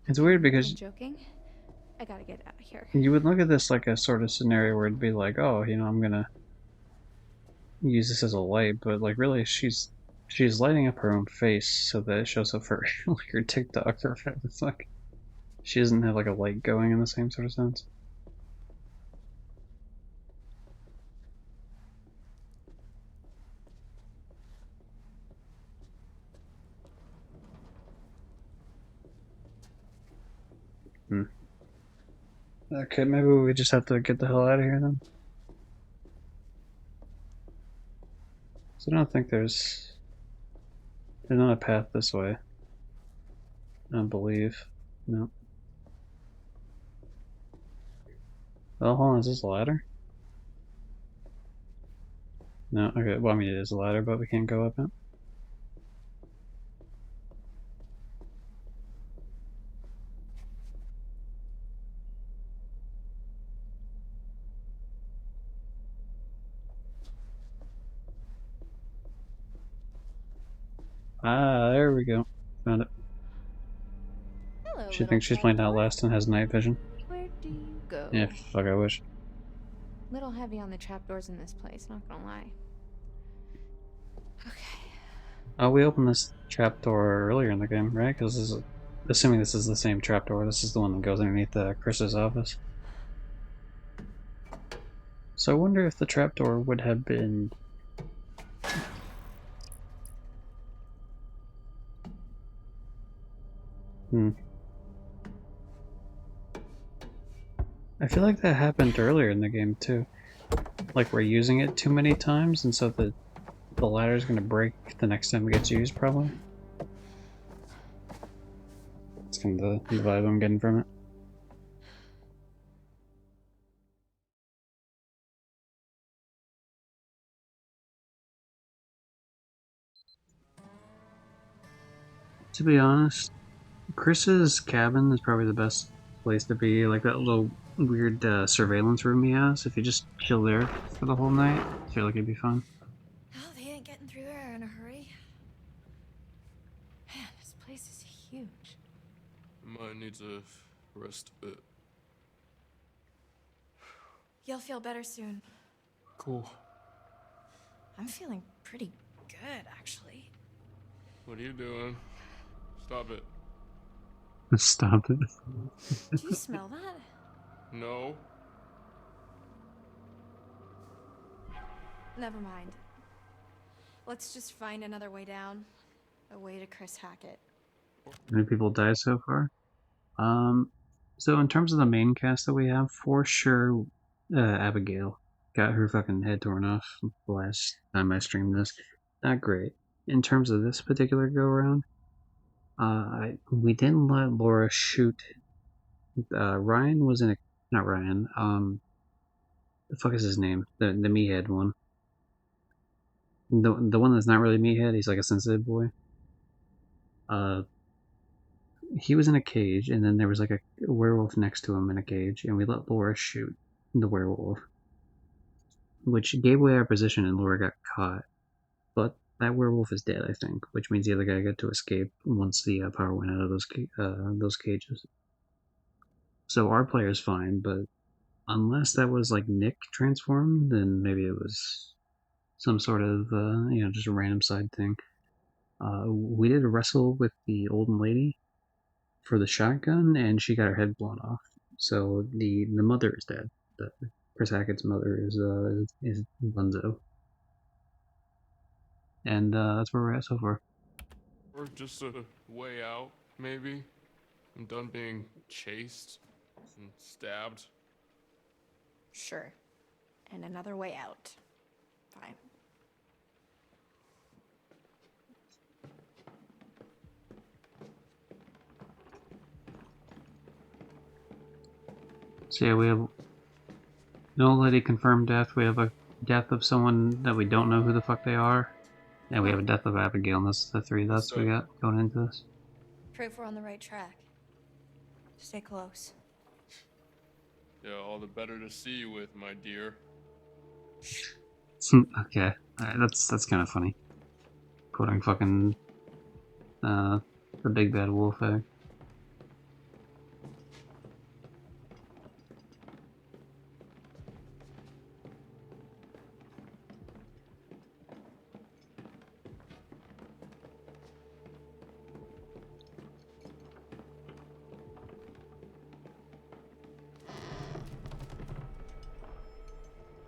It's weird because I'm joking. I gotta get out of here. you would look at this like a sort of scenario where it'd be like, oh, you know, I'm gonna use this as a light, but like really she's lighting up her own face so that it shows up for like her TikTok or whatever the fuck. She doesn't have like a light going in the same sort of sense. Hmm. Okay, maybe we just have to get the hell out of here then. So I don't think there's not a path this way. I don't believe. No. Oh, hold on, is this a ladder? No, okay, well I mean it is a ladder, but we can't go up it. Ah, there we go. Found it. Hello, She little thinks she's playing trapdoor. Outlast and has night vision. Where do you go? Yeah, fuck, I wish. Little heavy on the trapdoors in this place, not gonna lie. Okay. Oh, we opened this trapdoor earlier in the game, right? Because this is, assuming this is the same trapdoor, this is the one that goes underneath Chris's office. So I wonder if the trapdoor would have been... I feel like that happened earlier in the game too. Like we're using it too many times, and so the ladder's gonna break the next time it gets used, probably. That's kind of the vibe I'm getting from it. To be honest, Chris's cabin is probably the best place to be. Like that little weird surveillance room he has. If you just chill there for the whole night, I feel like it'd be fun. Oh, they ain't getting through there in a hurry. Man, this place is huge. Might need to rest a bit. You'll feel better soon. Cool. I'm feeling pretty good, actually. What are you doing? Stop it. Stop it. Do you smell that? No. Never mind. Let's just find another way down. A way to Chris Hackett. How many people died so far? So in terms of the main cast that we have, for sure, Abigail got her fucking head torn off the last time I streamed this. Not great. In terms of this particular go around, we didn't let Laura shoot. Ryan was in a, not Ryan. The fuck is his name? The meathead one. The one that's not really meathead. He's like a sensitive boy. He was in a cage, and then there was like a werewolf next to him in a cage, and we let Laura shoot the werewolf, which gave away our position, and Laura got caught. But that werewolf is dead, I think, which means the other guy got to escape once the power went out of those cages. So our player's fine, but unless that was like Nick transformed, then maybe it was some sort of just a random side thing. We did a wrestle with the old lady for the shotgun, and she got her head blown off. So the mother is dead. Chris Hackett's mother is Bunzo, and that's where we're at so far. Or just a way out, maybe. I'm done being chased and stabbed. Sure. And another way out. Fine. So yeah, we have no lady confirmed death. We have a death of someone that we don't know who the fuck they are, and we have a death of Abigail. And that's the three deaths we got going into this. Proof we're on the right track. Stay close. Yeah, all the better to see you with, my dear. Okay, alright, that's kind of funny. Quoting fucking the big bad wolf egg.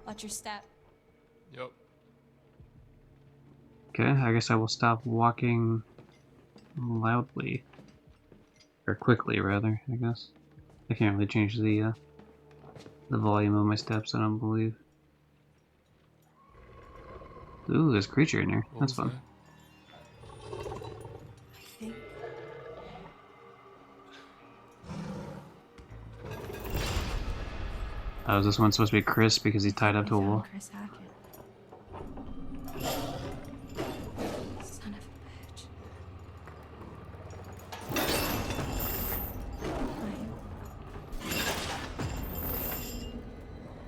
Watch your step. Yep. Okay, I guess I will stop walking loudly. Or quickly, rather, I guess. I can't really change the volume of my steps, I don't believe. Ooh, there's a creature in here. What That's was fun. that? I think. Oh, is this one supposed to be Chris because he's tied up to a We wall? found Chris Hackett. Son of a bitch.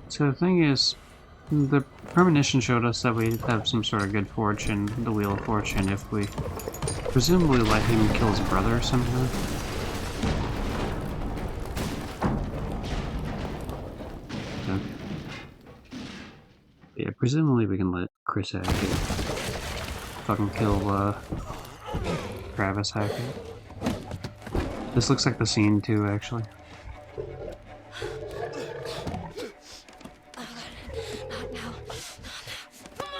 So the thing is, the premonition showed us that we'd have some sort of good fortune, the Wheel of Fortune, if we presumably let him kill his brother somehow. Okay. Yeah, presumably we can let Chris Hackett fucking kill Travis Hackett. This looks like the scene too, actually. Not now. Come on!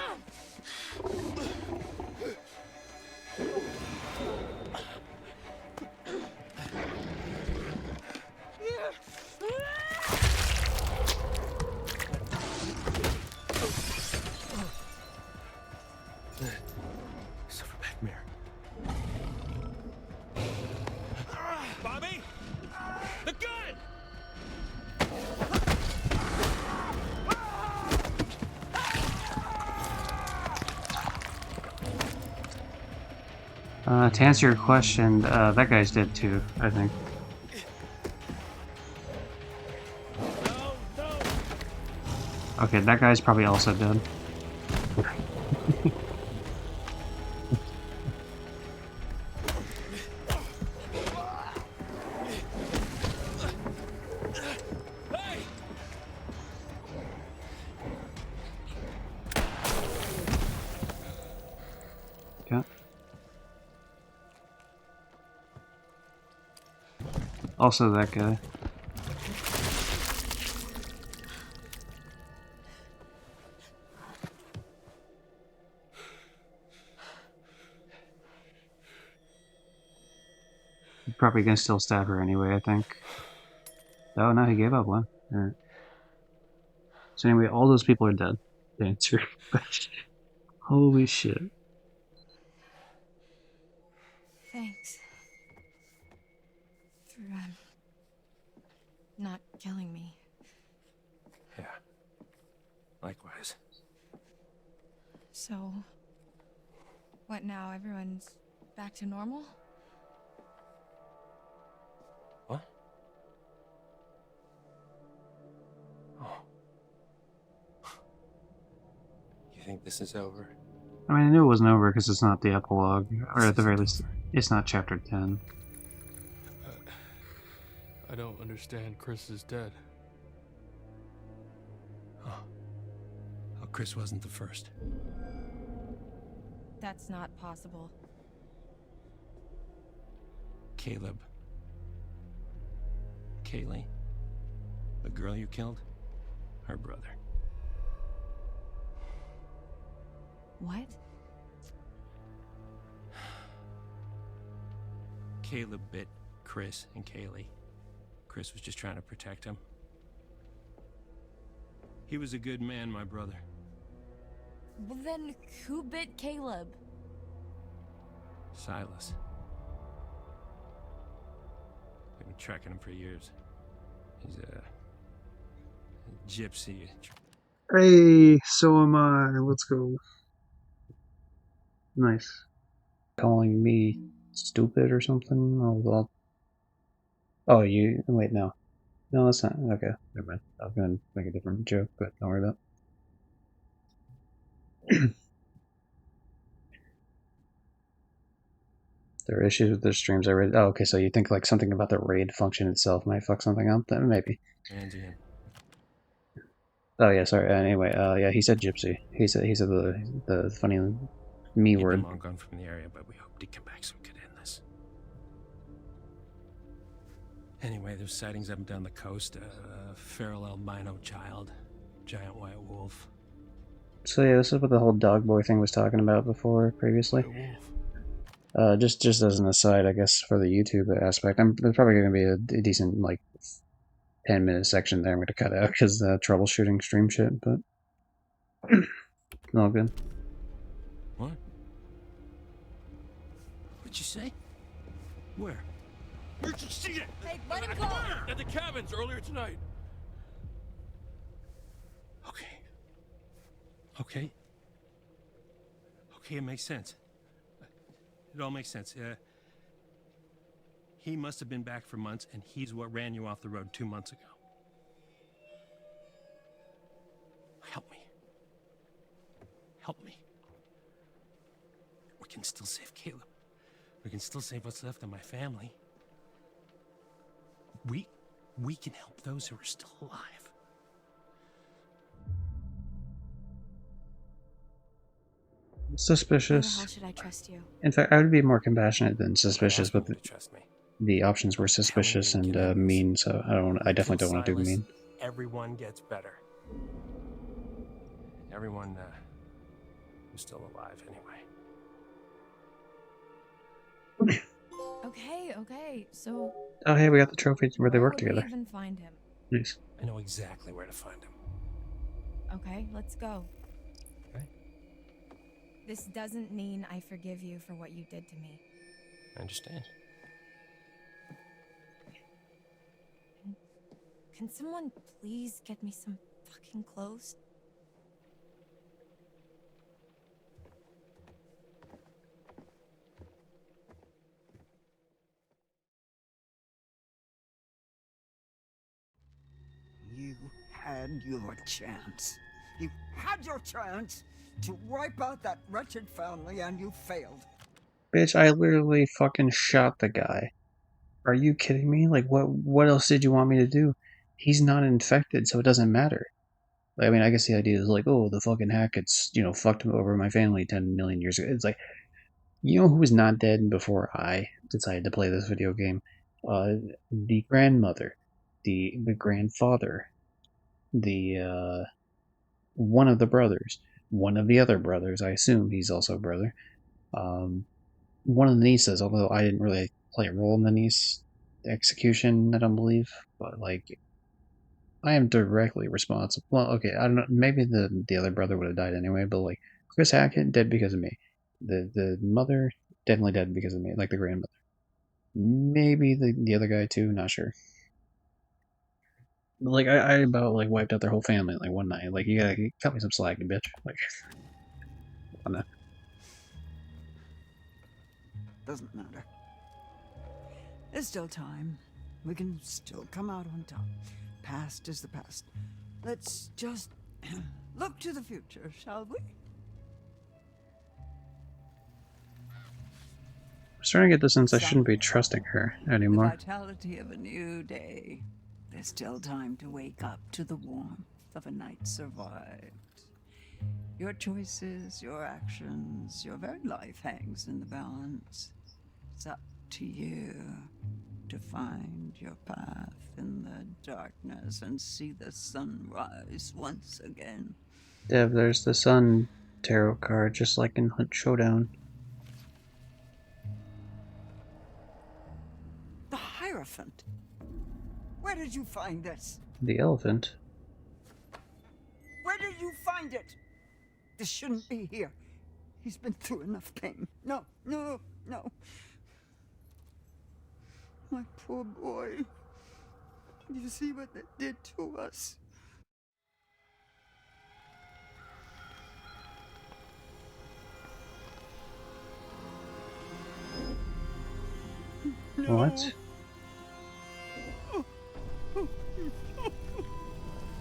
Silverback mare. Bobby! The gun! To answer your question, that guy's dead too, I think. No, no! Okay, that guy's probably also dead. Hey! Okay. Also that guy. Probably gonna still stab her anyway, I think. Oh, no, he gave up one. Alright. So anyway, all those people are dead. To answer your question. Holy shit. Thanks. For, not killing me. Yeah. Likewise. So. What now? Everyone's back to normal? What? Oh. You think this is over? I mean, I knew it wasn't over because it's not the epilogue, or at the very least, it's not chapter 10. I don't understand. Chris is dead. Oh. Oh, Chris wasn't the first. That's not possible. Caleb. Kaylee. The girl you killed? Her brother. What? Caleb bit Chris and Kaylee. Chris was just trying to protect him. He was a good man, my brother. Well, then who bit Caleb? Silas. We've been tracking him for years. He's a gypsy. Hey, so am I. Let's go. Nice. Calling me stupid or something? Oh, well. Oh, you. Wait, no. No, that's not. Okay, never mind. I was going to make a different joke, but don't worry about it. There are issues with the streams I read. Oh, okay, so you think like something about the raid function itself might fuck something up? Then maybe. Andy and Oh yeah, sorry. Anyway, yeah, he said gypsy. He said the funny me he'd word. been long gone from the area, but we hoped he'd come back so we could end this. Anyway, there's sightings up and down the coast. A feral albino child giant white wolf. So yeah, this is what the whole dog boy thing was talking about before, previously. White wolf. Just as an aside, I guess, for the YouTube aspect, there's probably going to be a decent, like, 10-minute section there I'm going to cut out because troubleshooting stream shit, but all good. What? What'd you say? Where? Where'd you see it? Hey, let him go! At the cabins earlier tonight. Okay. Okay. Okay, it makes sense. It all makes sense. He must have been back for months, and he's what ran you off the road 2 months ago. Help me. Help me. We can still save Caleb. We can still save what's left of my family. We can help those who are still alive. Why the Suspicious. hell should I trust you? In fact, I would be more compassionate than I'm suspicious, asking but you to trust me. the options were suspicious and mean, so I definitely don't want to do Silas, mean. Everyone gets better. Everyone who's still alive, anyway. Okay, so Oh, hey, we got the trophy where they where work would together. we even find him? Nice. I know exactly where to find him. Okay, let's go. Okay. This doesn't mean I forgive you for what you did to me. I understand. Can someone please get me some fucking clothes? You had your chance. You had your chance to wipe out that wretched family, and you failed. Bitch, I literally fucking shot the guy. Are you kidding me? Like, what else did you want me to do? He's not infected, so it doesn't matter. I mean, I guess the idea is like, oh, the fucking Hackett's, fucked over my family 10 million years ago. It's like, you know who was not dead before I decided to play this video game? The grandmother, the grandfather, the, one of the brothers, one of the other brothers, I assume he's also a brother, one of the nieces, although I didn't really play a role in the niece execution, I don't believe, but, like, I am directly responsible. Well, okay, I don't know. Maybe the other brother would have died anyway, but like Chris Hackett dead because of me. The mother definitely dead because of me, like the grandmother. Maybe the other guy too. Not sure. But like I about like wiped out their whole family like one night. Like you gotta cut me some slack, you bitch. Like, on that. Doesn't matter. There's still time. We can still come out on top. Past is the past. Let's just look to the future, shall we? I'm starting to get the sense I shouldn't be trusting her The anymore. vitality of a new day. There's still time to wake up to the warmth of a night survived. Your choices, your actions, your very life hangs in the balance. It's up to you to find your path in the darkness and see the sun rise once again. Dev, there's the sun tarot card, just like in Hunt Showdown. The Hierophant. Where did you find this? The elephant. Where did you find it? This shouldn't be here. He's been through enough pain. No. My poor boy. You see what that did to us? No. What?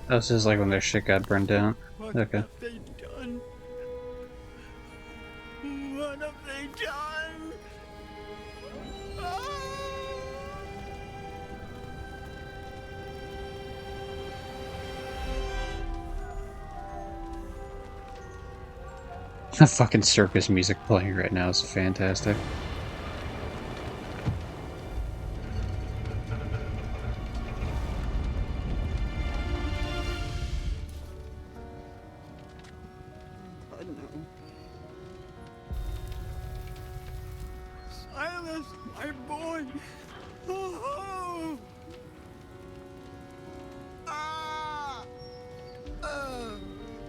Oh, this is like when their shit got burned down. What Okay. have they done? What have they done? The fucking circus music playing right now is fantastic.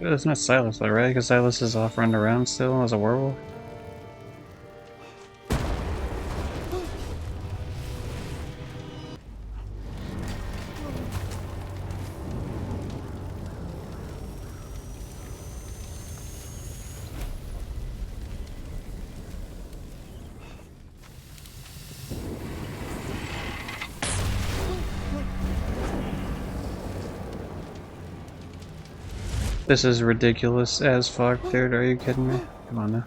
It's not Silas though, right? Because Silas is off running around still as a werewolf. This is ridiculous as fuck, dude. Are you kidding me? Come on now.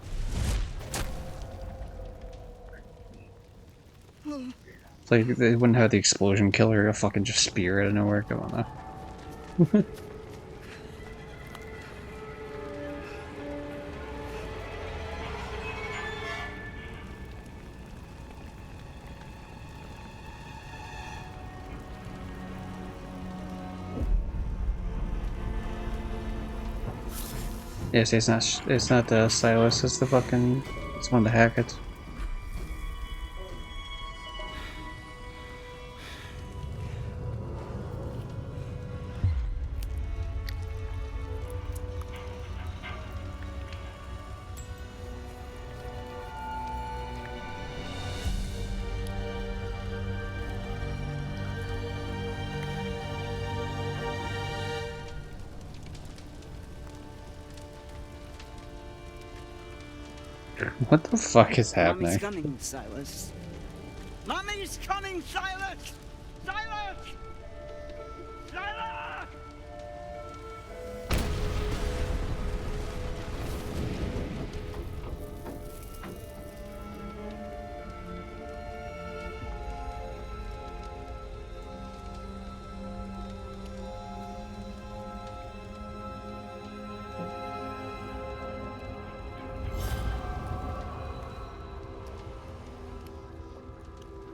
It's like they wouldn't have the explosion killer, a fucking just spear out of nowhere. Come on now. Yes, it's not the Silas, it's the fucking, it's one of the Hacketts. What the fuck is happening? Mommy's coming, Silas. Mommy's coming, Silas! Silas! Silas!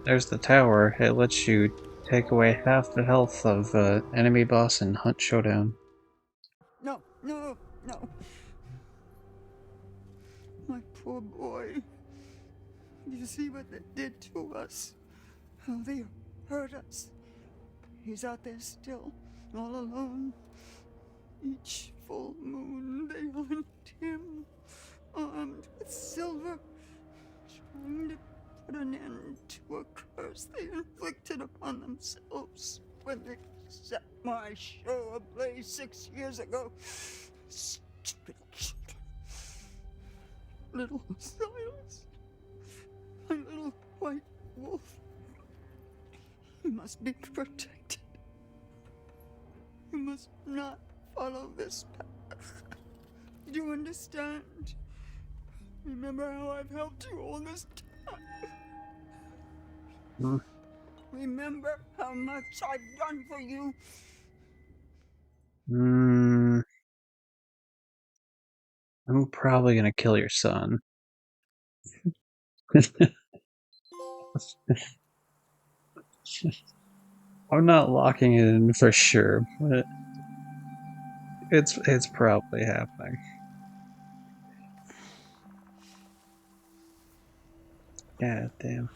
There's the tower. It lets you take away half the health of enemy boss in Hunt Showdown. No, no, no. My poor boy. You see what they did to us? How they hurt us. He's out there still, all alone. Each full moon they hunt him, armed with silver, trying to put an end to a curse they inflicted upon themselves when they set my show ablaze 6 years ago. Stupid children. Little Silas, my little white wolf. He must be protected. You must not follow this path. Do you understand? Remember how I've helped you all this time? Remember how much I've done for you? I'm probably gonna kill your son. I'm not locking it in for sure, but it's probably happening. God damn.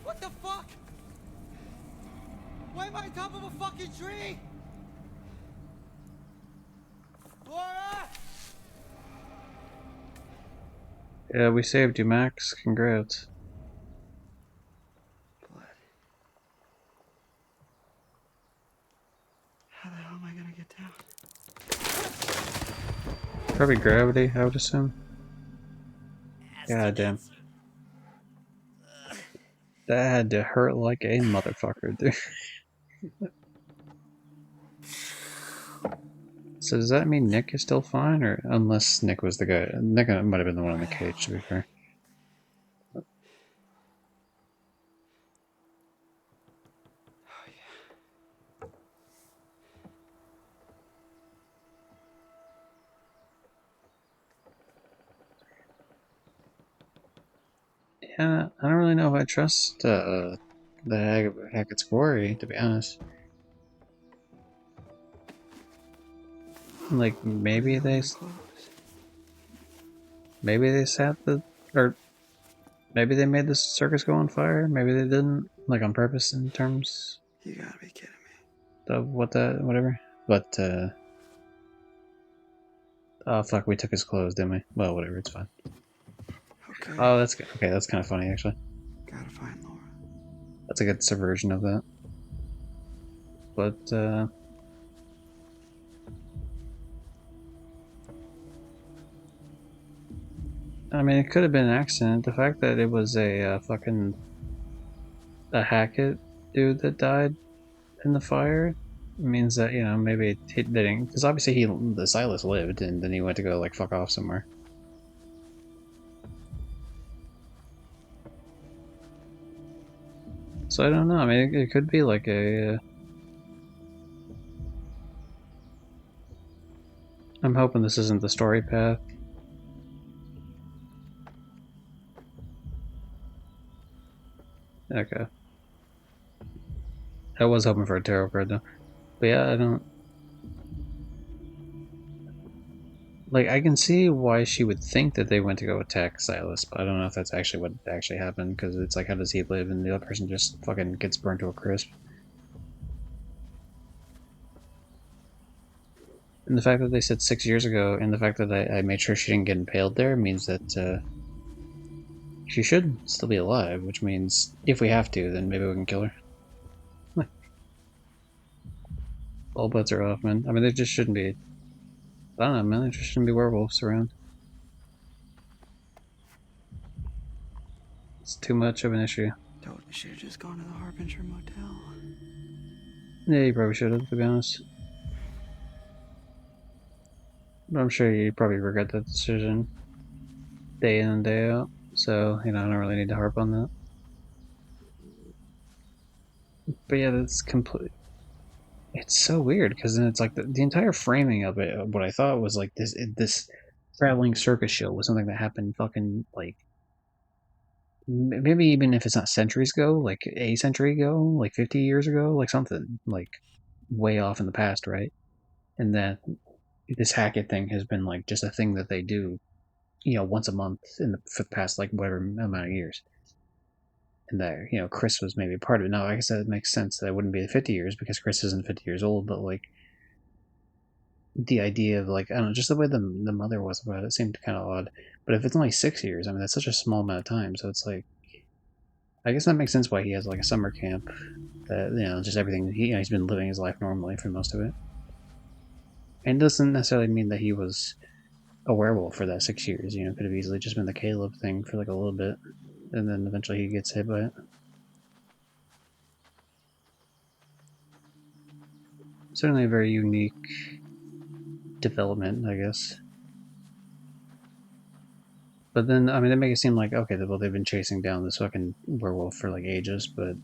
What the fuck? Why am I on top of a fucking tree? Laura! Yeah, we saved you, Max. Congrats. Blood. How the hell am I gonna get down? Probably gravity, I would assume. God damn. That had to hurt like a motherfucker, dude. So does that mean Nick is still fine, or unless Nick was the guy? Nick might have been the one in the cage, to be fair. Yeah, I don't really know if I trust the Hackett's Quarry, to be honest. Like, maybe they... Maybe they set the, or maybe they made the circus go on fire. Maybe they didn't, like on purpose in terms You gotta be kidding me. of whatever. But oh fuck, we took his clothes, didn't we? Well, whatever, it's fine. Okay. Oh, that's good. Okay. That's kind of funny actually. Gotta find Laura. That's a good subversion of that. But I mean, it could have been an accident. The fact that it was a fucking a Hackett dude that died in the fire means that, you know, maybe they didn't, because obviously the Silas lived and then he went to go like fuck off somewhere. So I don't know. I mean, it could be like a. I'm hoping this isn't the story path. Okay. I was hoping for a tarot card though. But yeah, I don't. Like, I can see why she would think that they went to go attack Silas, but I don't know if that's actually what actually happened, because it's like, how does he live and the other person just fucking gets burnt to a crisp? And the fact that they said 6 years ago, and the fact that I made sure she didn't get impaled there, means that she should still be alive, which means if we have to, then maybe we can kill her. All bets are off, man. I mean, there just shouldn't be. I don't know, man. There just shouldn't be werewolves around. It's too much of an issue. Totally should have just gone to the Harbinger Motel. Yeah, you probably should have, to be honest. But I'm sure you probably regret that decision day in and day out. So, you know, I don't really need to harp on that. But yeah, that's complete. It's so weird because then it's like the entire framing of it. What I thought was like this traveling circus show was something that happened fucking like maybe even if it's not centuries ago, like a century ago, like 50 years ago, like something like way off in the past, right? And that this Hackett thing has been like just a thing that they do, you know, once a month for the past like whatever amount of years. And that, you know, Chris was maybe part of it. Now, like I said, it makes sense that it wouldn't be 50 years because Chris isn't 50 years old, but like the idea of like, I don't know, just the way the mother was about it seemed kind of odd. But if it's only 6 years, I mean, that's such a small amount of time. So it's like, I guess that makes sense why he has like a summer camp. That, you know, just everything, he's been living his life normally for most of it. And it doesn't necessarily mean that he was a werewolf for that 6 years. You know, it could have easily just been the Caleb thing for like a little bit, and then eventually he gets hit by it. Certainly a very unique development, I guess. But then, I mean, they make it seem like, okay, well, they've been chasing down this fucking werewolf for like ages, but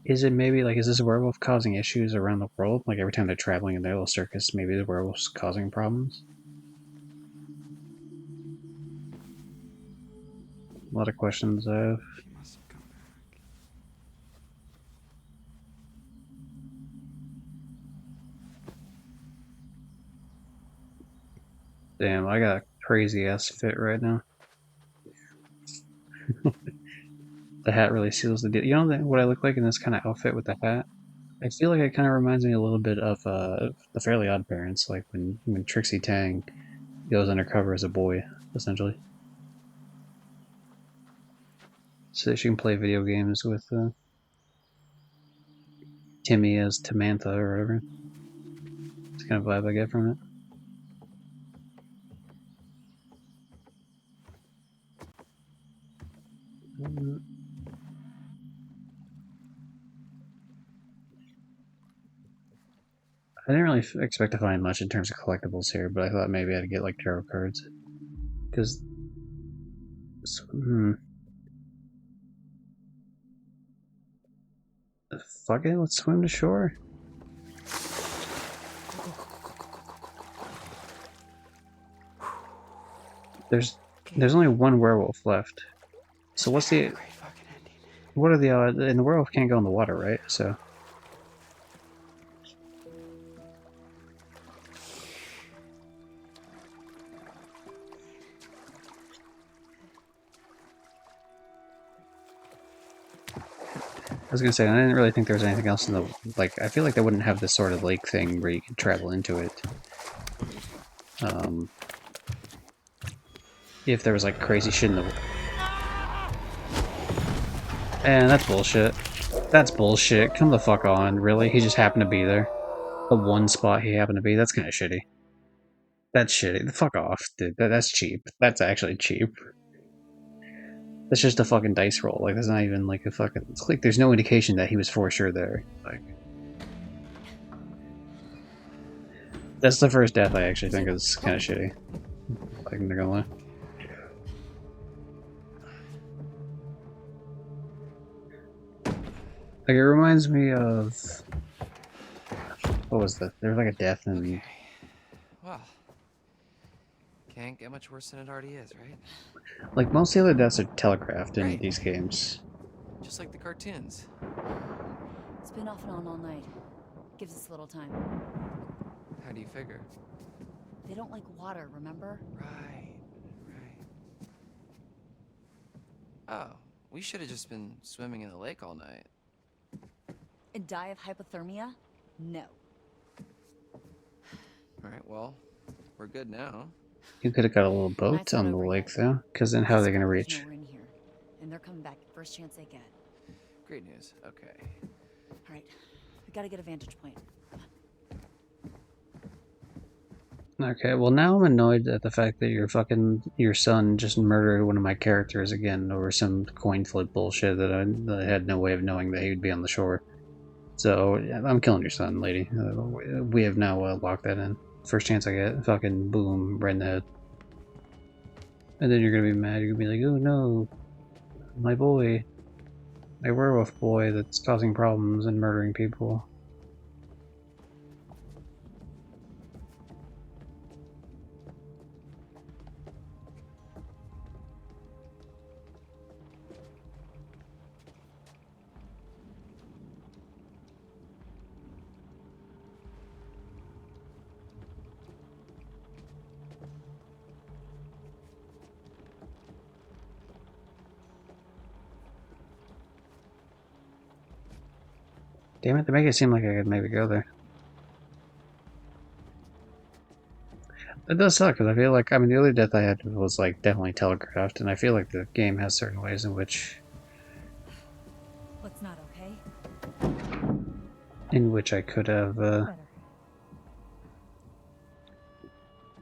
is it maybe like, is this werewolf causing issues around the world? Like every time they're traveling in their little circus, maybe the werewolf's causing problems? A lot of questions I have. Damn, I got a crazy ass fit right now. The hat really seals the deal. You know what I look like in this kind of outfit with the hat? I feel like it kind of reminds me a little bit of the Fairly Odd Parents, like when Trixie Tang goes undercover as a boy, essentially, so that she can play video games with Timmy as Tamantha or whatever. It's kind of vibe I get from it. I didn't really expect to find much in terms of collectibles here, but I thought maybe I'd get like tarot cards. Because. Fuck it, let's swim to shore. There's only one werewolf left. So what's the. What are the odds? And the werewolf can't go in the water, right? So. was gonna say, I didn't really think there was anything else in the... Like, I feel like they wouldn't have this sort of lake thing where you can travel into it. If there was, like, crazy shit in the... And that's bullshit. That's bullshit. Come the fuck on, really? He just happened to be there. The one spot he happened to be, that's kind of shitty. That's shitty. Fuck off, dude. That's cheap. That's actually cheap. That's just a fucking dice roll. Like, there's not even, like, a fucking... It's like, there's no indication that he was for sure there. Like... That's the first death I actually think is kind of shitty. Like, I'm not gonna lie. Like, it reminds me of... What was that? There was like a death in... Okay. Well, can't get much worse than it already is, right? Like, most of the other deaths are telegraphed in Great. these games. Just like the cartoons. It's been off and on all night. Gives us a little time. How do you figure? They don't like water, remember? Right. Oh, we should have just been swimming in the lake all night. And die of hypothermia? No. Alright, well, we're good now. You could have got a little boat on the lake, though. Because then how are they going to reach? We're in here, and they're coming back first chance they get. Great news. Okay. All right, we gotta get a vantage point. Okay, well now I'm annoyed at the fact that your son just murdered one of my characters again over some coin flip bullshit that I had no way of knowing that he would be on the shore. So, yeah, I'm killing your son, lady. We have now locked that in. First chance I get, fucking boom, right in the head. And then you're gonna be mad, you're gonna be like, oh no, my boy. My werewolf boy that's causing problems and murdering people. Damn it, they make it seem like I could maybe go there. It does suck, because I feel like, I mean, the other death I had was, like, definitely telegraphed, and I feel like the game has certain ways in which... What's not okay? In which I could have, I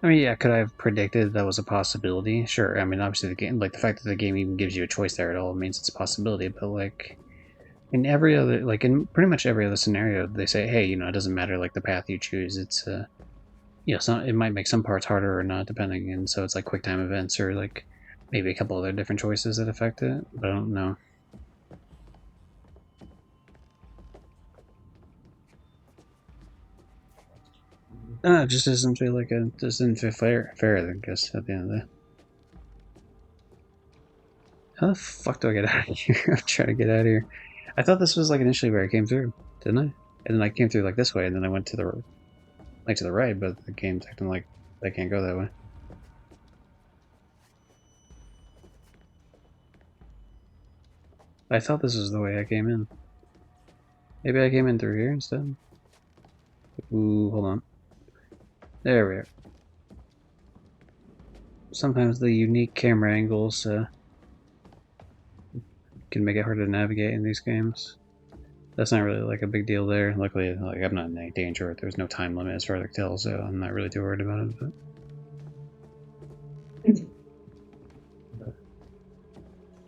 mean, yeah, could I have predicted that was a possibility? Sure, I mean, obviously the game, like, the fact that the game even gives you a choice there at all means it's a possibility, but, like... In every other, like, in pretty much every other scenario, they say, hey, you know, it doesn't matter, like, the path you choose, it's, you know, it might make some parts harder or not, depending, and so it's, like, quick time events or, like, maybe a couple other different choices that affect it, but I don't know. It just doesn't feel like it just didn't feel fair, I guess, at the end of the day. How the fuck do I get out of here? I'm trying to get out of here. I thought this was like initially where I came through, didn't I? And then I came through like this way, and then I went to the right, but the game's acting like I can't go that way. I thought this was the way I came in. Maybe I came in through here instead? Ooh, hold on. There we are. Sometimes the unique camera angles can make it hard to navigate in these games. That's not really like a big deal there. Luckily, like I'm not in any danger. There's no time limit as far as I can tell, so I'm not really too worried about it. But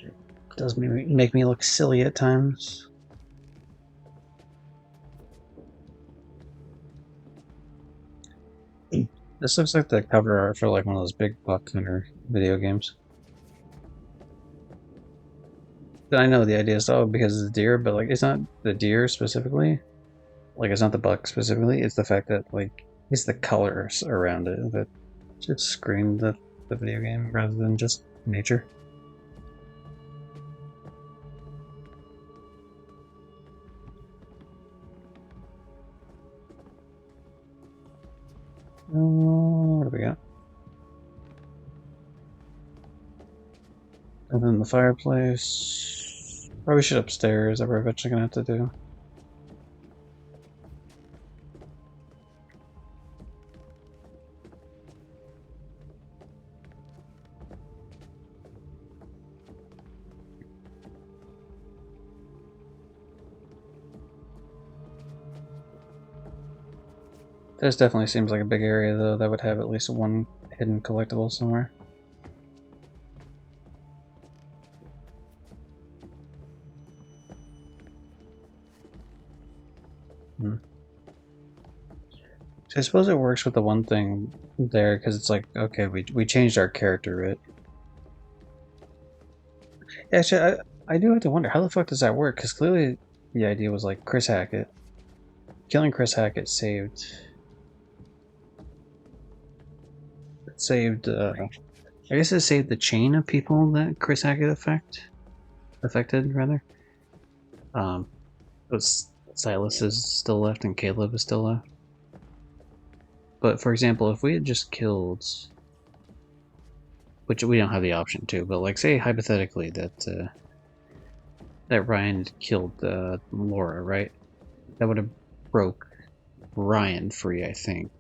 it does make me look silly at times. This looks like the cover art for like one of those big buck hunter video games. I know the idea is because it's deer, but like it's not the deer specifically. Like it's not the buck specifically. It's the fact that like it's the colors around it that just scream the video game rather than just nature. What do we got? And then the fireplace. Probably shit upstairs that we're eventually gonna have to do. This definitely seems like a big area, though, that would have at least one hidden collectible somewhere. So I suppose it works with the one thing there, because it's like, okay, we changed our character, right? Actually, I do have to wonder, how the fuck does that work? Because clearly the idea was like Chris Hackett. Killing Chris Hackett saved... I guess it saved the chain of people that Chris Hackett affected, rather. But Silas is still left and Caleb is still left. But for example, if we had just killed, which we don't have the option to, but like say hypothetically that that Ryan killed Laura, right? That would have broke Ryan free, I think.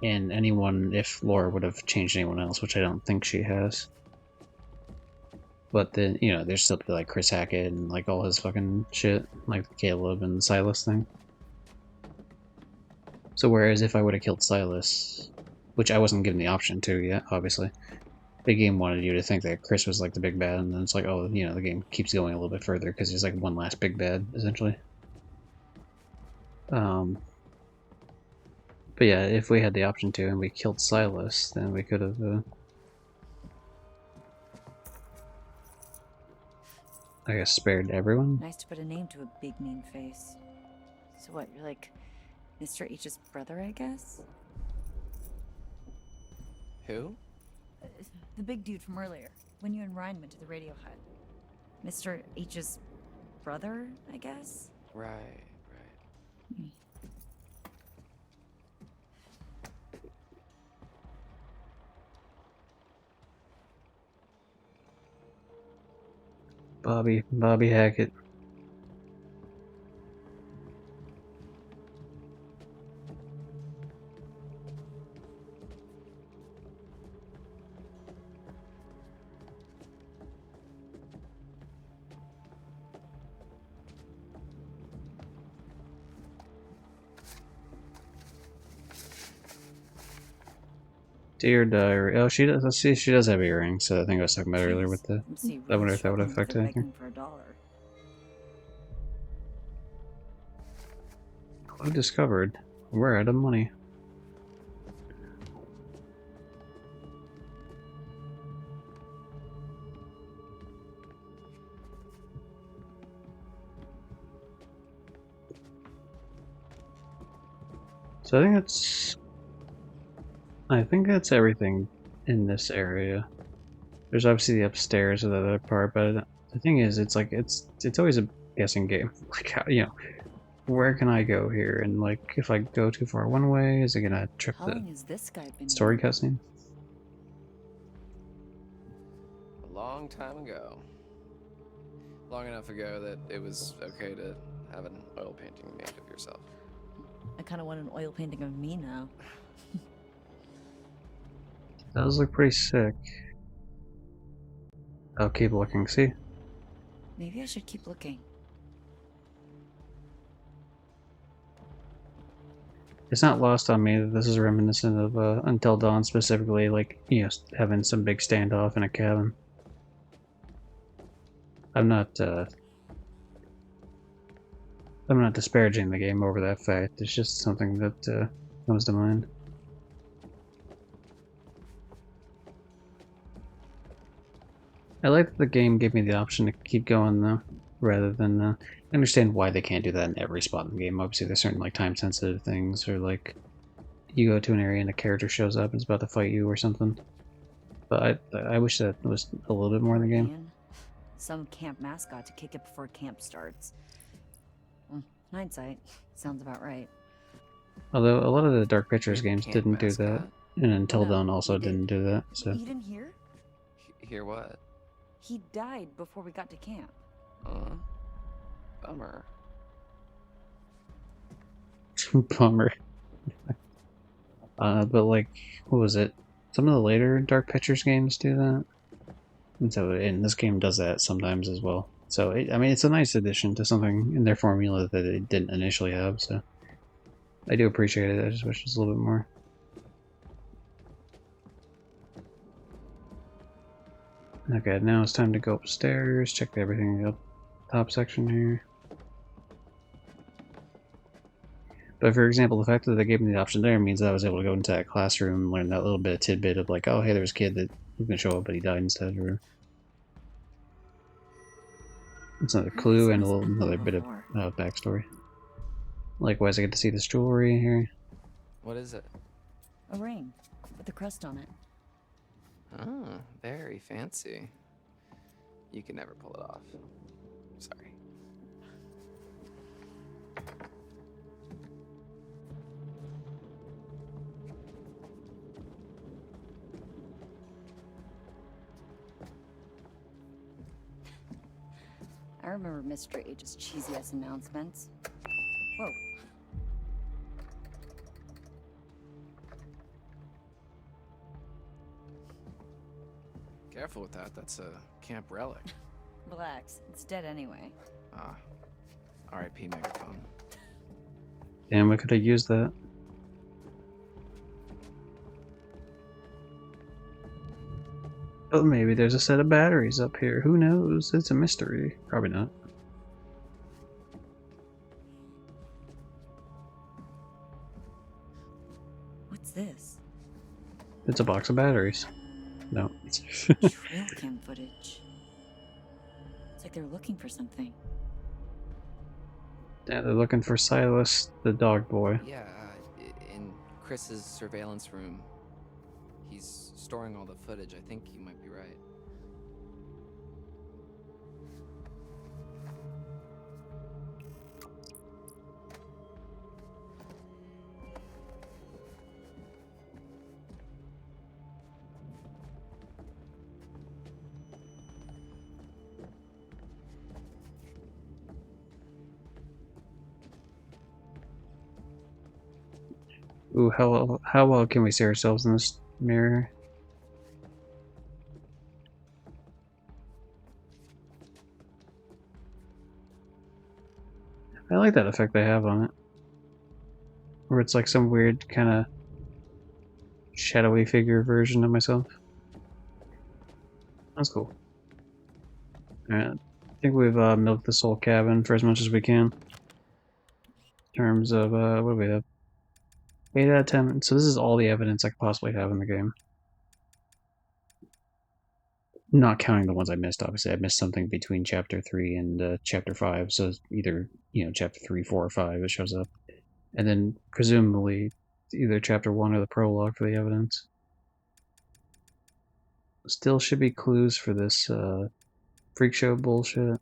And anyone, if Laura would have changed anyone else, which I don't think she has. But then, you know, there's still be like Chris Hackett and like all his fucking shit, like the Caleb and Silas thing. So whereas if I would have killed Silas, which I wasn't given the option to yet, obviously, the game wanted you to think that Chris was like the big bad, and then it's like, oh, you know, the game keeps going a little bit further because he's like one last big bad, essentially. But yeah, if we had the option to and we killed Silas, then we could have, I guess, spared everyone. Nice to put a name to a big mean face. So what, you're like Mr. H's brother, I guess? Who? The big dude from earlier, when you and Ryan went to the radio hut. Mr. H's brother, I guess? Right. Bobby Hackett. Dear Diary. Oh, she does. Let's see, she does have earrings. So I think I was talking about earlier with the. I wonder if that would affect anything. Clue discovered. We're out of money. So I think that's everything in this area. There's obviously the upstairs of the other part, but the thing is, it's like it's always a guessing game. Like how, you know, where can I go here? And like if I go too far one way, is it gonna trip the story cutscene? A long time ago. Long enough ago that it was okay to have an oil painting made of yourself. I kind of want an oil painting of me now. That does look pretty sick. I'll keep looking, see? Maybe I should keep looking. It's not lost on me that this is reminiscent of Until Dawn, specifically, like, you know, having some big standoff in a cabin. I'm not disparaging the game over that fact. It's just something that comes to mind. I like that the game gave me the option to keep going, though, rather than... I understand why they can't do that in every spot in the game. Obviously, there's certain, like, time-sensitive things, or, like, you go to an area and a character shows up and is about to fight you or something. But I wish that was a little bit more in the game. Some camp mascot to kick it before camp starts. Hindsight, sounds about right. Although, a lot of the Dark Pictures games didn't do that, and Until Dawn also didn't do that, so... You didn't hear? Hear what? He died before we got to camp. Bummer. Bummer. But like, what was it? Some of the later Dark Pictures games do that. And this game does that sometimes as well. So, I mean, it's a nice addition to something in their formula that it didn't initially have, so I do appreciate it. I just wish it was a little bit more. Okay, now it's time to go upstairs, check everything up top section here. But for example, the fact that they gave me the option there means that I was able to go into that classroom and learn that little bit of tidbit of like, oh hey, there's a kid that was gonna show up but he died instead, or it's another clue and another bit of backstory. Likewise, I get to see this jewelry here. What is it? A ring with a crest on it. Oh, very fancy. You can never pull it off. Sorry. I remember Mr. H's cheesy-ass announcements. Whoa. Careful with that. That's a camp relic. Relax. It's dead anyway. Ah. R.I.P. megaphone. Damn, we could have used that. But maybe there's a set of batteries up here. Who knows? It's a mystery. Probably not. What's this? It's a box of batteries. No. Trail cam footage. It's like they're looking for something. Yeah, they're looking for Silas, the dog boy. Yeah, in Chris's surveillance room. He's storing all the footage. I think you might be right. Ooh, how well can we see ourselves in this mirror? I like that effect they have on it. Where it's like some weird kind of shadowy figure version of myself. That's cool. Alright, I think we've milked this whole cabin for as much as we can. In terms of, what do we have? 8 out of 10. So this is all the evidence I could possibly have in the game. Not counting the ones I missed, obviously. I missed something between Chapter 3 and Chapter 5, so either, Chapter 3, 4, or 5 it shows up. And then, presumably, either Chapter 1 or the prologue for the evidence. Still should be clues for this, freak show bullshit.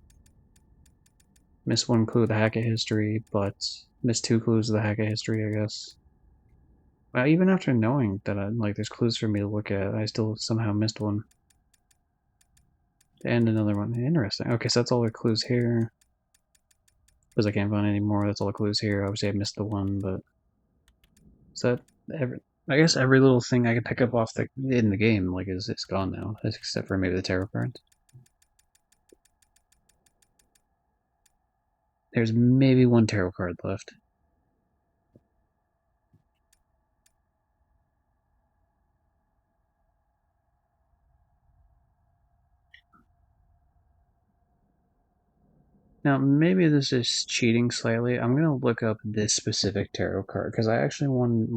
Missed one clue of the Hackett history, but missed 2 clues of the Hackett history, I guess. Well, even after knowing that there's clues for me to look at, I still somehow missed one. And another one. Interesting. Okay, so that's all the clues here. Because I can't find any more, that's all the clues here. Obviously I missed the one, but... Is that I guess every little thing I can pick up off in the game, is gone now. Except for maybe the tarot cards. There's maybe one tarot card left. Now, maybe this is cheating slightly. I'm gonna look up this specific tarot card, because I actually want,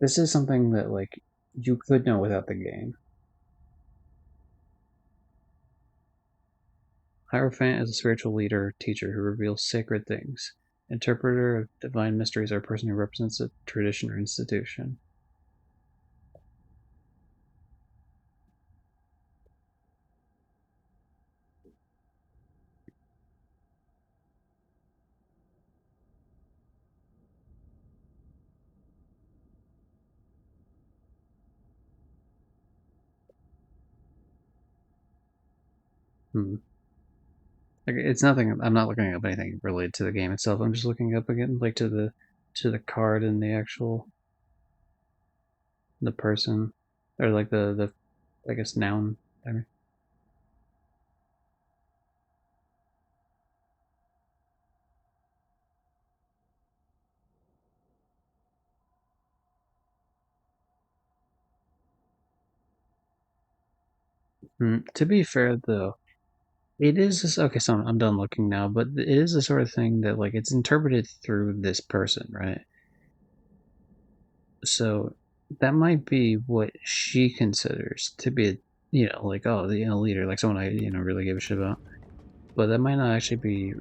this is something that, you could know without the game. Hierophant is a spiritual leader, teacher who reveals sacred things. Interpreter of divine mysteries are a person who represents a tradition or institution. Hmm. Like, it's nothing. I'm not looking up anything related to the game itself. I'm just looking up again, like to the card and the actual the person, or like the I guess noun. I mean. To be fair, though, it is this, okay. So I'm done looking now, but it is the sort of thing that like it's interpreted through this person, right? So that might be what she considers to be, like oh, the leader, like someone I really give a shit about. But that might not actually be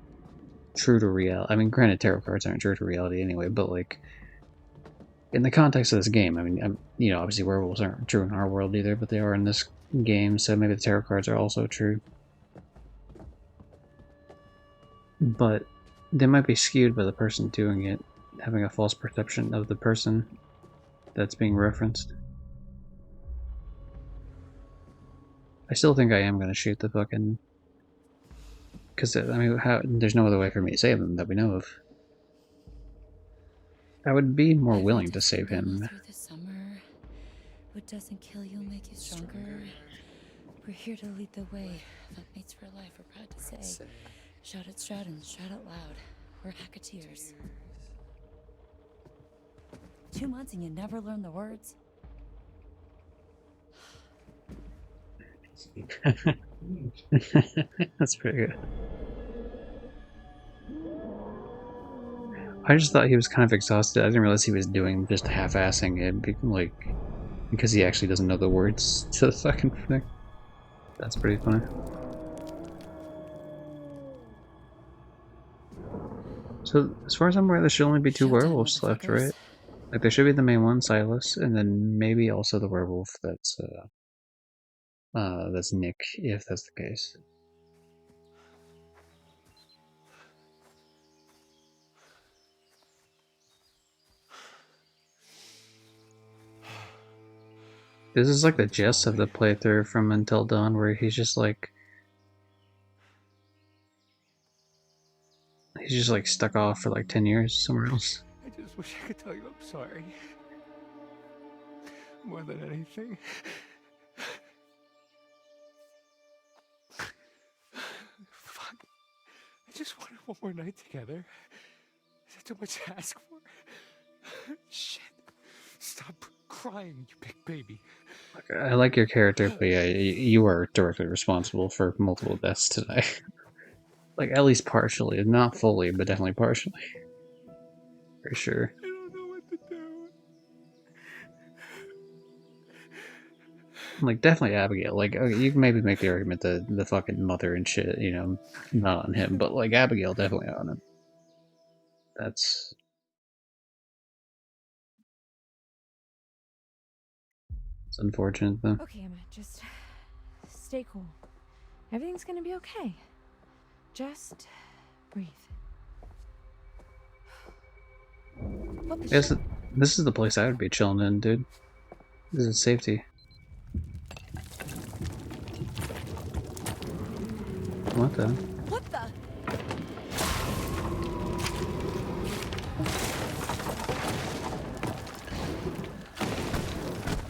true to reality. I mean, granted, tarot cards aren't true to reality anyway, but like in the context of this game, I mean, obviously werewolves aren't true in our world either, but they are in this game, so maybe the tarot cards are also true. But they might be skewed by the person doing it, having a false perception of the person that's being referenced. I still think I am going to shoot the fucking... Because, I mean, there's no other way for me to save him that we know of. I would be more willing to save him. Through the summer, what doesn't kill you will make you stronger. We're here to lead the way. Mates for life, we're proud to say. Shout at Stratton, shout out loud. We're Hacketeers. 2 months and you never learn the words? That's pretty good. I just thought he was kind of exhausted. I didn't realize he was doing just half-assing it, because he actually doesn't know the words to the fucking thing. That's pretty funny. So, as far as I'm aware, there should only be 2 werewolves left, right? Like, there should be the main one, Silas, and then maybe also the werewolf that's Nick, if that's the case. This is like the gist of the playthrough from Until Dawn, where he's just like stuck off for like 10 years somewhere else. I just wish I could tell you I'm sorry. More than anything. Fuck. I just wanted one more night together. Is that too much to ask for? Shit. Stop crying, you big baby. I like your character, but yeah, you are directly responsible for multiple deaths today. Like, at least partially. Not fully, but definitely partially. For sure. I don't know what to do. Like, definitely Abigail. Like, okay, you can maybe make the argument that the fucking mother and shit, not on him, but like Abigail definitely on him. That's... It's unfortunate, though. Okay, Emma, just stay cool. Everything's gonna be okay. Just breathe. This is the place I would be chilling in, dude. This is safety. What the? What the?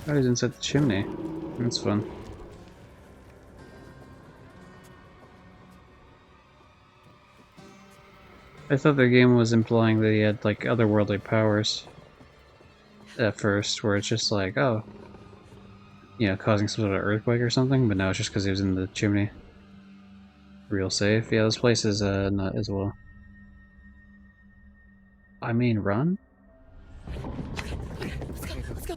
Oh, he's inside the chimney. That's fun. I thought the game was implying that he had, like, otherworldly powers at first, where it's just like, oh, causing some sort of earthquake or something, but now it's just because he was in the chimney. Real safe. Yeah, this place is, not as well. I mean, run? Let's go.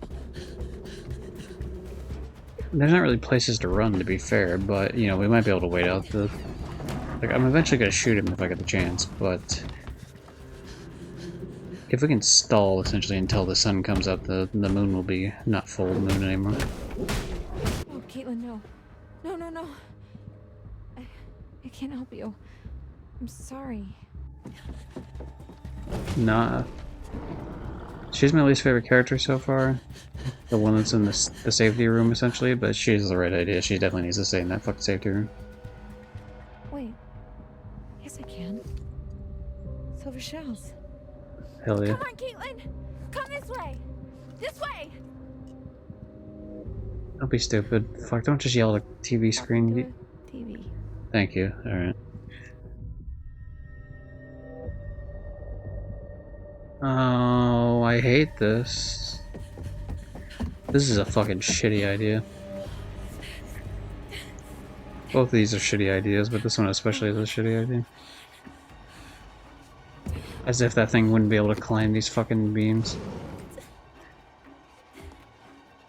There's not really places to run, to be fair, but, we might be able to wait out the... Like, I'm eventually gonna shoot him if I get the chance, but... If we can stall, essentially, until the sun comes up, the moon will be not full moon anymore. Oh, Caitlin, no. No. I can't help you. I'm sorry. Nah. She's my least favorite character so far. The one that's in the safety room, essentially, but she has the right idea. She definitely needs to stay in that fucking safety room. Hell yeah. Come on, Caitlin! Come this way! This way! Don't be stupid. Fuck, don't just yell at the TV screen. TV. Thank you. Alright. Oh, I hate this. This is a fucking shitty idea. Both of these are shitty ideas, but this one especially is a shitty idea. As if that thing wouldn't be able to climb these fucking beams.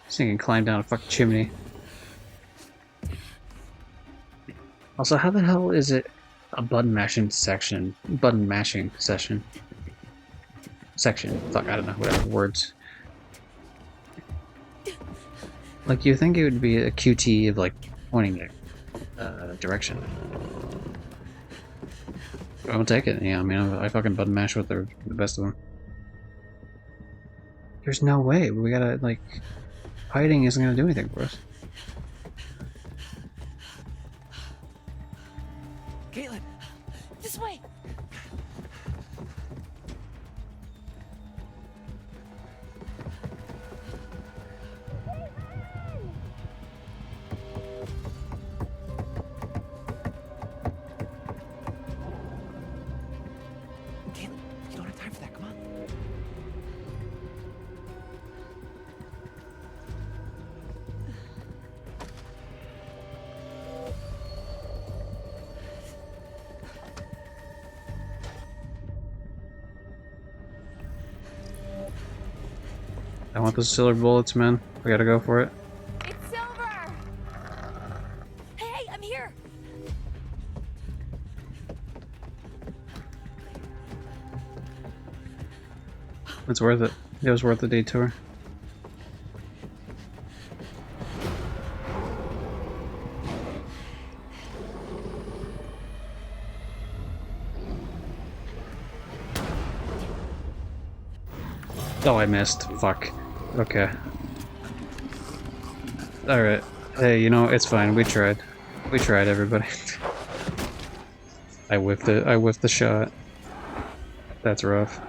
This thing can climb down a fucking chimney. Also, how the hell is it a button mashing section? Button mashing session. Section. Fuck, I don't know, whatever, words. Like, you think it would be a QT of, like, pointing direction. I won't take it, yeah, I mean, I fucking button mash with the best of them. There's no way, we gotta, like, hiding isn't gonna do anything for us. Caitlin! This way! Caitlin, you don't have time for that, come on. I want those silver bullets, man. I gotta go for it. It's Silver! Hey, I'm here! It's worth it. It was worth the detour. Oh, I missed. Fuck. Okay. Alright. Hey, you know, it's fine. We tried. We tried, everybody. I whiffed it. I whiffed the shot. That's rough.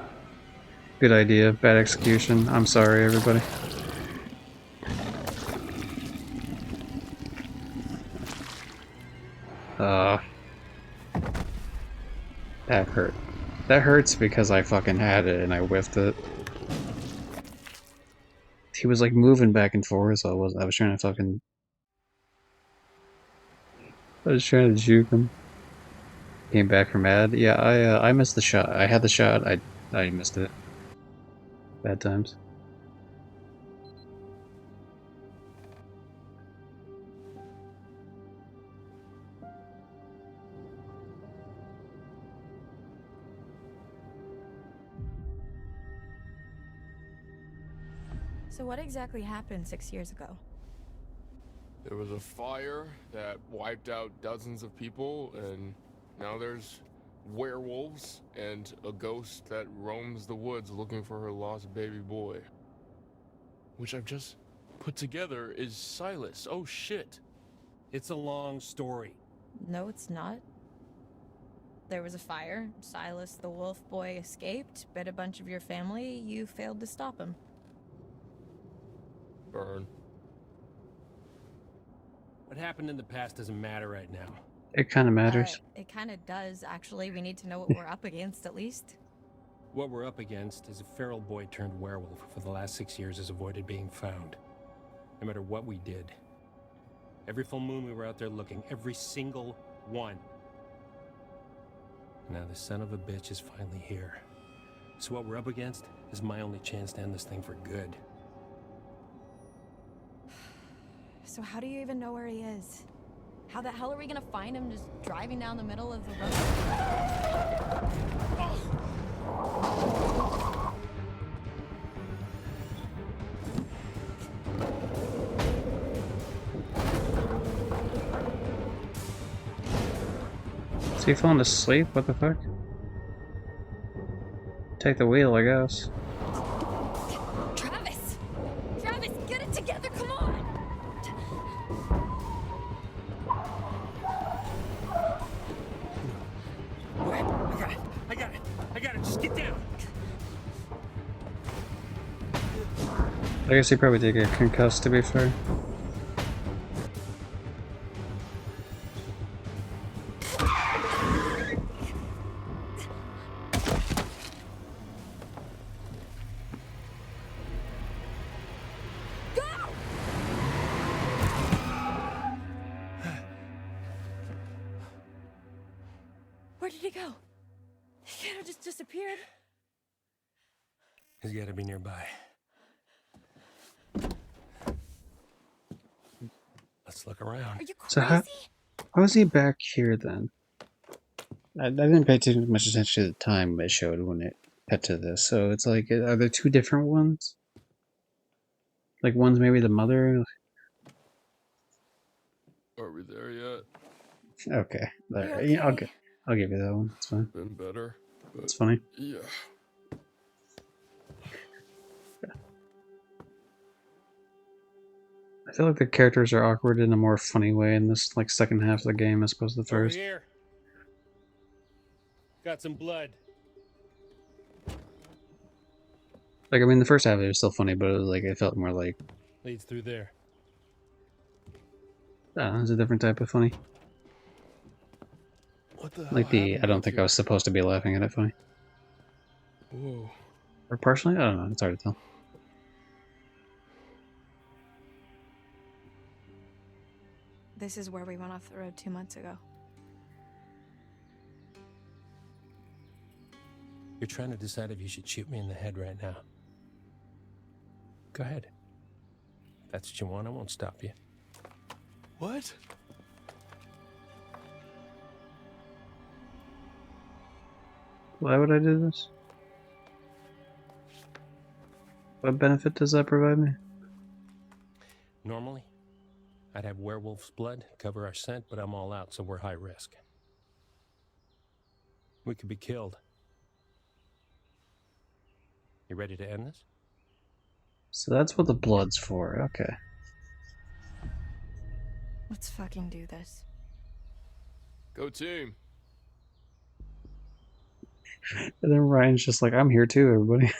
Good idea. Bad execution. I'm sorry, everybody. That hurt. That hurts because I fucking had it and I whiffed it. He was like moving back and forth, so I was trying to fucking... I was trying to juke him. Came back from ad. Yeah, I missed the shot. I had the shot, I missed it. Bad times. So what exactly happened 6 years ago? There was a fire that wiped out dozens of people, and now there's werewolves and a ghost that roams the woods looking for her lost baby boy. Which I've just put together is Silas. Oh shit. It's a long story. No, it's not. There was a fire. Silas the wolf boy escaped, bit a bunch of your family. You failed to stop him. Burn. What happened in the past doesn't matter right now. It kind of matters. It kind of does, actually. We need to know what we're up against, at least. What we're up against is a feral boy turned werewolf who for the last 6 years has avoided being found. No matter what we did. Every full moon we were out there looking. Every single one. Now the son of a bitch is finally here. So what we're up against is my only chance to end this thing for good. So how do you even know where he is? How the hell are we gonna find him just driving down the middle of the road? Is he falling asleep? What the fuck? Take the wheel, I guess. Travis! Travis, get it together, come on! Okay, I got it. Just get down. I guess he probably did get concussed, to be fair. Where did he go? He can't have just disappeared. He's gotta be nearby. Let's look around. Are you So crazy? how is he back here then? I didn't pay too much attention to the time it showed when it cut to this. So it's like, are there two different ones? Like one's maybe the mother. Are we there yet? Okay, Are there. you Yeah, okay? I'll give you that one. It's fine. Been better, but It's funny. yeah. I feel like the characters are awkward in a more funny way in this like second half of the game as opposed to the Over first. here. Got some blood. Like I mean, the first half it was still funny, but it was like it felt more like Leads through there. it's a different type of funny. What the hell Like the happened I don't back think I here? was supposed to be laughing at it funny. Whoa. Or partially, I don't know. It's hard to tell. This is where we went off the road 2 months ago. You're trying to decide if you should shoot me in the head right now. Go ahead. If that's what you want, I won't stop you. What? Why would I do this? What benefit does that provide me? Normally, I'd have werewolf's blood cover our scent, but I'm all out, so we're high risk. We could be killed. You ready to end this? So that's what the blood's for. Okay. Let's fucking do this. Go team. And then Ryan's just like, I'm here too, everybody.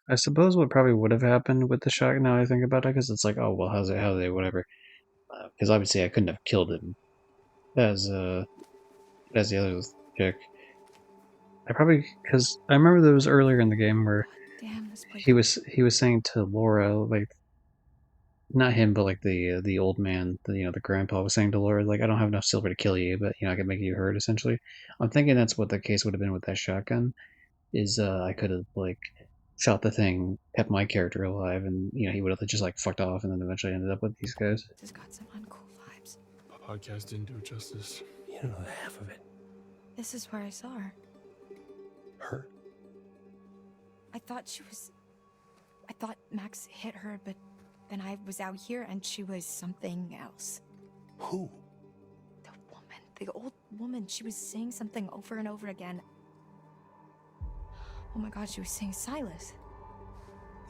I suppose what probably would have happened with the shot, now I think about it, because it's like, oh, well, how they, whatever. Because obviously I couldn't have killed him as the other chick. I probably, because I remember there was earlier in the game where Damn, this place. he was saying to Laura, like, not him, but like the old man, the grandpa was saying to Laura, like, I don't have enough silver to kill you, but I can make you hurt. Essentially, I'm thinking that's what the case would have been with that shotgun. Is I could have like shot the thing, kept my character alive, and he would have just like fucked off, and then eventually ended up with these guys. This has got some uncool vibes. Podcast didn't do it justice. You don't know half of it. This is where I saw her. Her? I thought Max hit her, but then I was out here and she was something else. Who? The woman. The old woman. She was saying something over and over again. Oh my god, she was saying Silas.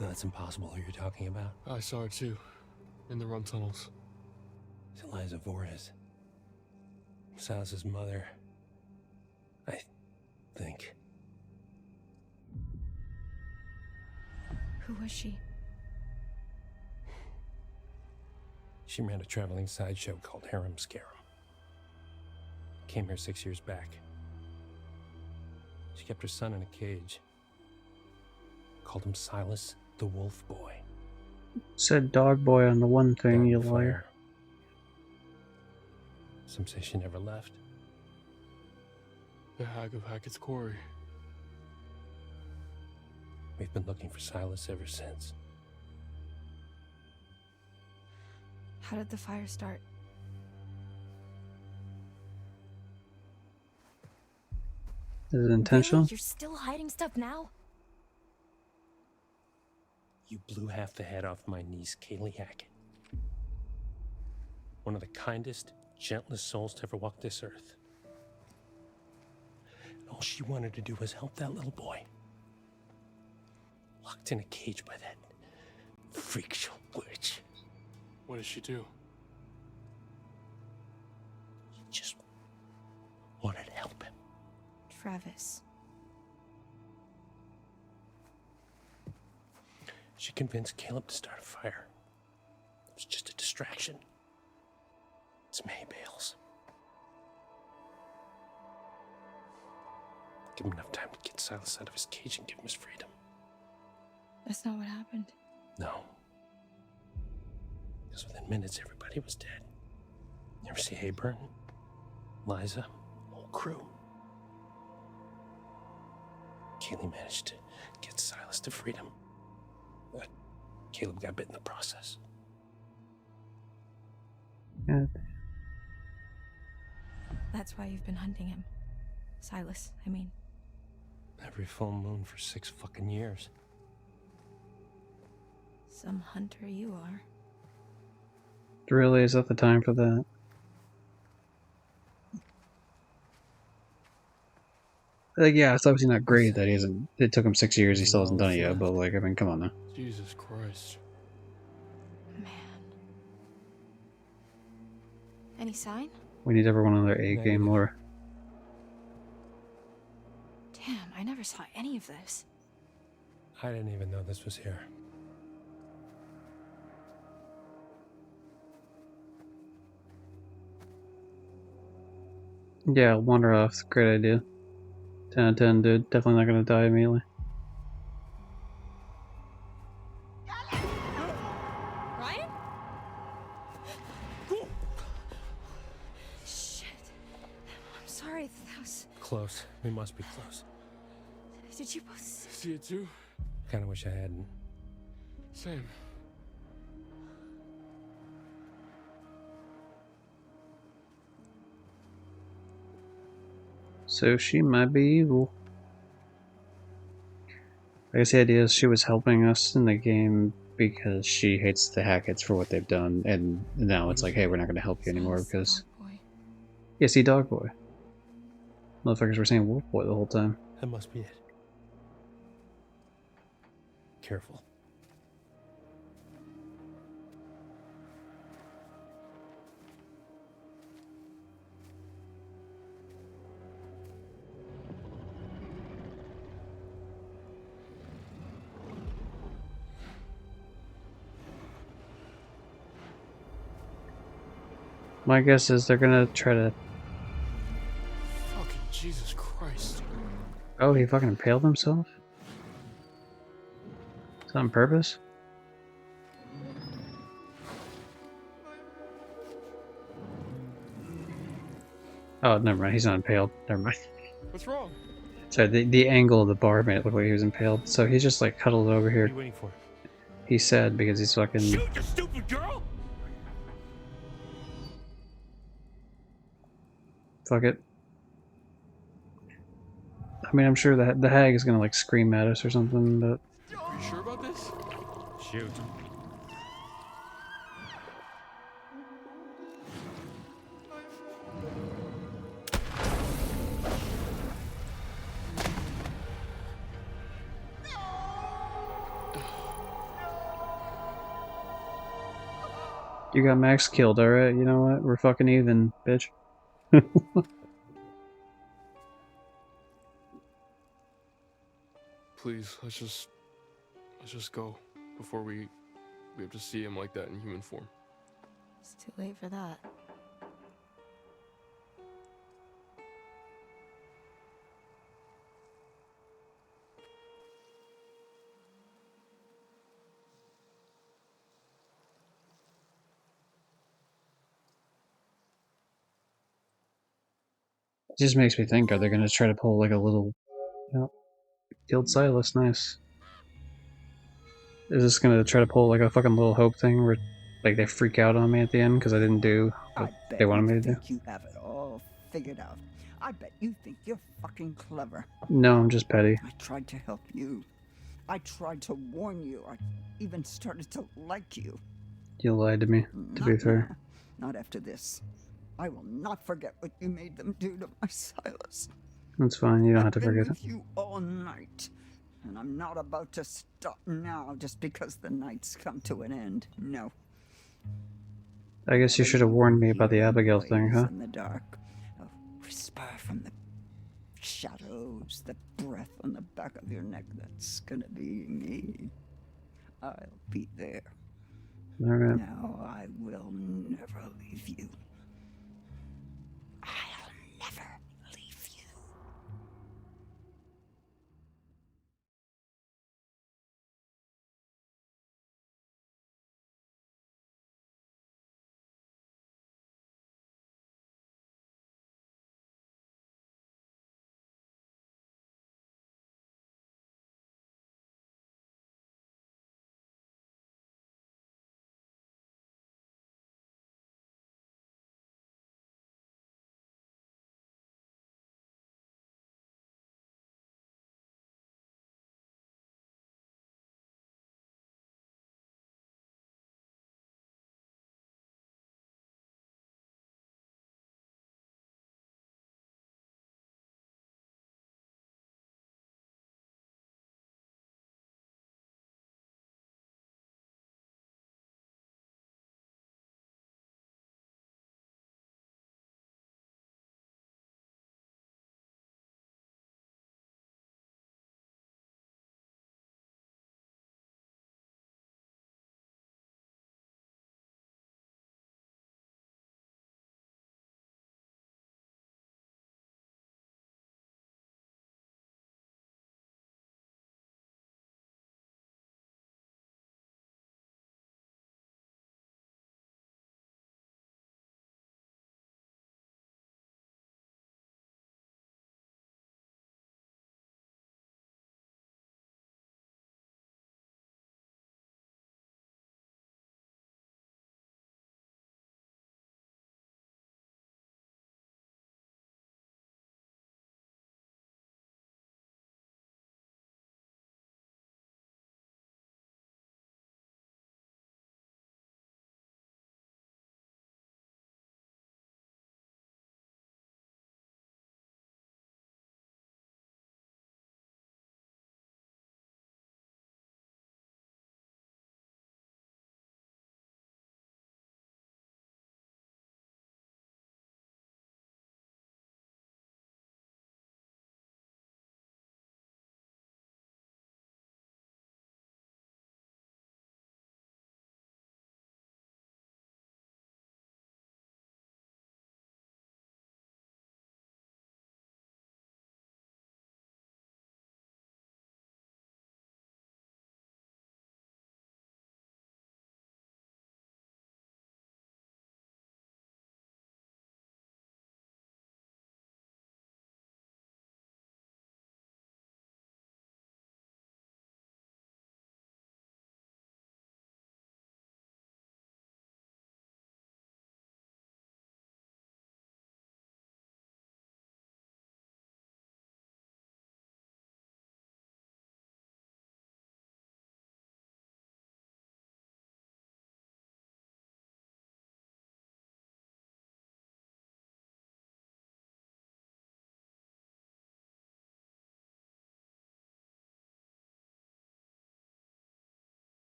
No, that's impossible who you're talking about. I saw her too. In the run tunnels. It's Eliza Voorhees. Silas's mother. I think. Who was she? She ran a traveling sideshow called Harem Scarum. Came here 6 years back. She kept her son in a cage. Called him Silas the Wolf Boy. Said dog boy on the one thing, Died you in liar. fire. Some say she never left. The Hag of Hackett's Quarry. We've been looking for Silas ever since. How did the fire start? Is it intentional? Really? You're still hiding stuff now? You blew half the head off my niece, Kaylee Hackett. One of the kindest, gentlest souls to ever walk this earth. All she wanted to do was help that little boy. Look, locked in a cage by that freak show witch. What did she do? She just wanted to help him. Travis. She convinced Caleb to start a fire. It was just a distraction. It's May bails. Give him enough time to get Silas out of his cage and give him his freedom. That's not what happened. No. Because within minutes, everybody was dead. You ever see Hayburn? Liza? Whole crew. Kaylee managed to get Silas to freedom. But Caleb got bit in the process. Yeah. That's why you've been hunting him. Silas, I mean. Every full moon for 6 fucking years. Some hunter you are. Really, is that the time for that? Like, yeah, it's obviously not great that he hasn't. It took him 6 years, he still hasn't done it yet, but, like, I mean, come on now. Jesus Christ. Man. Any sign? We need everyone on their A game more. Damn, I never saw any of this. I didn't even know this was here. Yeah, wander off. Great idea. 10 out of 10, dude. Definitely not gonna die immediately. Ryan? Shit. I'm sorry, that was... Close. We must be close. Did you both... See it too? Kinda wish I hadn't. Same. So she might be evil. I guess the idea is she was helping us in the game because she hates the Hackett's for what they've done, and now it's like, hey, we're not going to help you anymore because... Yeah, see, Dog Boy. Motherfuckers were saying Wolf Boy the whole time. That must be it. Careful. My guess is they're gonna try to... Fucking Jesus Christ. Oh, he fucking impaled himself? Is that on purpose? Oh, never mind. He's not impaled. Never mind. What's wrong? Sorry, the angle of the bar made it look like he was impaled. So he's just like cuddled over here. What are you waiting for? He's sad because he's fucking... Shoot, you stupid girl! Fuck it. I mean, I'm sure that the hag is gonna like scream at us or something, but... Are you sure about this? Shoot. You got Max killed, alright? You know what? We're fucking even, bitch. Please, let's just go before we have to see him like that in human form. It's too late for that. It just makes me think, are they gonna try to pull like a little... Yep. Killed Silas, nice. Is this gonna try to pull like a fucking little hope thing where like they freak out on me at the end because I didn't do what they wanted me to do? You have it all figured out. I bet you think you're fucking clever. No, I'm just petty. I tried to help you. I tried to warn you. I even started to like you. You lied to me, to be fair. Now. Not after this. I will not forget what you made them do to my Silas. That's fine, you don't have to I've been forget it. with you all night. And I'm not about to stop now just because the night's come to an end. No. I guess you should have warned me about the Abigail thing, huh? In the dark, a whisper from the shadows, the breath on the back of your neck. That's gonna be me. I'll be there. Alright. Now I will never leave you. I'll never leave you.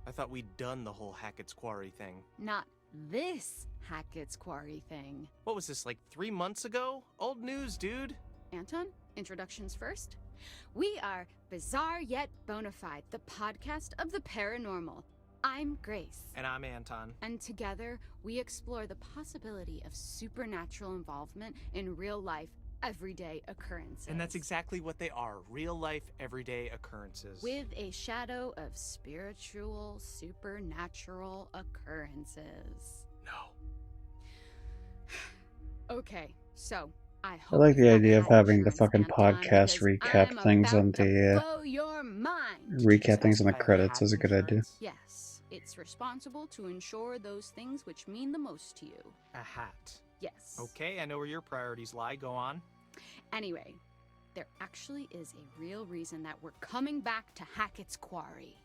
I thought we'd done the whole Hackett's Quarry thing. Not this Hackett's Quarry thing. What was this, like 3 months ago? Old news, dude. Anton, introductions first. We are Bizarre Yet Bonafide, the podcast of the paranormal. I'm Grace. And I'm Anton. And together, we explore the possibility of supernatural involvement in real life, everyday occurrences. And that's exactly what they are, real life, everyday occurrences. With a shadow of spiritual, supernatural occurrences. No. Okay, so I I hope like the you've idea of got having the insurance, fucking Anton, podcast because recap I'm things about on to the blow your mind. recap things on the Ask if I credits have is a good idea. insurance? Yes, It's responsible to ensure those things which mean the most to you. A hat. Yes. Okay, I know where your priorities lie. Go on. Anyway, there actually is a real reason that we're coming back to Hackett's Quarry.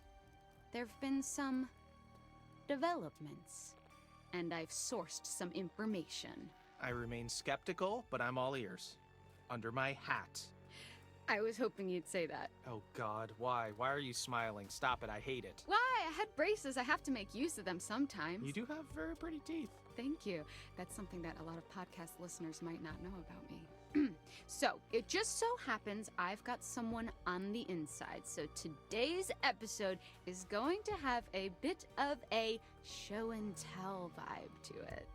There have been some developments, and I've sourced some information. I remain skeptical, but I'm all ears. Under my hat. I was hoping you'd say that. Oh God, why? Why are you smiling? Stop it, I hate it. Why? I had braces. I have to make use of them sometimes. You do have very pretty teeth. Thank you. That's something that a lot of podcast listeners might not know about me. So, it just so happens I've got someone on the inside. So today's episode is going to have a bit of a show and tell vibe to it.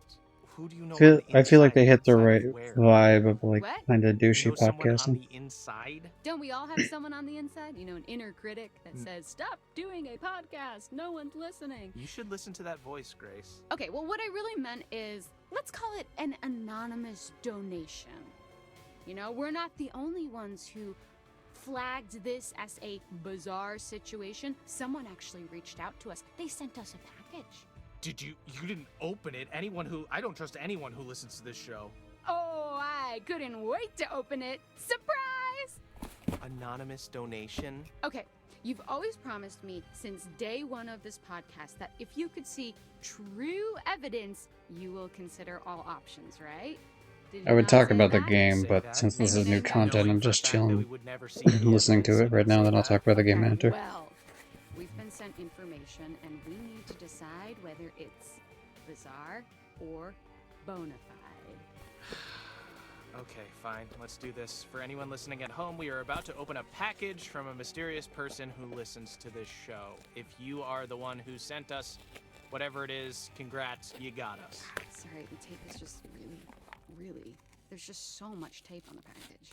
Who do you know? I feel like they hit the right where? vibe of like What? kind of douchey You know someone on podcasting. the inside? Don't we all have someone on the inside? You know, an inner critic that says, stop doing a podcast. No one's listening. You should listen to that voice, Grace. Okay, well, what I really meant is, let's call it an anonymous donation. You know, we're not the only ones who flagged this as a bizarre situation. Someone actually reached out to us. They sent us a package. Did you didn't open it? I don't trust anyone who listens to this show. Oh, I couldn't wait to open it. Surprise! Anonymous donation? Okay, you've always promised me since day one of this podcast that if you could see true evidence, you will consider all options, right? Did I you would not talk say about the that? game, Say but that. since this is new Maybe they content, Knowing I'm for a just fact that we chilling, would never see any listening to evidence, it I right don't now. say Then I'll that. talk about the game Okay, after. well, we've been sent information and we need to decide whether it's bizarre or bona fide. Okay, fine. Let's do this. For anyone listening at home, we are about to open a package from a mysterious person who listens to this show. If you are the one who sent us whatever it is, congrats, you got us. Sorry, the tape is just really, there's just so much tape on the package.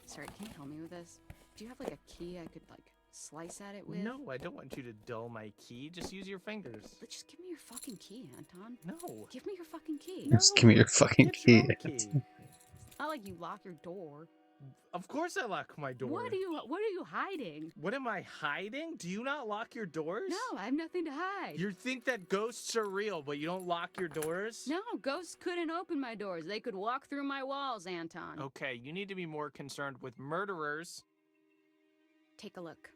Sorry, can you help me with this? Do you have like a key I could like slice at it with? No, I don't want you to dull my key. Just use your fingers. But just give me your fucking key, Anton. No. Give me your fucking key. Just give me your fucking Get your key. own key. It's not like you lock your door. Of course I lock my door. What are you hiding? What am I hiding? Do you not lock your doors? No, I have nothing to hide. You think that ghosts are real, but you don't lock your doors? No, ghosts couldn't open my doors. They could walk through my walls, Anton. Okay, you need to be more concerned with murderers. Take a look.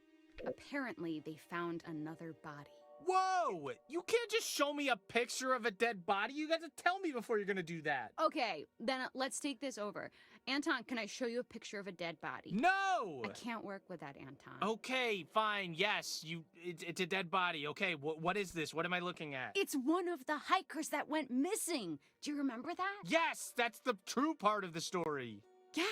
Apparently, they found another body. Whoa! You can't just show me a picture of a dead body. You got to tell me before you're gonna do that. Okay, then let's take this over. Anton, can I show you a picture of a dead body? No! I can't work with that, Anton. Okay, fine. Yes, it's a dead body. Okay, what is this? What am I looking at? It's one of the hikers that went missing. Do you remember that? Yes, that's the true part of the story. Yeah.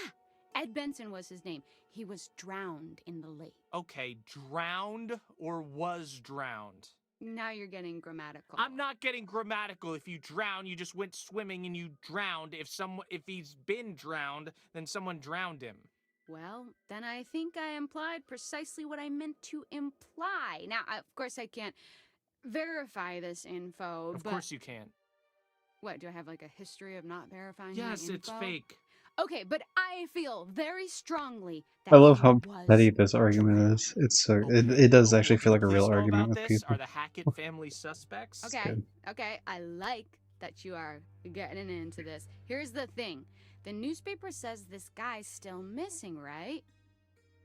Ed Benson was his name. He was drowned in the lake. Okay, drowned or was drowned? Now you're getting grammatical. I'm not getting grammatical. If you drown, you just went swimming and you drowned. If he's been drowned, then someone drowned him. Well, then I think I implied precisely what I meant to imply. Now, of course, I can't verify this info, Of but... course you can. What, do I have like a history of not verifying Yes, my it's info? fake. Okay, but I feel very strongly that I love he how was petty this argument is. It's so it does actually feel like a real argument with people. Are the Hackett family suspects? Okay, good. okay, I like that you are getting into this. Here's the thing. The newspaper says this guy's still missing, right?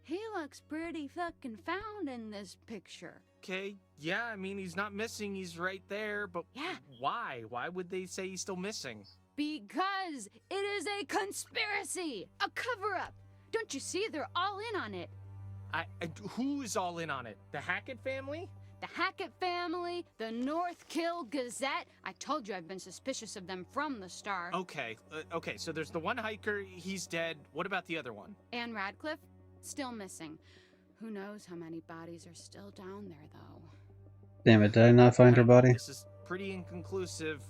He looks pretty fucking found in this picture. Okay, yeah, I mean, he's not missing, he's right there, but Yeah. why? Why would they say he's still missing? Because it is a conspiracy! A cover-up! Don't you see? They're all in on it. Who is all in on it? The Hackett family? The Hackett family, the North Kill Gazette. I told you I've been suspicious of them from the start. Okay, so there's the one hiker, he's dead. What about the other one? Anne Radcliffe, still missing. Who knows how many bodies are still down there, though. Damn it, did I not find her body? This is pretty inconclusive.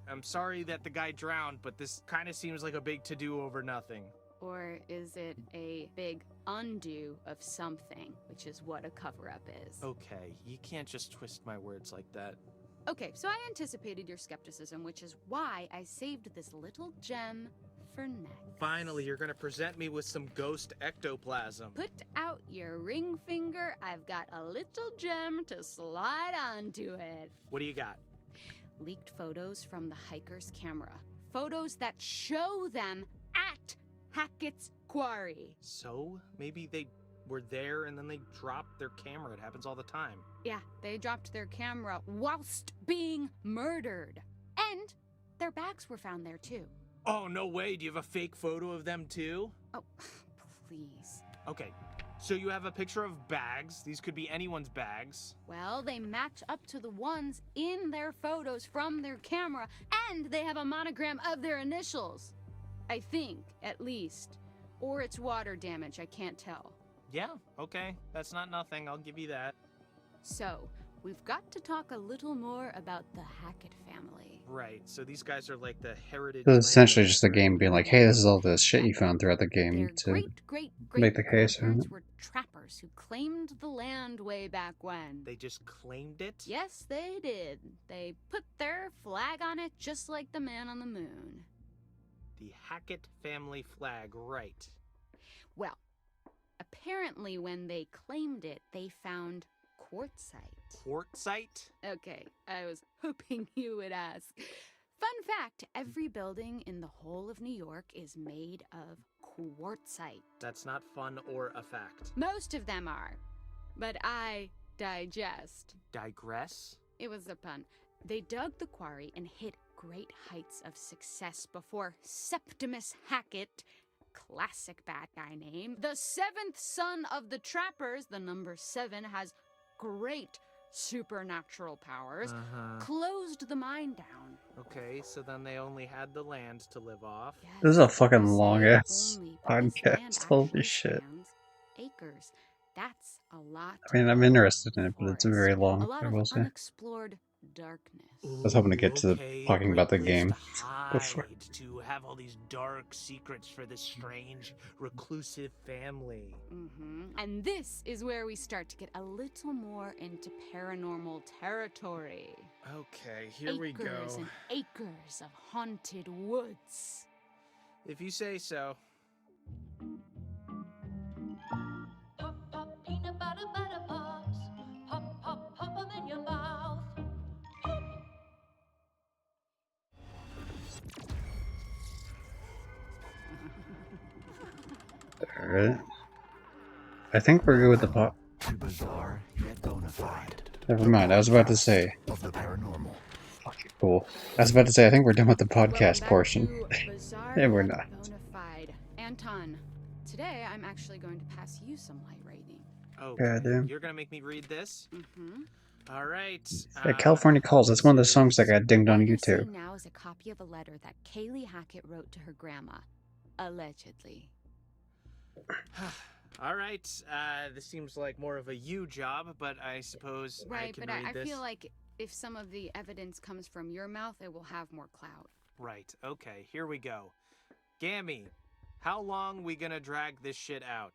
I'm sorry that the guy drowned, but this kind of seems like a big to-do over nothing. Or is it a big undo of something, which is what a cover-up is? Okay, you can't just twist my words like that. Okay, so I anticipated your skepticism, which is why I saved this little gem for next. Finally, you're gonna present me with some ghost ectoplasm. Put out your ring finger. I've got a little gem to slide onto it. What do you got? Leaked photos from the hiker's camera. Photos that show them at Hackett's Quarry. So, maybe they were there and then they dropped their camera. It happens all the time. Yeah, they dropped their camera whilst being murdered. And their bags were found there too. Oh, no way. Do you have a fake photo of them too? Oh, please. Okay, so you have a picture of bags. These could be anyone's bags. Well, they match up to the ones in their photos from their camera, and they have a monogram of their initials. I think, at least. Or it's water damage, I can't tell. Yeah, okay. That's not nothing. I'll give you that. So, we've got to talk a little more about the Hackett family. Right, so these guys are like the heritage... So it's essentially just the game being like, hey, this is all the shit you found throughout the game Their to great make the case. grandparents were trappers who claimed the land way back when. They just claimed it? Yes, they did. They put their flag on it just like the man on the moon. The Hackett family flag, right. Well, apparently when they claimed it, they found quartzite. Quartzite? Okay, I was hoping you would ask. Fun fact, every building in the whole of New York is made of quartzite. That's not fun or a fact. Most of them are, but I digest. Digress? It was a pun. They dug the quarry and hit great heights of success before Septimus Hackett, classic bad guy name, the seventh son of the trappers, the number 7 has great supernatural powers, closed the mine down. Okay, so then they only had the land to live off. Yes, This is a fucking long ass only, but this land podcast. Holy actually shit. spans acres. That's a lot. I mean, I'm interested in it, but it's forest. very long, A lot I of will say. unexplored darkness. I was hoping to get to talking about the game before. To have all these dark secrets for this strange, reclusive family. And this is where we start to get a little more into paranormal territory. Okay, here we go. Acres and acres of haunted woods. If you say so. Pop, pop, peanut butter, butter pops. Pop, pop, pop 'em in your mouth. Alright. I think we're good with the pop. Too bizarre, yet bona fide. Never mind, I was about to say. Of the paranormal. Okay, cool. I was about to say, I think we're done with the podcast portion. Bizarre And we're yet not. bona fide. Anton, today I'm actually going to pass you some light reading. Oh, Goddamn. you're gonna make me read this? All right. Yeah, California Calls, that's one of the songs that got dinged on What you're YouTube. seeing now is a copy of a letter that Kaylee Hackett wrote to her grandma. Allegedly. All right. This seems like more of a you job, but I suppose I Right, can but read I this. feel like if some of the evidence comes from your mouth, it will have more clout. Right. Okay. Here we go. Gammy, how long we gonna drag this shit out?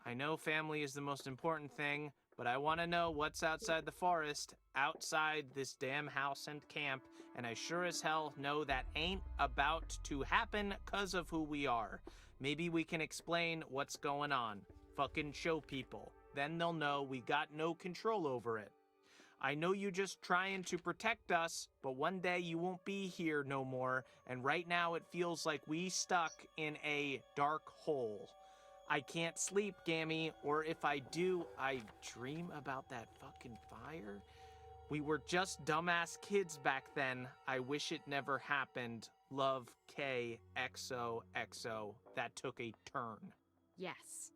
I know family is the most important thing, but I want to know what's outside the forest, outside this damn house and camp, and I sure as hell know that ain't about to happen 'cause of who we are. Maybe we can explain what's going on. Fucking show people. Then they'll know we got no control over it. I know you just trying to protect us, but one day you won't be here no more, and right now it feels like we stuck in a dark hole. I can't sleep, Gammy, or if I do, I dream about that fucking fire. We were just dumbass kids back then. I wish it never happened. Love, K, XOXO. That took a turn. Yes.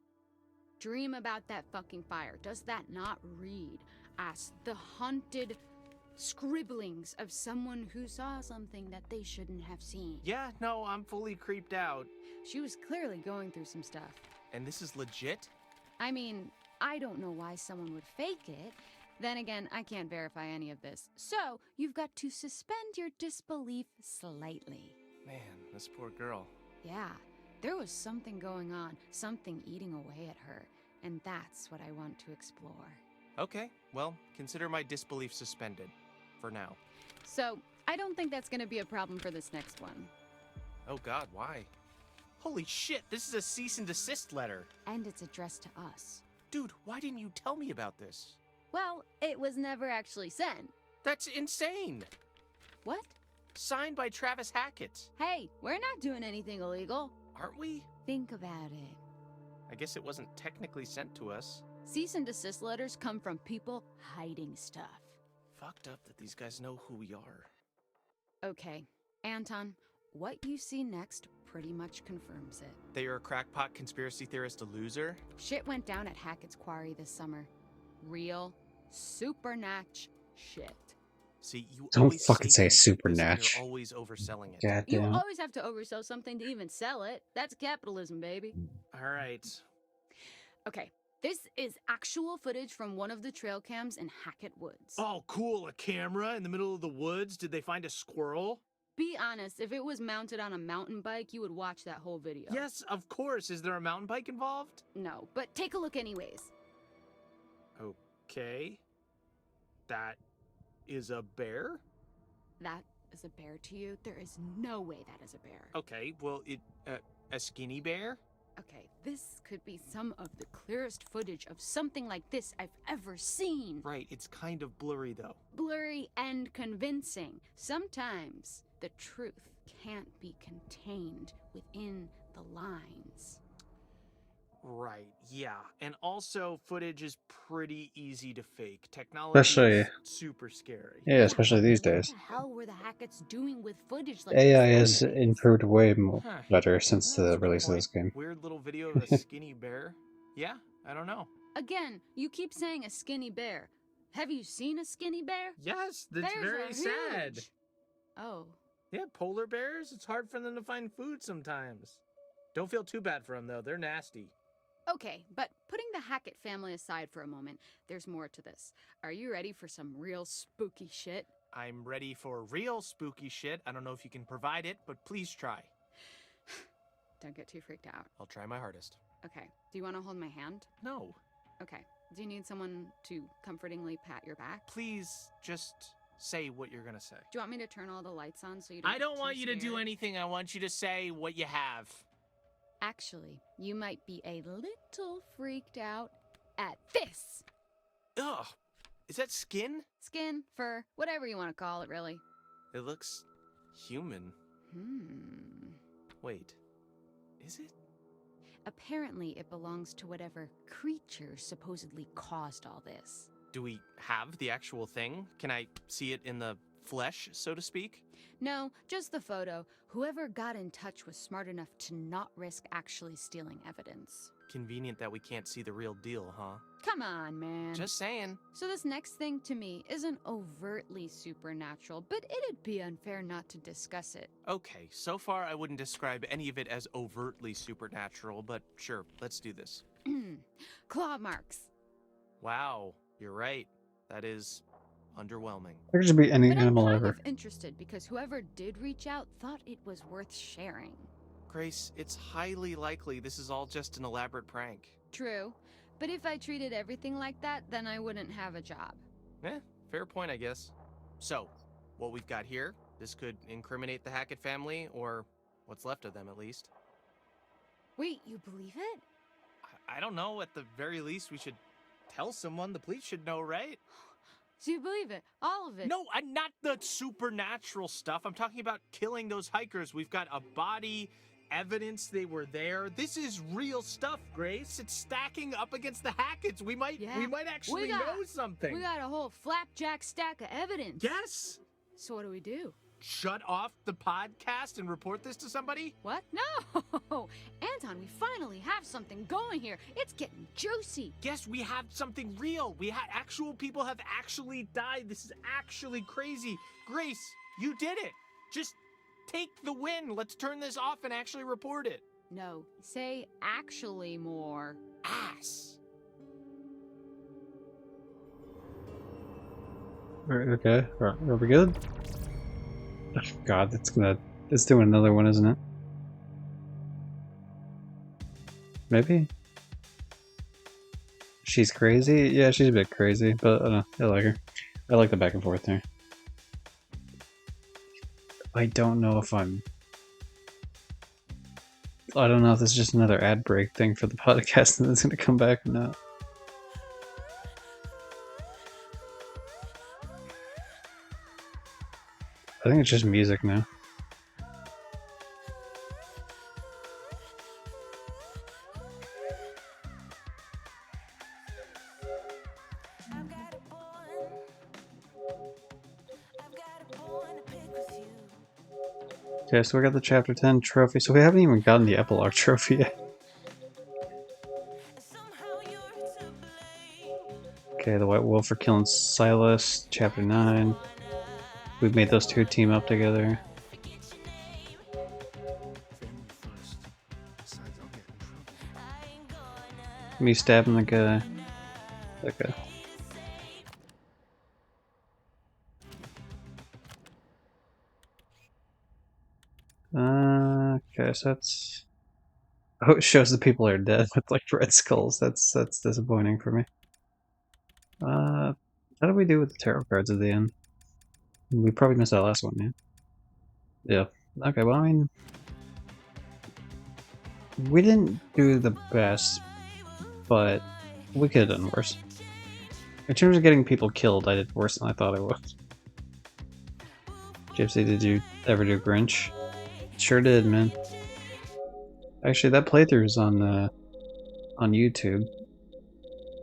Dream about that fucking fire. Does that not read as the haunted scribblings of someone who saw something that they shouldn't have seen? Yeah, no, I'm fully creeped out. She was clearly going through some stuff. And this is legit? I mean, I don't know why someone would fake it. Then again, I can't verify any of this. So, you've got to suspend your disbelief slightly. Man, this poor girl. Yeah, there was something going on, something eating away at her, and that's what I want to explore. Okay, well, consider my disbelief suspended. For now. So, I don't think that's gonna be a problem for this next one. Oh god, why? Holy shit, this is a cease and desist letter. And it's addressed to us. Dude, why didn't you tell me about this? Well, it was never actually sent. That's insane. What? Signed by Travis Hackett. Hey, we're not doing anything illegal. Aren't we? Think about it. I guess it wasn't technically sent to us. Cease and desist letters come from people hiding stuff. Fucked up that these guys know who we are. Okay, Anton, what you see next pretty much confirms it. That you're a crackpot conspiracy theorist, a loser? Shit went down at Hackett's Quarry this summer. Real, supernatch shit. See, you Don't always fucking say things like this, and supernatch. You're always overselling it. You Goddamn. always have to oversell something to even sell it. That's capitalism, baby. All right. Okay, this is actual footage from one of the trail cams in Hackett Woods. Oh, cool. A camera in the middle of the woods. Did they find a squirrel? Be honest, if it was mounted on a mountain bike, you would watch that whole video. Yes, of course. Is there a mountain bike involved? No, but take a look anyways. Okay. That is a bear? That is a bear to you? There is no way that is a bear. Okay, well, a skinny bear? Okay, this could be some of the clearest footage of something like this I've ever seen. Right, it's kind of blurry, though. Blurry and convincing. Sometimes the truth can't be contained within the lines. Right, yeah. And also, footage is pretty easy to fake. Technology Especially- is super scary. Yeah, especially these What days. the hell were the Hacketts doing with footage like AI this? has improved way more Huh. better since the That's a good release of point. this game. Weird little video of a skinny bear? Yeah, I don't know. Again, you keep saying a skinny bear. Have you seen a skinny bear? Yes, that's Bears very are sad. huge. Oh. Yeah, polar bears, it's hard for them to find food sometimes. Don't feel too bad for them, though. They're nasty. Okay, but putting the Hackett family aside for a moment, there's more to this. Are you ready for some real spooky shit? I'm ready for real spooky shit. I don't know if you can provide it, but please try. Don't get too freaked out. I'll try my hardest. Okay, do you want to hold my hand? No. Okay, do you need someone to comfortingly pat your back? Please just say what you're gonna say. Do you want me to turn all the lights on so you don't I don't get want too you to do scared? anything. I want you to say what you have. Actually, you might be a little freaked out at this. Ugh. Is that skin? Skin, fur, whatever you want to call it, really. It looks human. Wait. Is it? Apparently, it belongs to whatever creature supposedly caused all this. Do we have the actual thing? Can I see it in the flesh, so to speak? No, just the photo. Whoever got in touch was smart enough to not risk actually stealing evidence. Convenient that we can't see the real deal, huh? Come on, man. Just saying. So this next thing to me isn't overtly supernatural, but it'd be unfair not to discuss it. Okay, so far I wouldn't describe any of it as overtly supernatural, but sure, let's do this. Claw marks. Wow, you're right. That is underwhelming. There could just be any But I'm animal kind ever. of interested because whoever did reach out thought it was worth sharing. Grace, it's highly likely this is all just an elaborate prank. True, but if I treated everything like that, then I wouldn't have a job. Fair point, I guess. So, what we've got here, this could incriminate the Hackett family, or what's left of them at least. Wait, you believe it? I don't know, at the very least we should tell someone. The police should know, right? So you believe it? All of it? No, not the supernatural stuff. I'm talking about killing those hikers. We've got a body, evidence they were there. This is real stuff, Grace. It's stacking up against the Hacketts. We might actually know something. We got a whole flapjack stack of evidence. Yes. So what do we do? Shut off the podcast and report this to somebody? What? No! Anton, we finally have something going here. It's getting juicy. Yes, we have something real. Actual people have actually died. This is actually crazy. Grace, you did it. Just take the win. Let's turn this off and actually report it. No, say actually more. Ass. Okay, are we good? Oh, God, it's doing another one, isn't it? Maybe? She's crazy? Yeah, she's a bit crazy, but I don't know, I like her. I like the back and forth there. I don't know if I'm... I don't know if this is just another ad break thing for the podcast and it's gonna come back or not. I think it's just music now. Okay, so we got the chapter 10 trophy, so we haven't even gotten the epilogue trophy yet. Okay, the White Wolf for killing Silas, chapter 9. We've made those two team up together. Me stabbing the guy. Okay. Okay, so that's... Oh, it shows the people are dead with like red skulls. That's disappointing for me. How do we do with the tarot cards at the end? We probably missed that last one, yeah? Yeah. Okay, well, I mean... We didn't do the best, but we could have done worse. In terms of getting people killed, I did worse than I thought I would. Gypsy, did you ever do Grinch? Sure did, man. Actually, that playthrough is on YouTube.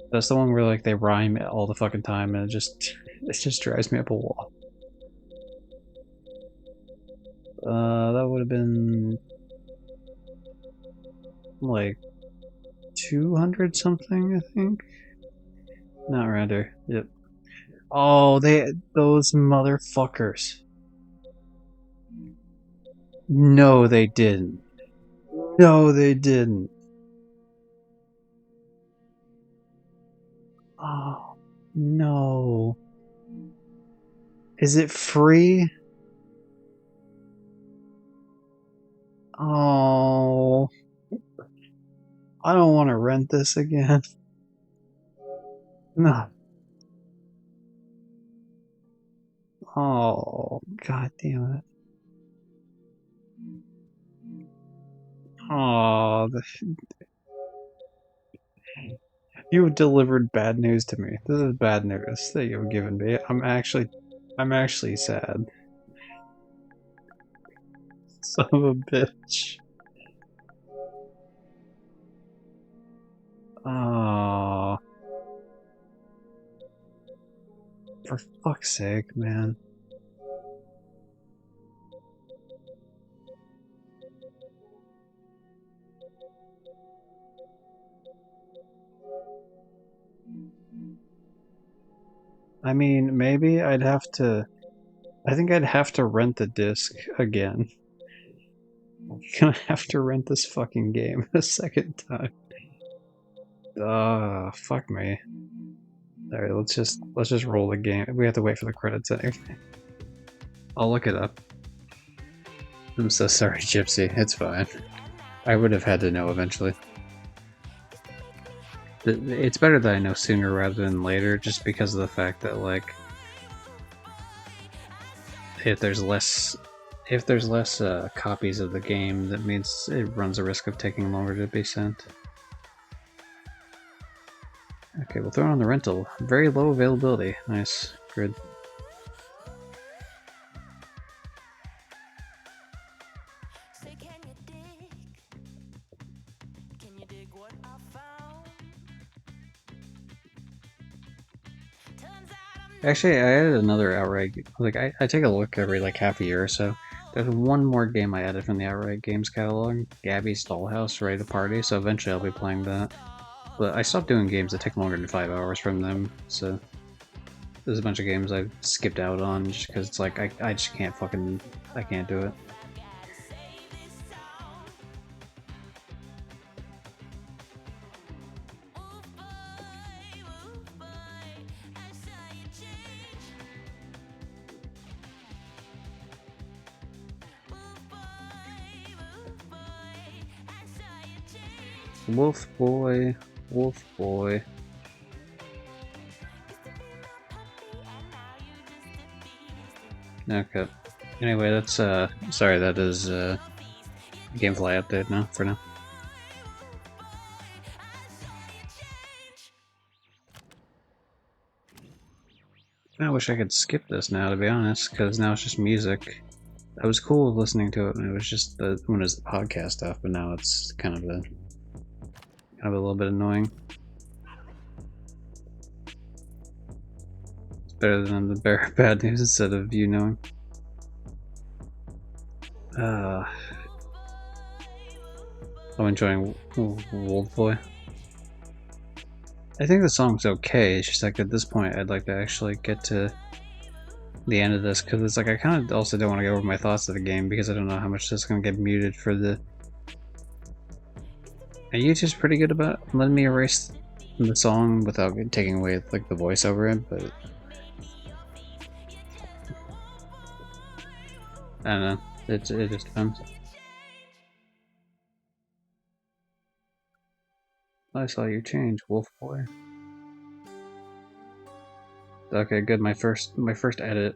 That's the one where like they rhyme all the fucking time, and it just drives me up a wall. That would have been like 200 something, I think. Not render. Yep. Oh, those motherfuckers. No, they didn't. No, they didn't. Oh, no. Is it free? Oh. I don't want to rent this again. No. Oh, god damn it. Oh, you delivered bad news to me. This is bad news that you've given me. I'm actually sad. Son of a bitch. Oh. For fuck's sake, man. I mean, maybe I'd have to... I think I'd have to rent the disc again. I'm gonna have to rent this fucking game a second time. Fuck me. Alright, let's just roll the game. We have to wait for the credits anyway. I'll look it up. I'm so sorry, Gypsy. It's fine. I would have had to know eventually. It's better that I know sooner rather than later, just because of the fact that, like, if there's less copies of the game, that means it runs a risk of taking longer to be sent. Okay, we'll throw it on the rental. Very low availability. Nice. Good. Actually, I added another Outright. Like, I take a look every like half a year or so. There's one more game I added from the Outright Games catalog, Gabby's Dollhouse, Ready to Party, so eventually I'll be playing that. But I stopped doing games that take longer than 5 hours from them, so there's a bunch of games I've skipped out on just because it's like, I just can't I can't do it. Wolf boy, wolf boy. Okay. Anyway, that's sorry, that is Gamefly update now, for now. I wish I could skip this now, to be honest, because now it's just music. I was cool listening to it when it was just when it was the podcast stuff, but now it's kind of a little bit annoying. It's better than the bad news instead of you knowing. I'm enjoying Wolf Boy. I think the song's okay. It's just like at this point, I'd like to actually get to the end of this, because it's like I kind of also don't want to go over my thoughts of the game because I don't know how much this is going to get muted for the. And YouTube's pretty good about letting me erase the song without taking away like the voice over it, but I don't know. It just depends. I saw you change, Wolf Boy. Okay, good. My first edit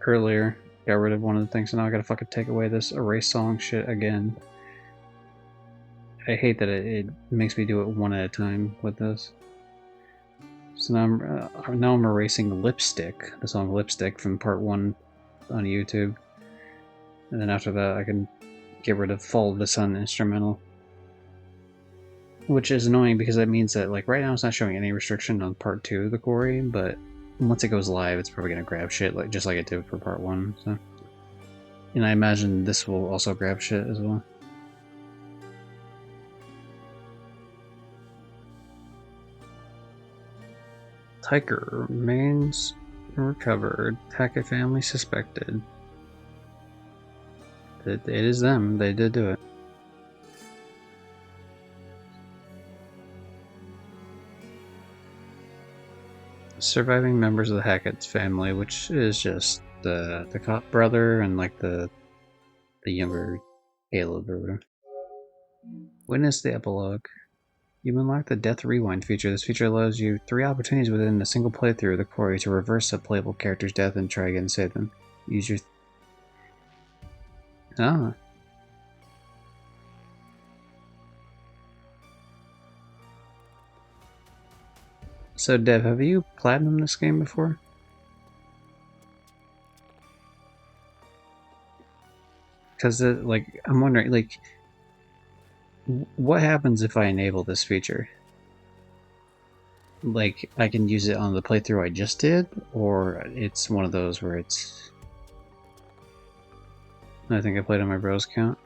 earlier got rid of one of the things, so now I gotta fucking take away this erase song shit again. I hate that it makes me do it one at a time with this. So now I'm erasing Lipstick, the song Lipstick from part 1 on YouTube, and then after that I can get rid of Fall of the Sun instrumental. Which is annoying because that means that, like, right now it's not showing any restriction on part 2 of the Quarry, but once it goes live, it's probably gonna grab shit, like just like it did for part 1. So, and I imagine this will also grab shit as well. Tiger remains recovered. Taka family suspected. It is them. They did do it. Surviving members of the Hackett's family, which is just the cop brother and like the younger Caleb or whatever. Witness the epilogue. You've unlocked the Death Rewind feature. This feature allows you 3 opportunities within a single playthrough of the Quarry to reverse a playable character's death and try again and save them. Use your... Ah. So, Dev, have you platinumed this game before? Because, like, I'm wondering, like, what happens if I enable this feature? Like, I can use it on the playthrough I just did, or it's one of those where it's... I think I played on my bros count.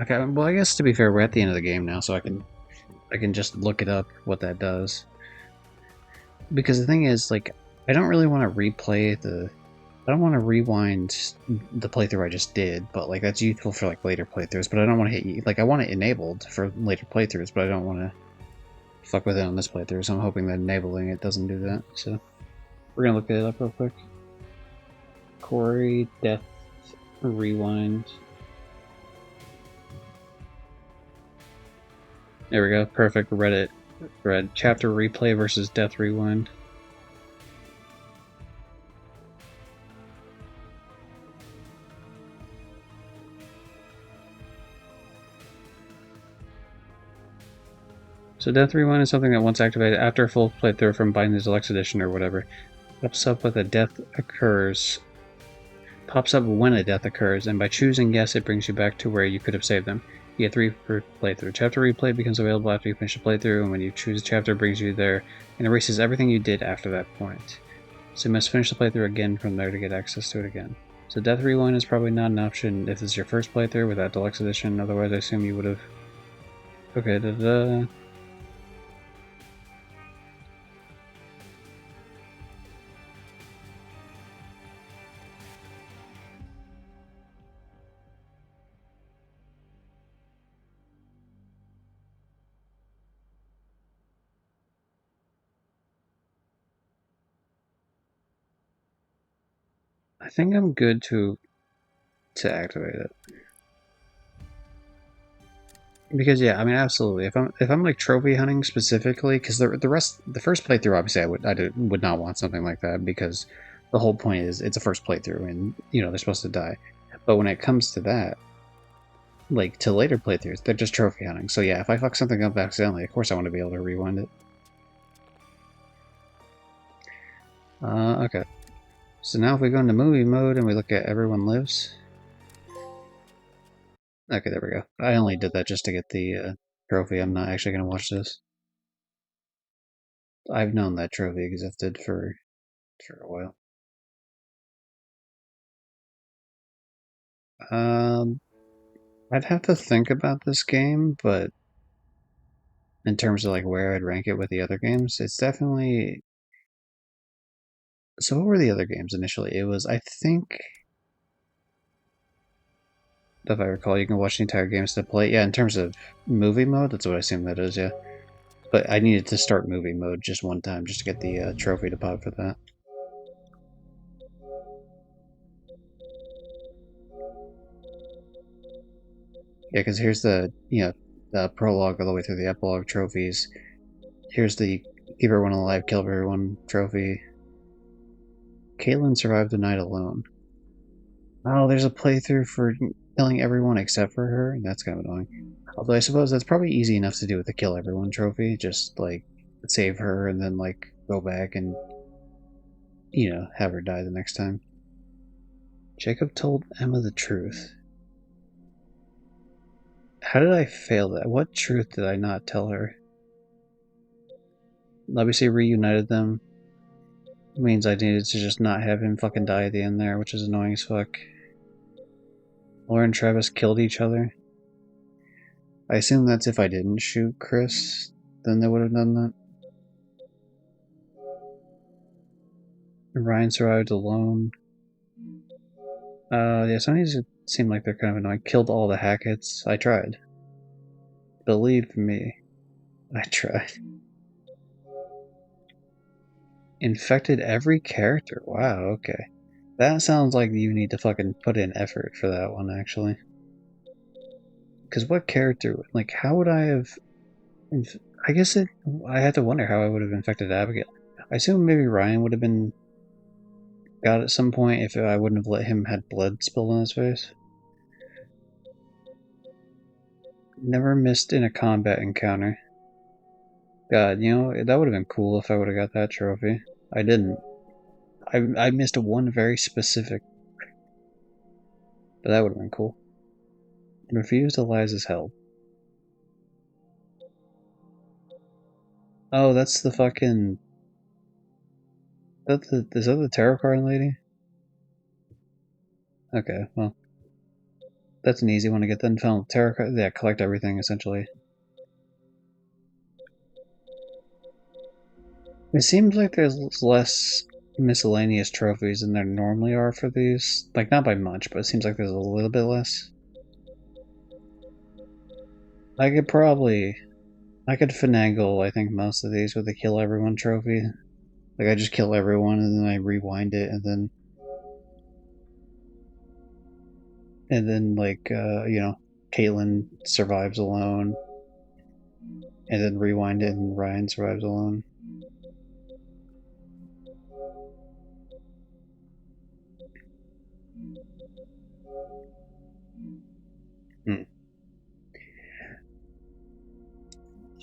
Okay, well, I guess to be fair, we're at the end of the game now, so I can just look it up what that does. Because the thing is, like, I don't really want to replay the... I don't want to rewind the playthrough I just did, but, like, that's useful for, like, later playthroughs, but I don't want to hit... Like, I want it enabled for later playthroughs, but I don't want to fuck with it on this playthrough, so I'm hoping that enabling it doesn't do that, so... We're gonna look it up real quick. Quarry Death Rewind. There we go, perfect. Read chapter replay versus Death Rewind. So Death Rewind is something that once activated after a full playthrough from buying the Deluxe Edition or whatever, pops up when a death occurs, and by choosing yes, it brings you back to where you could have saved them. You get 3 per playthrough. Chapter replay becomes available after you finish a playthrough, and when you choose a chapter, it brings you there and erases everything you did after that point. So you must finish the playthrough again from there to get access to it again. So Death Rewind is probably not an option if this is your first playthrough without Deluxe Edition, otherwise I assume you would have... Okay, I think I'm good to activate it. Because yeah, I mean absolutely. If I'm like trophy hunting specifically, because the first playthrough obviously I would not want something like that because the whole point is it's a first playthrough and you know they're supposed to die. But when it comes to that, like to later playthroughs, they're just trophy hunting. So yeah, if I fuck something up accidentally, of course I want to be able to rewind it. Okay. So now if we go into movie mode and we look at Everyone Lives. Okay, there we go. I only did that just to get the trophy. I'm not actually going to watch this. I've known that trophy existed for a while. I'd have to think about this game, but in terms of like where I'd rank it with the other games, it's definitely. So what were the other games initially? It was, I think, if I recall, you can watch the entire games to play. Yeah, in terms of movie mode, that's what I assume that is. Yeah, but I needed to start movie mode just one time just to get the trophy to pop for that. Yeah, because here's the the prologue all the way through the epilogue trophies. Here's the keep everyone alive, kill everyone trophy. Caitlin survived the night alone. Oh, there's a playthrough for killing everyone except for her. That's kind of annoying. Although I suppose that's probably easy enough to do with the kill everyone trophy. Just like save her and then like go back and have her die the next time. Jacob told Emma the truth. How did I fail that? What truth did I not tell her? Obviously reunited them. Means I needed to just not have him fucking die at the end there, which is annoying as fuck. Laura and Travis killed each other. I assume that's if I didn't shoot Chris, then they would have done that. Ryan survived alone. Yeah, some of these seem like they're kind of annoying. Killed all the Hacketts. I tried. Believe me, I tried. Infected every character. Wow, okay. That sounds like you need to fucking put in effort for that one, actually. Because what character, like, how would I have... I guess I had to wonder how I would have infected Abigail. I assume maybe Ryan would have been got at some point if I wouldn't have let him had blood spilled on his face. Never missed in a combat encounter. God, that would have been cool if I would have got that trophy. I didn't. I missed one very specific, but that would have been cool. Refused Eliza's help. Oh, that's the fucking... Is that the tarot card lady? Okay, well. That's an easy one to get then. Found tarot card. Yeah, collect everything, essentially. It seems like there's less miscellaneous trophies than there normally are for these. Like, not by much, but it seems like there's a little bit less. I could finagle, I think, most of these with the kill everyone trophy. Like, I just kill everyone and then I rewind it and then... like, Caitlin survives alone. And then rewind it and Ryan survives alone.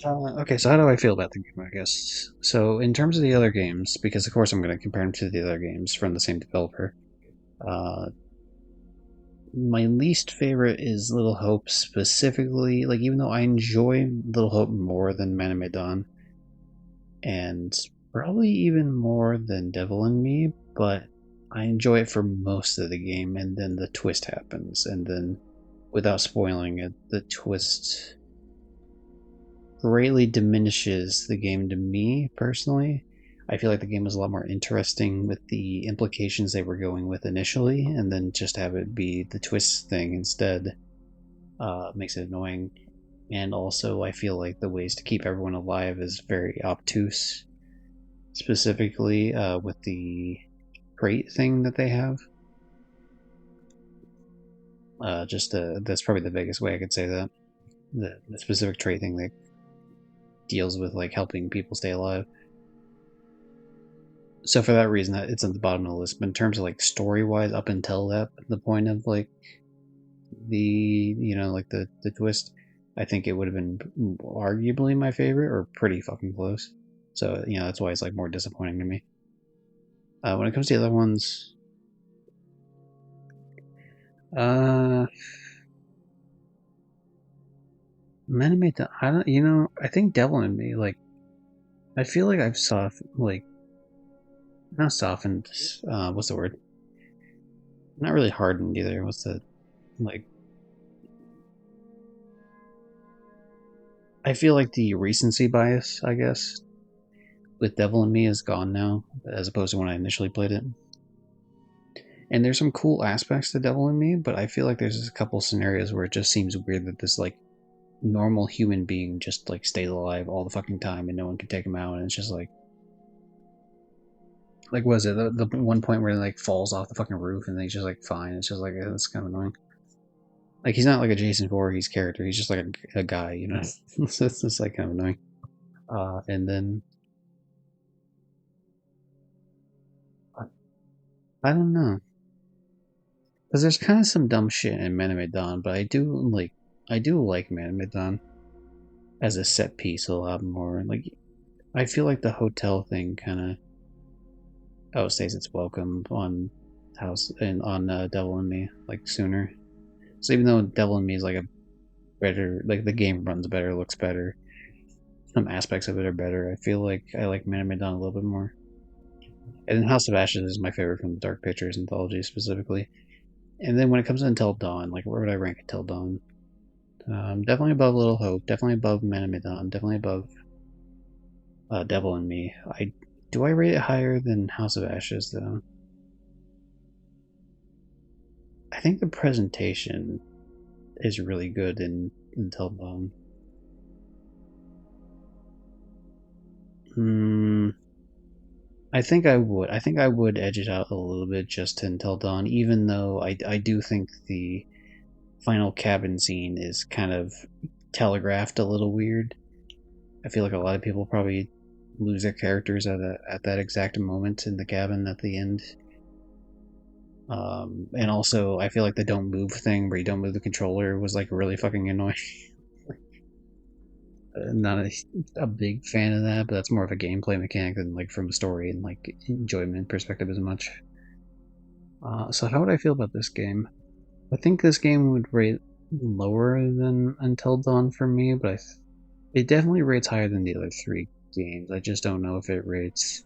Okay, so how do I feel about the game, I guess? So, in terms of the other games, because of course I'm going to compare them to the other games from the same developer, my least favorite is Little Hope specifically. Like, even though I enjoy Little Hope more than Man of Medan, and probably even more than Devil in Me, but I enjoy it for most of the game, and then the twist happens, and then, without spoiling it, the twist greatly diminishes the game to me, personally. I feel like the game was a lot more interesting with the implications they were going with initially, and then just have it be the twist thing instead makes it annoying. And also, I feel like the ways to keep everyone alive is very obtuse, specifically with the crate thing that they have. That's probably the biggest way I could say that. The specific trait thing that deals with like helping people stay alive. So for that reason, it's at the bottom of the list. But in terms of like story wise, up until that, the point of like the like the twist, I think it would have been arguably my favorite or pretty fucking close. So that's why it's like more disappointing to me. When it comes to the other ones, Menamate, I don't, I think Devil in Me, like, I feel like I've not softened, what's the word? Not really hardened either. What's the, like, I feel like the recency bias, I guess, with Devil in Me is gone now, as opposed to when I initially played it. And there's some cool aspects to Devil in Me, but I feel like there's a couple scenarios where it just seems weird that this, like, normal human being just, like, stays alive all the fucking time and no one can take him out, and it's just like, was it the one point where he like falls off the fucking roof and then he's just like fine? It's just like it's kind of annoying. Like he's not like a Jason Voorhees character. He's just like a guy, so it's just like kind of annoying. And then I don't know, because there's kind of some dumb shit in Man of Dawn, but I do like Man of Dawn as a set piece a lot more. Like I feel like the hotel thing kind of outstays its welcome on House and on Devil in Me like sooner. So even though Devil in Me is like a better, like the game runs better, looks better, some aspects of it are better, I feel like I like Man of Medan a little bit more. And then House of Ashes is my favorite from the Dark Pictures anthology specifically. And then when it comes to Until Dawn, like where would I rank Until Dawn? Definitely above Little Hope, definitely above Man of Medan, definitely above Devil in Me. Do I rate it higher than House of Ashes though? I think the presentation is really good in Until Dawn. I think I would edge it out a little bit just to Until Dawn, even though I do think the final cabin scene is kind of telegraphed a little weird. I feel like a lot of people probably lose their characters at that exact moment in the cabin at the end. And also, I feel like the don't move thing where you don't move the controller was like really fucking annoying. Not a big fan of that, but that's more of a gameplay mechanic than like from a story and like enjoyment perspective as much. So how would I feel about this game? I think this game would rate lower than Until Dawn for me, but it definitely rates higher than the other three games. I just don't know if it rates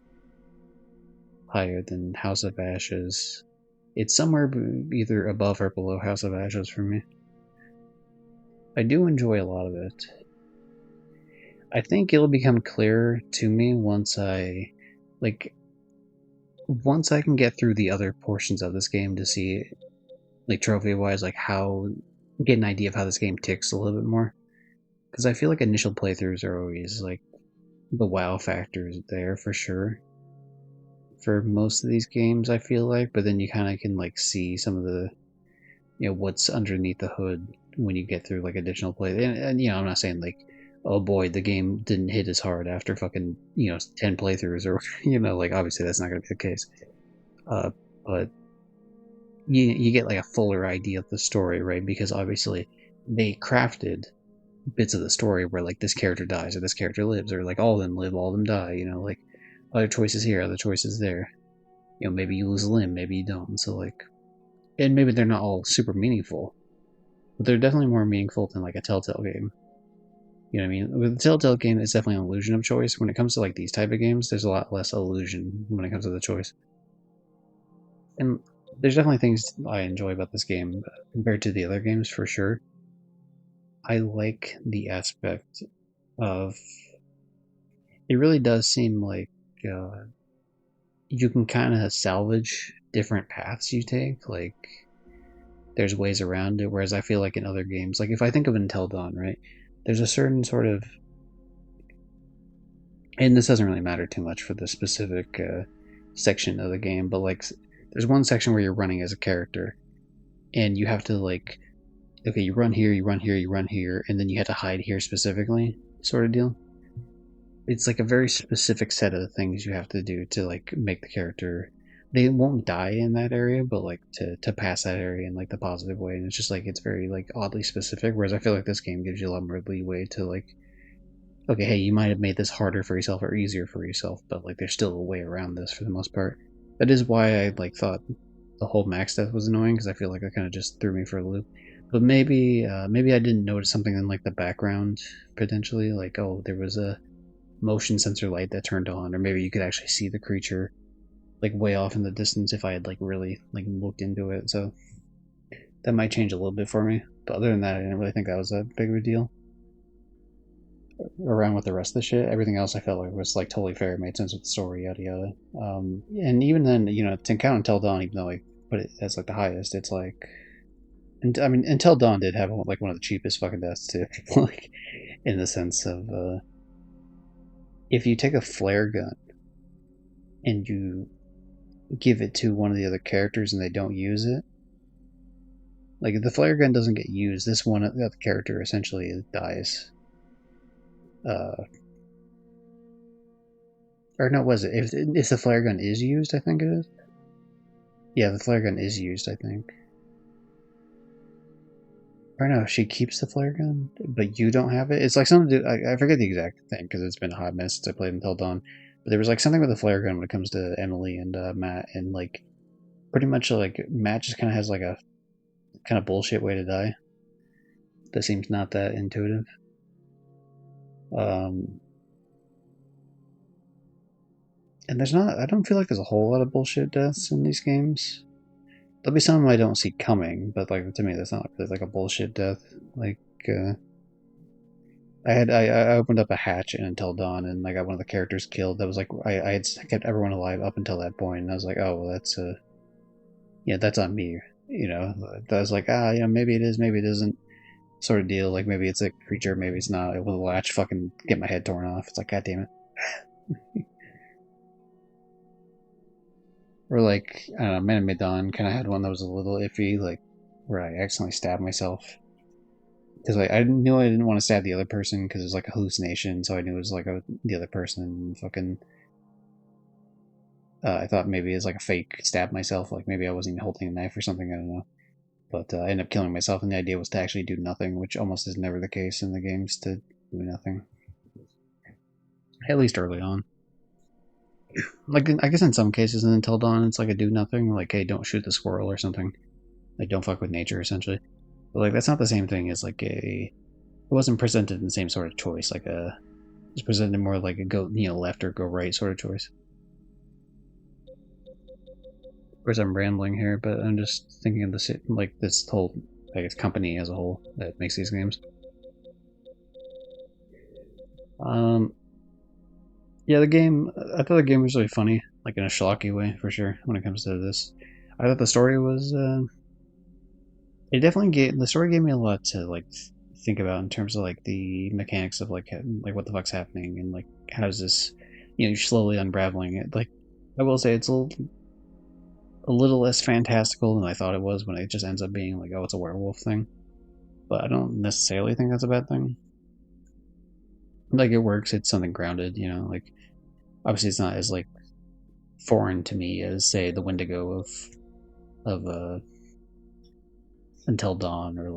higher than House of Ashes. It's somewhere either above or below House of Ashes for me. I do enjoy a lot of it. I think it'll become clearer to me once I can get through the other portions of this game to see, like trophy wise, like get an idea of how this game ticks a little bit more. Because I feel like initial playthroughs are always like the wow factor is there for sure for most of these games, I feel like, but then you kind of can like see some of the what's underneath the hood when you get through like additional play. And I'm not saying like, oh boy, the game didn't hit as hard after fucking 10 playthroughs or like obviously that's not going to be the case. But you get like a fuller idea of the story, right? Because obviously they crafted bits of the story where like this character dies or this character lives or like all of them live, all of them die. Like other choices here, other choices there. Maybe you lose a limb, maybe you don't. So like, and maybe they're not all super meaningful, but they're definitely more meaningful than like a Telltale game. You know what I mean? With the Telltale game, it's definitely an illusion of choice. When it comes to like these type of games, there's a lot less illusion when it comes to the choice. And there's definitely things I enjoy about this game compared to the other games for sure. I like the aspect of it really does seem like you can kind of salvage different paths you take. Like there's ways around it, whereas I feel like in other games, like if I think of Until Dawn, right, there's a certain sort of, and this doesn't really matter too much for the specific section of the game, but like there's one section where you're running as a character and you have to like, okay, you run here, you run here, you run here, and then you have to hide here specifically, sort of deal. It's like a very specific set of things you have to do to like make the character they won't die in that area, but like to pass that area in like the positive way, and it's just like it's very like oddly specific. Whereas I feel like this game gives you a lot more leeway to like, okay, hey, you might have made this harder for yourself or easier for yourself, but like there's still a way around this for the most part. That is why I like thought the whole max death was annoying, because I feel like that kind of just threw me for a loop. But maybe I didn't notice something in like the background potentially, like oh there was a motion sensor light that turned on, or maybe you could actually see the creature like way off in the distance if I had like really like looked into it. So that might change a little bit for me. But other than that, I didn't really think that was that big of a deal. Around with the rest of the shit, everything else I felt like was like totally fair, made sense with the story, yada yada. And even then, you know, to count Until Dawn, even though I put it as like the highest, it's like, and I mean, Until Dawn did have like one of the cheapest fucking deaths too, like in the sense of if you take a flare gun and you give it to one of the other characters and they don't use it, like if the flare gun doesn't get used, this one the other character essentially dies. Or no, was it? If the flare gun is used, I think it is. Yeah, the flare gun is used, I think. Or no, she keeps the flare gun, but you don't have it. It's like something to do, I forget the exact thing because it's been a hot mess since I played Until Dawn. But there was like something with the flare gun when it comes to Emily and Matt, and like pretty much like Matt just kind of has like a kind of bullshit way to die that seems not that intuitive. And I don't feel like there's a whole lot of bullshit deaths in these games. There'll be some I don't see coming, but like to me, that's not really like a bullshit death. Like, I opened up a hatch in Until Dawn, and I got one of the characters killed. That was like I had kept everyone alive up until that point, and I was like, oh, well, that's yeah, that's on me. You know, I was like, you know, maybe it is, maybe it isn't, sort of deal. Like maybe it's a creature, maybe it's not. It will latch, fucking get my head torn off. It's like, god damn it. Or like, I don't know, Man of Medan kind of had one that was a little iffy, like where I accidentally stabbed myself. Because I knew I didn't want to stab the other person because it was like a hallucination, so I knew it was like the other person fucking. I thought maybe it was like a fake stab myself, like maybe I wasn't even holding a knife or something, I don't know. But I ended up killing myself, and the idea was to actually do nothing, which almost is never the case in the games, to do nothing. At least early on. Like, I guess in some cases in Until Dawn, it's like a do nothing, like, hey, don't shoot the squirrel or something. Like, don't fuck with nature, essentially. But, like, that's not the same thing as, like, it wasn't presented in the same sort of choice, like it's presented more like a go, you know, left or go right sort of choice. Of course, I'm rambling here, but I'm just thinking of this, like, this whole, I guess, company as a whole that makes these games. Yeah, I thought the game was really funny, like in a schlocky way, for sure, when it comes to this. I thought the story was, the story gave me a lot to, like, think about in terms of, like, the mechanics of, like what the fuck's happening, and, like, how does this, you know, you're slowly unraveling it. Like, I will say it's a little less fantastical than I thought it was when it just ends up being, like, oh, it's a werewolf thing. But I don't necessarily think that's a bad thing. Like, it works, it's something grounded, you know, like, obviously it's not as, like, foreign to me as, say, the Wendigo of Until Dawn, or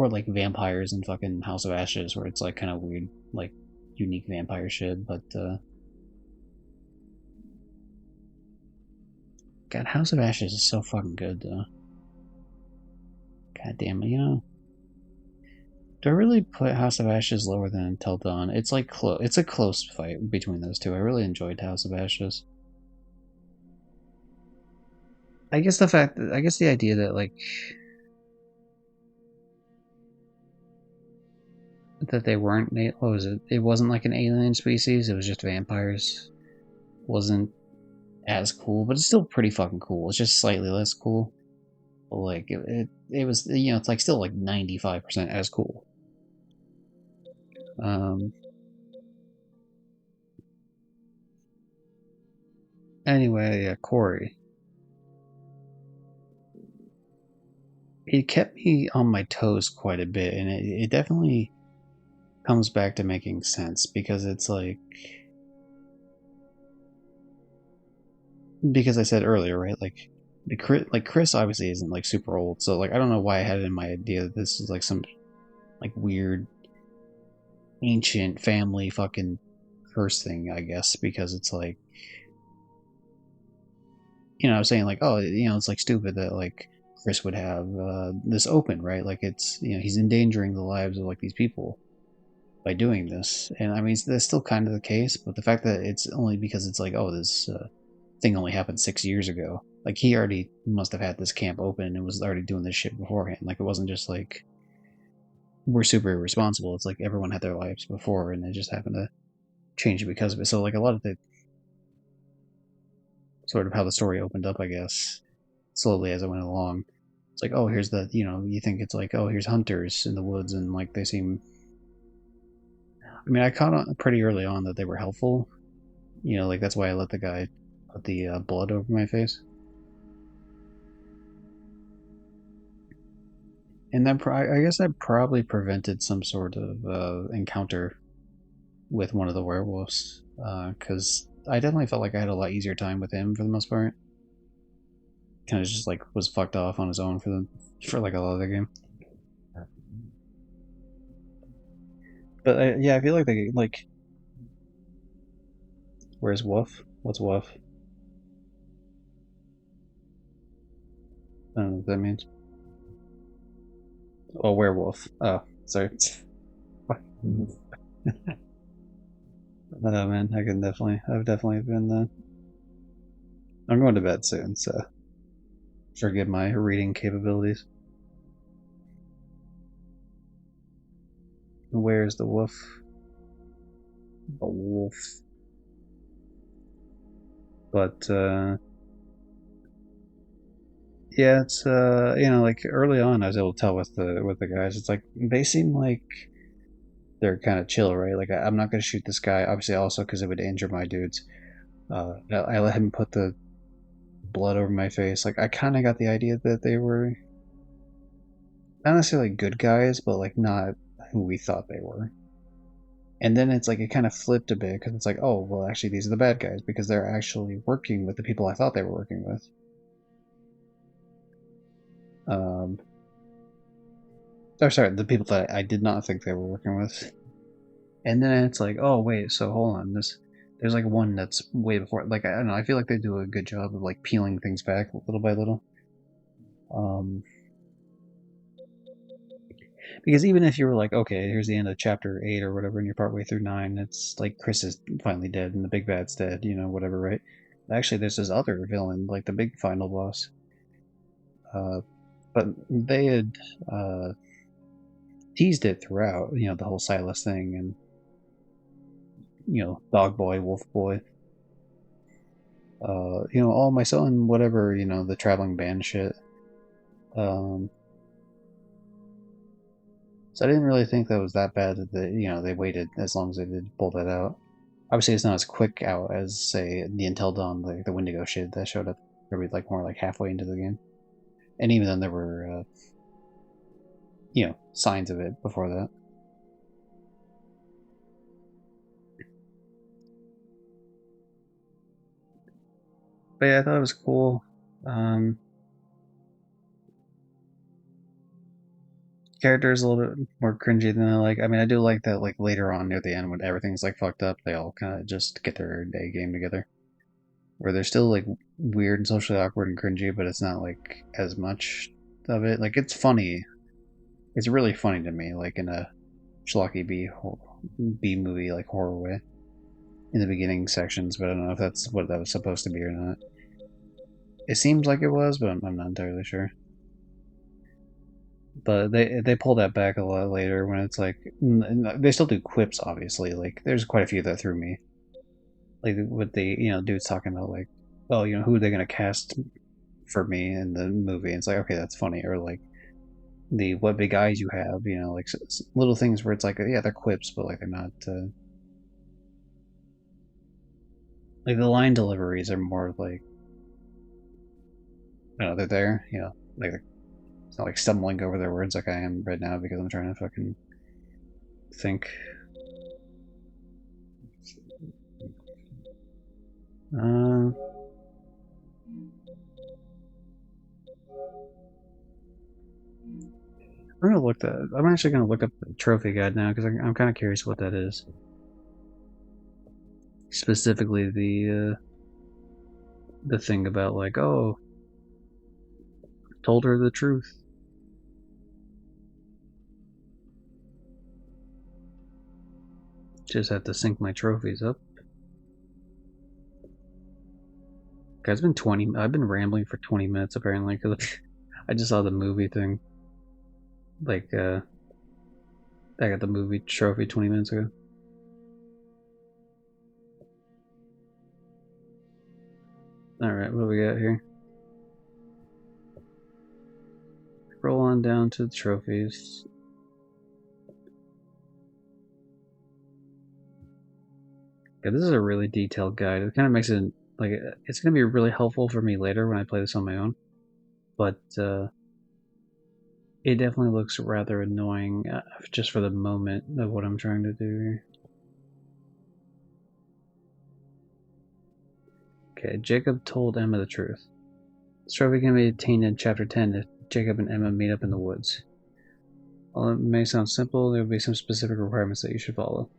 like vampires in fucking House of Ashes, where it's like kind of weird, like unique vampire shit. But God, House of Ashes is so fucking good, though. God damn it, you know. Do I really put House of Ashes lower than Until Dawn? It's like it's a close fight between those two. I really enjoyed House of Ashes. I guess the idea that, like, that they weren't, what was it? It wasn't like an alien species. It was just vampires. Wasn't as cool, but it's still pretty fucking cool. It's just slightly less cool. But like it was, you know, it's like still like 95% as cool. Anyway, Quarry. It kept me on my toes quite a bit, and it definitely comes back to making sense, because it's like, because I said earlier, right? Like Chris obviously isn't like super old, so like I don't know why I had it in my idea that this is like some like weird ancient family fucking curse thing, I guess, because it's like, I was saying like, oh, it's like stupid that like Chris would have this open, right? Like it's, he's endangering the lives of like these people by doing this, and I mean that's still kind of the case, but the fact that it's only because it's like, oh, this thing only happened 6 years ago. Like he already must have had this camp open and was already doing this shit beforehand. Like it wasn't just like we're super irresponsible. It's like everyone had their lives before, and they just happened to change it because of it. So like a lot of the sort of how the story opened up, I guess, slowly as it went along. It's like, oh, here's the, you think it's like, oh, here's hunters in the woods, and like they seem. I mean, I caught on pretty early on that they were helpful. Like that's why I let the guy put the blood over my face. And that I guess that probably prevented some sort of encounter with one of the werewolves, because I definitely felt like I had a lot easier time with him for the most part. Kind of just like was fucked off on his own for like a lot of the game. But yeah, I feel like they like. Where's Woof? What's Woof? I don't know what that means. Oh, werewolf. Oh, sorry. No, man, I've definitely been. I'm going to bed soon, so forgive my reading capabilities. Where's the wolf? The wolf. But yeah, it's like early on, I was able to tell with the guys. It's like they seem like they're kind of chill, right? Like I'm not gonna shoot this guy, obviously, also because it would injure my dudes. I let him put the blood over my face. Like I kind of got the idea that they were not necessarily good guys, but like not who we thought they were. And then it's like it kind of flipped a bit because it's like, oh, well, actually, these are the bad guys because they're actually working with the people I thought they were working with. Or sorry, the people that I did not think they were working with. And then it's like, oh wait, so hold on, there's like one that's way before. Like I don't know, I feel like they do a good job of like peeling things back little by little. Because even if you were like, okay, here's the end of chapter 8 or whatever, and you're partway through 9, it's like Chris is finally dead and the big bad's dead, whatever, right? Actually, there's this other villain, like the big final boss. But they had teased it throughout, the whole Silas thing and, dog boy, wolf boy. All my son, whatever, the traveling band shit. So I didn't really think that was that bad that they waited as long as they did to pull that out. Obviously, it's not as quick out as say the Until Dawn, the Wendigo shit that showed up probably like more like halfway into the game, and even then there were signs of it before that. But yeah, I thought it was cool. Character is a little bit more cringy than I like. I mean, I do like that like later on near the end when everything's like fucked up, they all kind of just get their day game together. Where they're still like weird and socially awkward and cringy, but it's not like as much of it. Like it's funny. It's really funny to me, like in a schlocky B movie like horror way in the beginning sections, but I don't know if that's what that was supposed to be or not. It seems like it was, but I'm not entirely sure. But they pull that back a lot later when it's like they still do quips, obviously. Like there's quite a few that threw me. Like what the dudes talking about like, oh, who are they gonna cast for me in the movie? And it's like, okay, that's funny. Or like the what big eyes you have, like little things where it's like, yeah, they're quips, but like they're not. Like the line deliveries are more like, they're there, like it's not like stumbling over their words like I am right now because I'm trying to fucking think. I'm actually gonna look up the trophy guide now because I'm kind of curious what that is. Specifically, the thing about like, oh, told her the truth. Just have to sync my trophies up. Guys, I've been rambling for 20 minutes apparently because I just saw the movie thing. Like, I got the movie trophy 20 minutes ago. Alright, what do we got here? Roll on down to the trophies. Yeah, this is a really detailed guide. It kind of makes it like it's gonna be really helpful for me later when I play this on my own. But it definitely looks rather annoying just for the moment of what I'm trying to do here. Okay, Jacob told Emma the truth. This trophy can be attained in Chapter 10 if Jacob and Emma meet up in the woods. While it may sound simple, there will be some specific requirements that you should follow.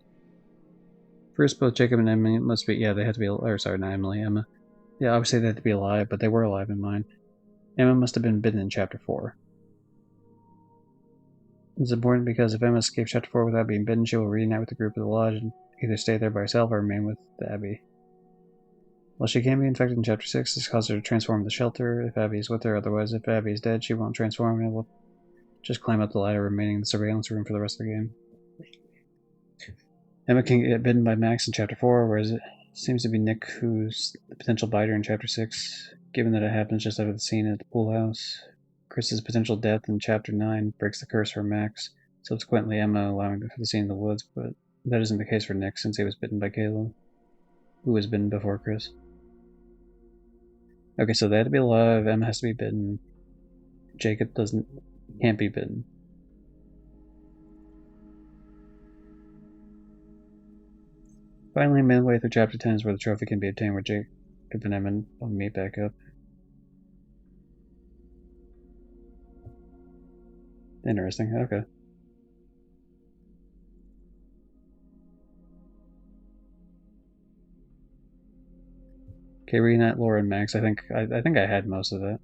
First, both Jacob and Emma must be, they have to be, or sorry, not Emily, Emma. Yeah, obviously they have to be alive, but they were alive in mine. Emma must have been bitten in Chapter 4. It's important because if Emma escapes Chapter 4 without being bitten, she will reunite with the group at the lodge and either stay there by herself or remain with the Abbey. While she can be infected in Chapter 6, this causes her to transform the shelter if Abby is with her. Otherwise, if Abby is dead, she won't transform and will just climb up the ladder, remaining in the surveillance room for the rest of the game. Emma can get bitten by Max in Chapter 4, whereas it seems to be Nick who's the potential biter in Chapter 6, given that it happens just after the scene at the pool house. Chris's potential death in Chapter 9 breaks the curse for Max, subsequently Emma allowing for the scene in the woods, but that isn't the case for Nick since he was bitten by Caleb, who was bitten before Chris. Okay, so they had to be alive, Emma has to be bitten, Jacob can't be bitten. Finally, midway through Chapter 10 is where the trophy can be obtained, where Jacob and Emma will meet back up. Interesting, okay. Okay, reunite Laura and Max. I think I had most of that.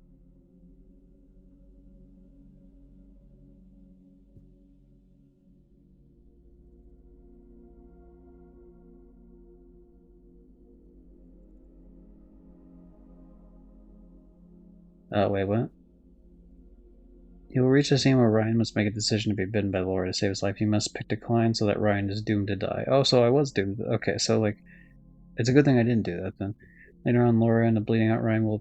Wait, what? He will reach a scene where Ryan must make a decision to be bitten by Laura to save his life. He must pick decline so that Ryan is doomed to die. Oh, so I was doomed. Okay, so, like, it's a good thing I didn't do that, then. Later on, Laura and a bleeding out Ryan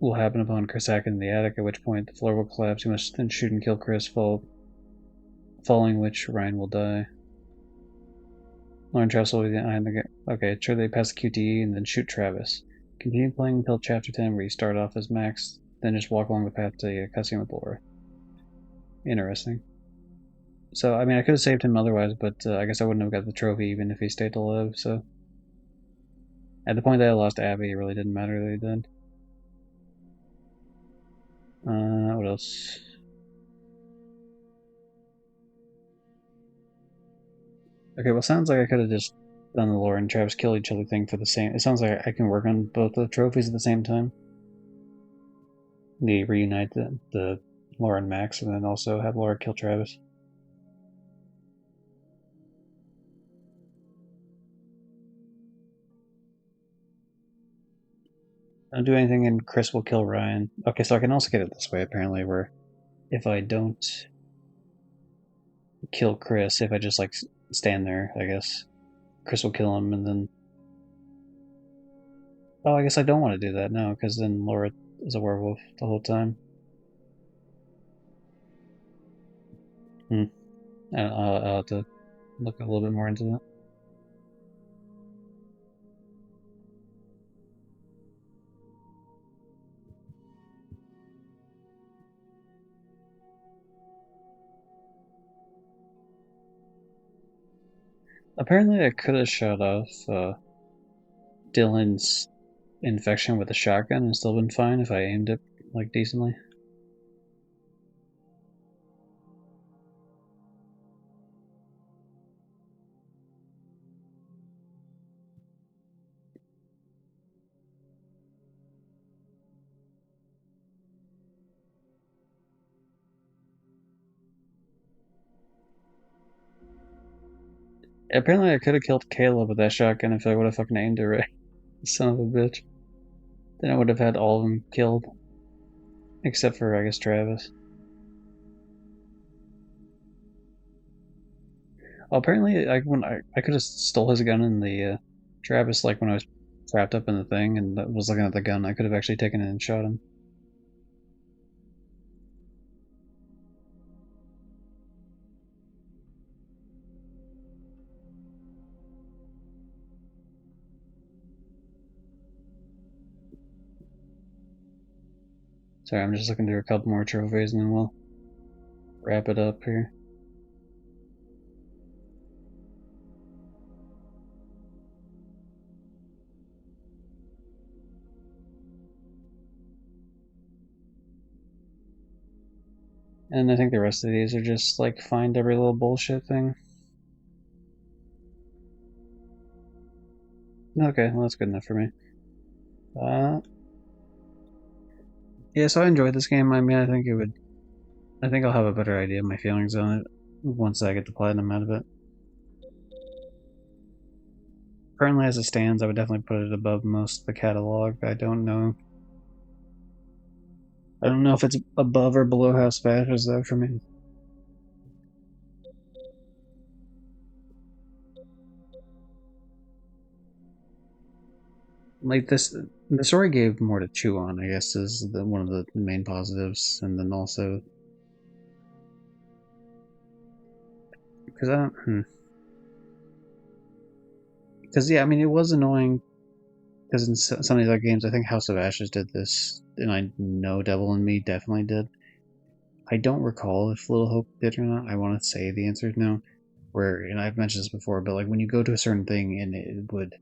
will happen upon Chris Hackett in the attic, at which point the floor will collapse. He must then shoot and kill Chris, following which Ryan will die. Lauren travels slowly behind the... Okay, sure they pass the QTE and then shoot Travis. Continue playing until Chapter 10, where you start off as Max, then just walk along the path to a cutscene with Laura. Interesting. So, I mean, I could have saved him otherwise, but I guess I wouldn't have got the trophy even if he stayed alive, so... At the point that I lost Abby, it really didn't matter that he did. What else? Okay, well, sounds like I could have just done the Laura and Travis kill each other thing for the same... It sounds like I can work on both the trophies at the same time. The reunite the Laura and Max, and then also have Laura kill Travis. Don't do anything and Chris will kill Ryan. Okay, so I can also get it this way, apparently, where if I don't kill Chris, if I just, like, stand there, I guess, Chris will kill him, and then... Oh, I guess I don't want to do that, no, because then Laura is a werewolf the whole time. I'll have to look a little bit more into that. Apparently I could have shot off Dylan's infection with a shotgun and still been fine if I aimed it, like, decently. Apparently I could have killed Caleb with that shotgun if I would have fucking aimed it right. Son of a bitch. Then I would have had all of them killed. Except for, I guess, Travis. Well, apparently I could have stole his gun in the Travis, like when I was trapped up in the thing and was looking at the gun, I could have actually taken it and shot him. Sorry, I'm just looking through a couple more trophies and then we'll wrap it up here. And I think the rest of these are just like find every little bullshit thing. Okay, well that's good enough for me. Yeah, so I enjoyed this game. I mean, I think I'll have a better idea of my feelings on it once I get the platinum out of it. Currently, as it stands, I would definitely put it above most of the catalog. I don't know if it's above or below House of Ashes, though, for me. Like this, the story gave more to chew on, I guess, is one of the main positives, and then also because I don't, because yeah, I mean, it was annoying because in some of these other games, I think House of Ashes did this, and I know Devil in Me definitely did. I don't recall if Little Hope did or not. I want to say the answer is no. Where, and I've mentioned this before, but like when you go to a certain thing and it would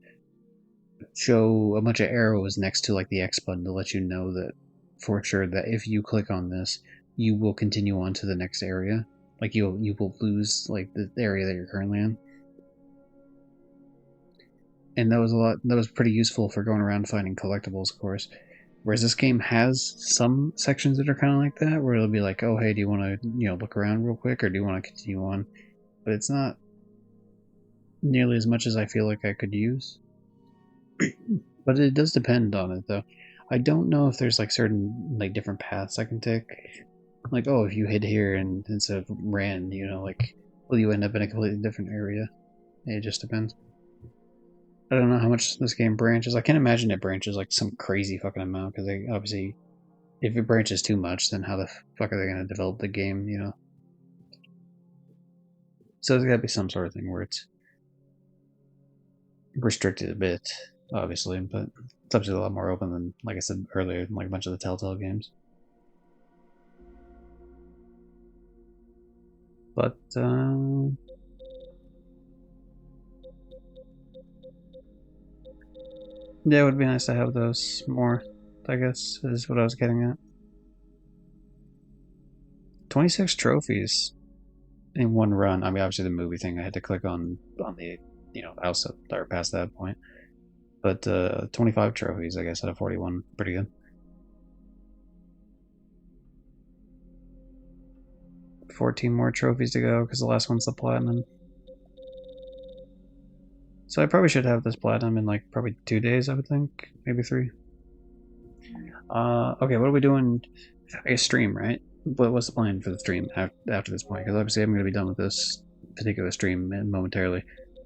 show a bunch of arrows next to like the X button to let you know that for sure that if you click on this, you will continue on to the next area. Like you will lose like the area that you're currently in. And that was pretty useful for going around finding collectibles, of course. Whereas this game has some sections that are kind of like that, where it'll be like, oh, hey, do you want to, look around real quick, or do you want to continue on? But it's not nearly as much as I feel like I could use. But it does depend on it, though. I don't know if there's like certain like different paths I can take. Like, oh, if you hid here and instead of ran, like, will you end up in a completely different area? It just depends. I don't know how much this game branches. I can't imagine it branches like some crazy fucking amount because they obviously, if it branches too much, then how the fuck are they going to develop the game? So there's got to be some sort of thing where it's restricted a bit, obviously, but it's obviously a lot more open than, like I said earlier, like a bunch of the Telltale games. But yeah, it would be nice to have those more, I guess, is what I was getting at. 26 trophies in one run. I mean, obviously the movie thing, I had to click on the, house or past that point. But 25 trophies, I guess, out of 41. Pretty good. 14 more trophies to go, because the last one's the platinum. So I probably should have this platinum in, like, probably 2 days, I would think. Maybe 3. Okay, what are we doing? I guess stream, right? What's the plan for the stream after this point? Because obviously I'm going to be done with this particular stream momentarily.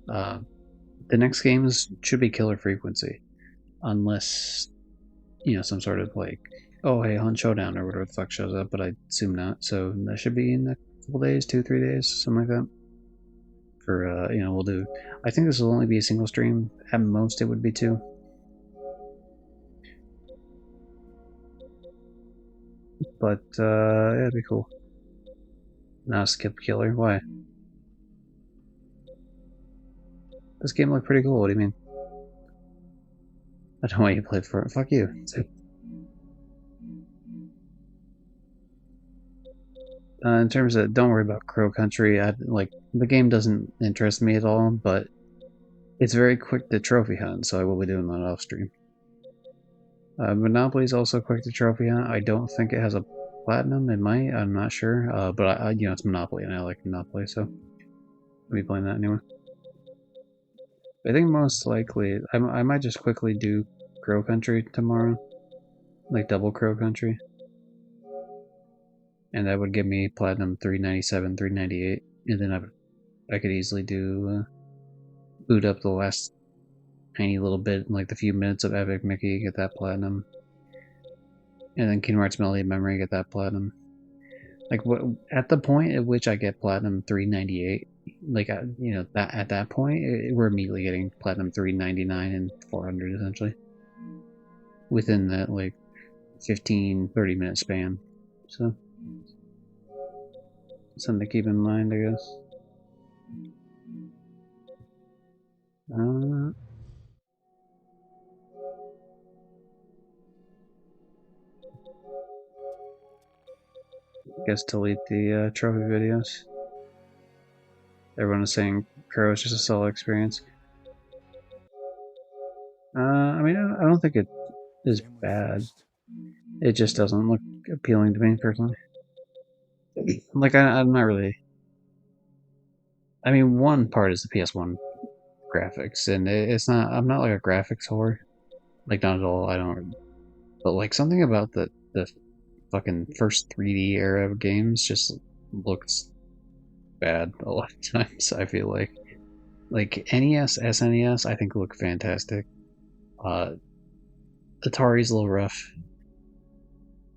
The next games should be Killer Frequency. Unless, some sort of, like, oh, hey, Hunt Showdown or whatever the fuck shows up, but I assume not. So that should be in a couple days, 2-3 days, something like that. For, we'll do... I think this will only be a single stream. At most, it would be 2. But, yeah, it'd be cool. Now skip Killer. Why? This game looked pretty cool. What do you mean? I don't want you to play for it. Fuck you. In terms of, don't worry about Crow Country. The game doesn't interest me at all, but it's very quick to trophy hunt, so I will be doing that off stream. Monopoly is also quick to trophy hunt. I don't think it has a platinum. It might. I'm not sure. But it's Monopoly, and I like Monopoly, so I'll be playing that anyway. I think most likely I might just quickly do Crow Country tomorrow, like double Crow Country, and that would give me platinum 397, 398, and then I could easily do boot up the last tiny little bit, like the few minutes of Epic Mickey, get that platinum, and then Kingdom Hearts Melody of Memory, get that platinum. Like what at the point at which I get platinum 398, like you know that at that point we're immediately getting platinum 399 and 400 essentially within that like 15-30 minute span. So something to keep in mind, I guess. Guess delete the trophy videos. Everyone is saying Crow is just a solo experience. I mean, I don't think it is bad. It just doesn't look appealing to me personally. Like I'm not really. I mean, one part is the PS1 graphics, and it's not. I'm not like a graphics whore. Like not at all. I don't. But like something about the fucking first 3D era of games just looks bad a lot of times. I feel like NES, SNES, I think look fantastic. Atari's a little rough,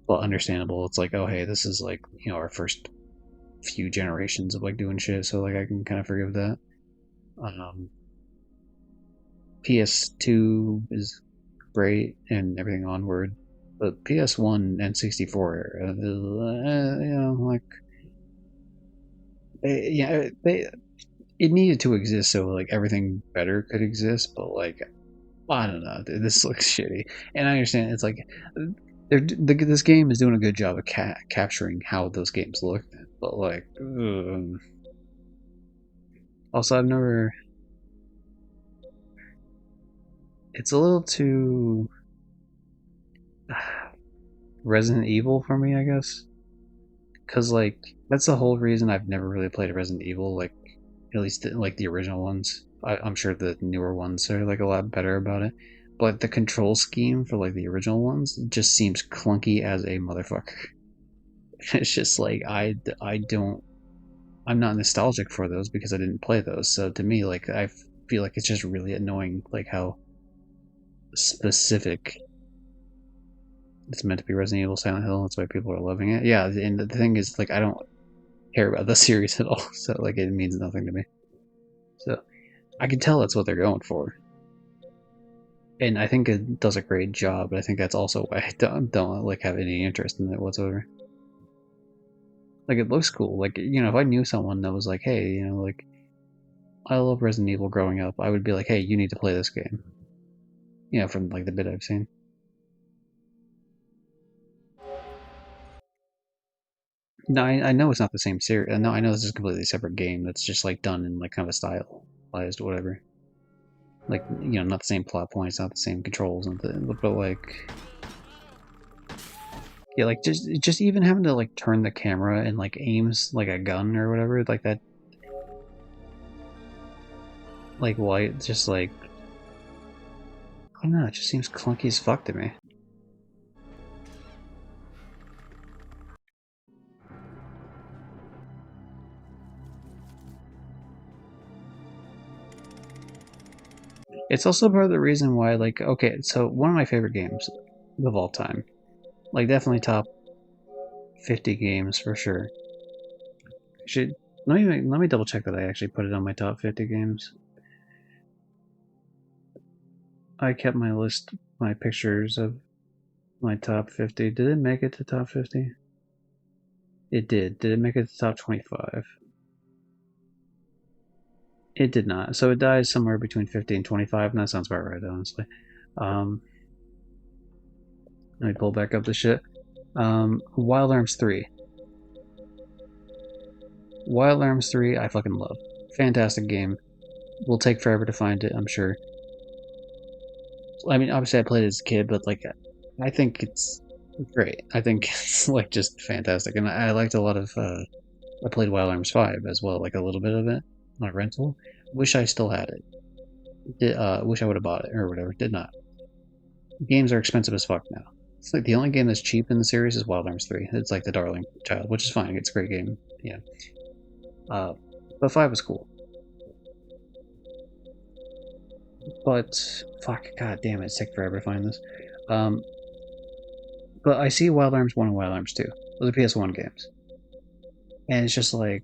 but understandable. It's like, oh hey, this is like our first few generations of like doing shit, so like I can kind of forgive that. PS2 is great and everything onward, but PS1 and 64 era, like it needed to exist so like everything better could exist, but like I don't know, dude, this looks shitty, and I understand it's like this game is doing a good job of capturing how those games look, but like also I've never. It's a little too Resident Evil for me, I guess. Because, like, that's the whole reason I've never really played a Resident Evil, like, at least, like, the original ones. I'm sure the newer ones are, like, a lot better about it. But the control scheme for, like, the original ones just seems clunky as a motherfucker. It's just, like, I'm not nostalgic for those because I didn't play those. So to me, like, I feel like it's just really annoying, like, how specific it's meant to be. Resident Evil, Silent Hill, that's why people are loving it. Yeah, and the thing is, like, I don't care about the series at all, so like it means nothing to me. So I can tell that's what they're going for, and I think it does a great job. But I think that's also why I don't like have any interest in it whatsoever. Like it looks cool. Like if I knew someone that was like, hey, like I love Resident Evil growing up, I would be like, hey, you need to play this game. From like the bit I've seen. No, I know it's not the same series. No, I know this is a completely separate game that's just like done in like kind of a stylized whatever. Like not the same plot points, not the same controls, but like yeah, like just even having to like turn the camera and like aims like a gun or whatever, like that. Like why it's just like I don't know, it just seems clunky as fuck to me. It's also part of the reason why, like, okay, so one of my favorite games of all time, like definitely top 50 games for sure. Should let me double check that I actually put it on my top 50 games. I kept my list, my pictures of my top 50. Did it make it to top 50? It did. Did it make it to top 25? It did not. So it dies somewhere between 50 and 25, and that sounds about right, honestly. Let me pull back up the shit. Wild Arms 3. Wild Arms 3, I fucking love. Fantastic game. Will take forever to find it, I'm sure. I mean, obviously I played it as a kid, but like, I think it's great. I think it's like just fantastic, and I liked a lot of. I played Wild Arms 5 as well, like a little bit of it on a rental. Wish I still had it. Wish I would have bought it or whatever. Did not. Games are expensive as fuck now. It's like the only game that's cheap in the series is Wild Arms 3. It's like the darling child, which is fine. It's a great game. Yeah. But 5 was cool. But fuck, god damn it, it's taking forever to find this. But I see Wild Arms 1 and Wild Arms 2. Those are PS1 games. And it's just like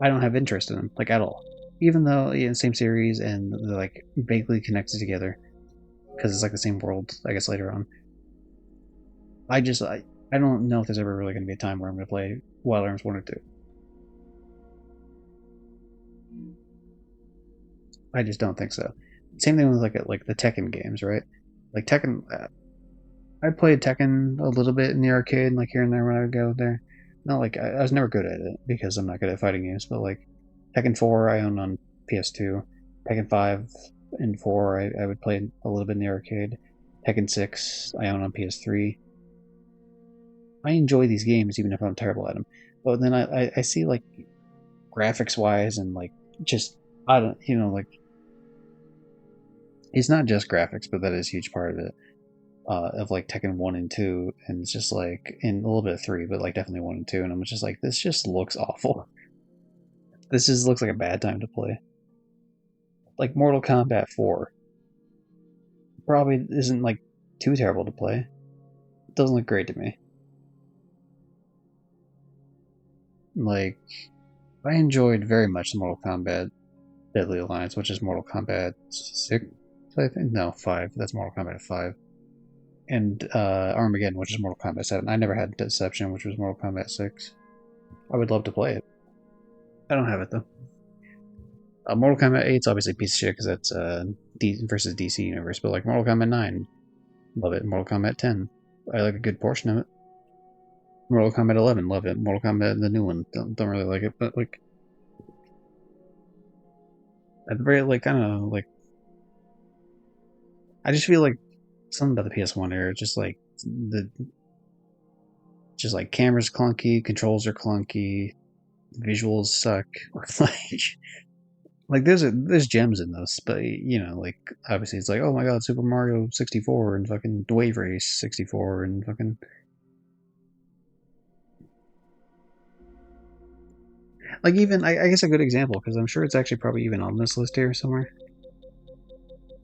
I don't have interest in them, like at all. Even though same series and they're like vaguely connected together, because it's like the same world, I guess later on. I don't know if there's ever really going to be a time where I'm going to play Wild Arms 1 or 2. I just don't think so. Same thing with like the Tekken games, right? Like Tekken, I played Tekken a little bit in the arcade, like here and there when I would go there. Not like I was never good at it because I'm not good at fighting games, but like Tekken 4 I own on PS2, Tekken 5 and 4 I would play a little bit in the arcade, Tekken 6 I own on PS3. I enjoy these games even if I'm terrible at them. But then I see like graphics wise and like just I don't like it's not just graphics, but that is a huge part of it. Of like Tekken 1 and 2, and it's just like, and a little bit of 3, but like definitely 1 and 2, and I'm just like, this just looks awful. This just looks like a bad time to play. Like Mortal Kombat 4 probably isn't like too terrible to play. It doesn't look great to me. Like, I enjoyed very much the Mortal Kombat Deadly Alliance, which is Mortal Kombat 6, I think? No, 5. That's Mortal Kombat 5. And Armageddon, which is Mortal Kombat 7. I never had Deception, which was Mortal Kombat 6. I would love to play it. I don't have it, though. Mortal Kombat 8 is obviously a piece of shit because that's versus DC Universe, but like Mortal Kombat 9, love it. Mortal Kombat 10, I like a good portion of it. Mortal Kombat 11, love it. Mortal Kombat, the new one, don't really like it, but like, at the very, like, I don't know, like, I just feel like something about the PS1 era, just like cameras clunky, controls are clunky, visuals suck. like there's gems in this, but like obviously it's like, oh my god, Super Mario 64 and fucking Wave Race 64 and fucking like even I guess a good example, because I'm sure it's actually probably even on this list here somewhere.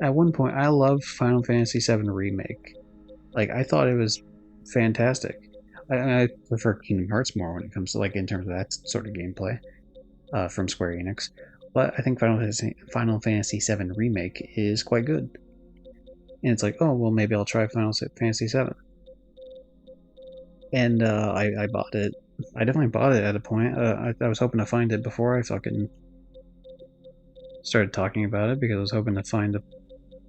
At one point, I loved Final Fantasy VII Remake. Like I thought it was fantastic. I prefer Kingdom Hearts more when it comes to like in terms of that sort of gameplay from Square Enix. But I think Final Fantasy VII Remake is quite good. And it's like, oh, well, maybe I'll try Final Fantasy VII. And I bought it. I definitely bought it at a point. I was hoping to find it before I fucking started talking about it, because I was hoping to find a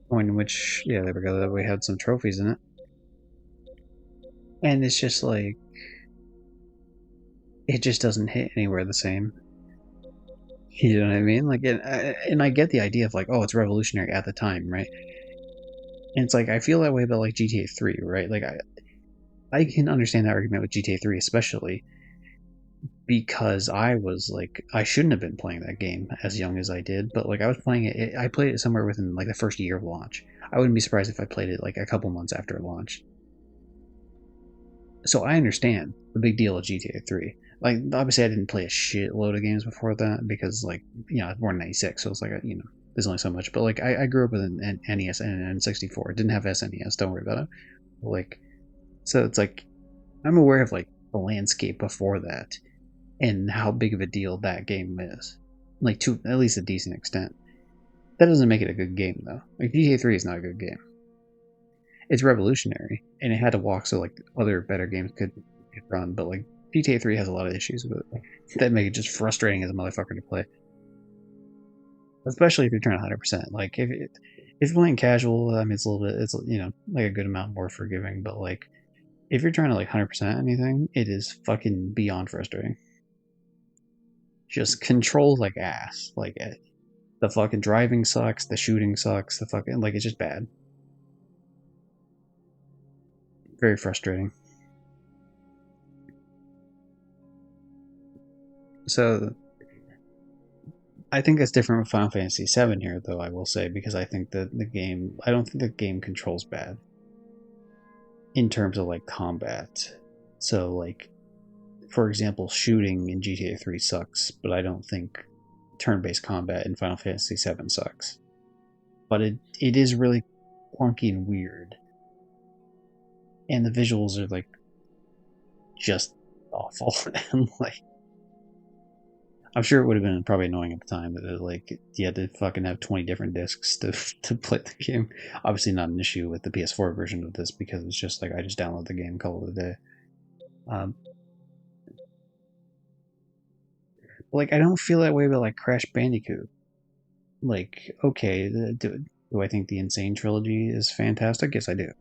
point in which, yeah, there we go, that we had some trophies in it. And it's just like, it just doesn't hit anywhere the same. You know what I mean? Like, and I get the idea of like, oh, it's revolutionary at the time, right? And it's like I feel that way about like GTA 3, right? Like I can understand that argument with GTA 3, especially because I was like, I shouldn't have been playing that game as young as I did, but like I was playing it. I played it somewhere within like the first year of launch. I wouldn't be surprised if I played it like a couple months after it launched. So I understand the big deal of GTA 3. Like, obviously, I didn't play a shitload of games before that because, like, I was born in '96, so it's like, there's only so much. But like, I grew up with an NES and an N64. Didn't have SNES. Don't worry about it. Like, so it's like I'm aware of like the landscape before that and how big of a deal that game is, like to at least a decent extent. That doesn't make it a good game though. Like GTA 3 is not a good game. It's revolutionary, and it had to walk so like other better games could run. But like GTA 3 has a lot of issues with it that make it just frustrating as a motherfucker to play, especially if you're trying 100%. Like if you're playing casual, I mean it's a little bit, it's like a good amount more forgiving. But like if you're trying to like 100% anything, it is fucking beyond frustrating. Just controls like ass. Like the fucking driving sucks, the shooting sucks, the fucking like it's just bad. Very frustrating. So I think that's different with Final Fantasy VII here, though, I will say, because I think that the game, I don't think the game controls bad in terms of like combat. So, like, for example, shooting in GTA 3 sucks, but I don't think turn-based combat in Final Fantasy VII sucks. But it is really clunky and weird. And the visuals are like just awful. And like, I'm sure it would have been probably annoying at the time that like you had to fucking have 20 different discs to play the game. Obviously not an issue with the PS4 version of this because it's just like I just download the game, call it a day. Like I don't feel that way about like Crash Bandicoot. Like okay, do I think the Insane trilogy is fantastic? Yes, I do.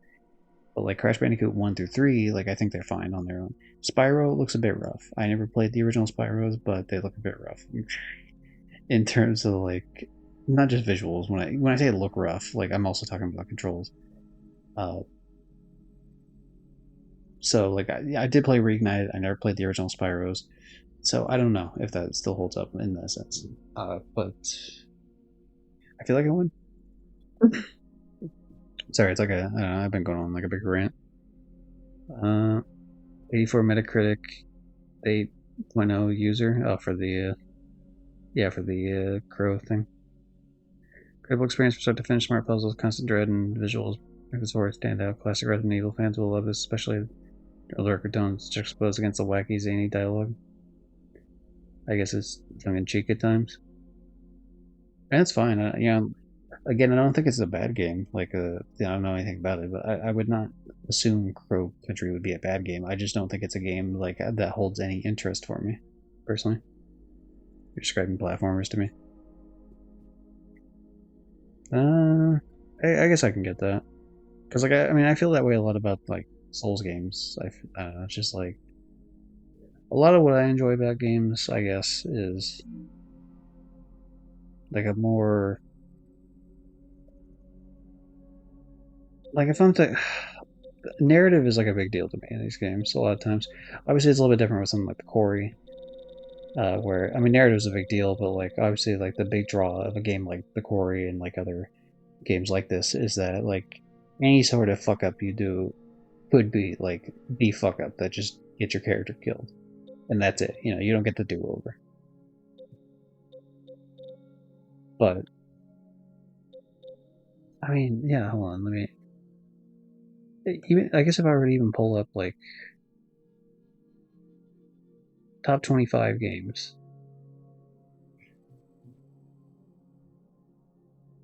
But like Crash Bandicoot 1 through 3, like I think they're fine on their own. Spyro looks a bit rough. I never played the original Spyros, but they look a bit rough. In terms of like not just visuals. When I say look rough, like I'm also talking about controls. So like I did play Reignited. I never played the original Spyros, so I don't know if that still holds up in that sense. But I feel like I would. Sorry, it's like I don't know, I've been going on like a big rant. 84 Metacritic, 8.0 user for the Crow thing. Incredible experience from start to finish, smart puzzles, constant dread, and visuals. It's where it stand out. Classic Resident Evil fans will love this, especially the darker tones juxtaposed against the wacky, zany dialogue. I guess it's tongue in cheek at times. And it's fine. Again, I don't think it's a bad game. Like, I don't know anything about it, but I would not assume Crow Country would be a bad game. I just don't think it's a game like that holds any interest for me, personally. You're describing platformers to me. I guess I can get that. Because, like, I mean, I feel that way a lot about, like, Souls games. I don't know, it's just, like, a lot of what I enjoy about games, I guess, is, like, a more... Like, if I'm to... Narrative is, like, a big deal to me in these games, a lot of times. Obviously, it's a little bit different with something like the Quarry, where, I mean, narrative is a big deal, but, like, obviously, like, the big draw of a game like the Quarry and, like, other games like this is that, like, any sort of fuck up you do could be like the fuck up that just gets your character killed, and that's it. You know, you don't get the do over. But I mean, yeah. Hold on, let me. Even I guess if I were to even pull up like top 25 games,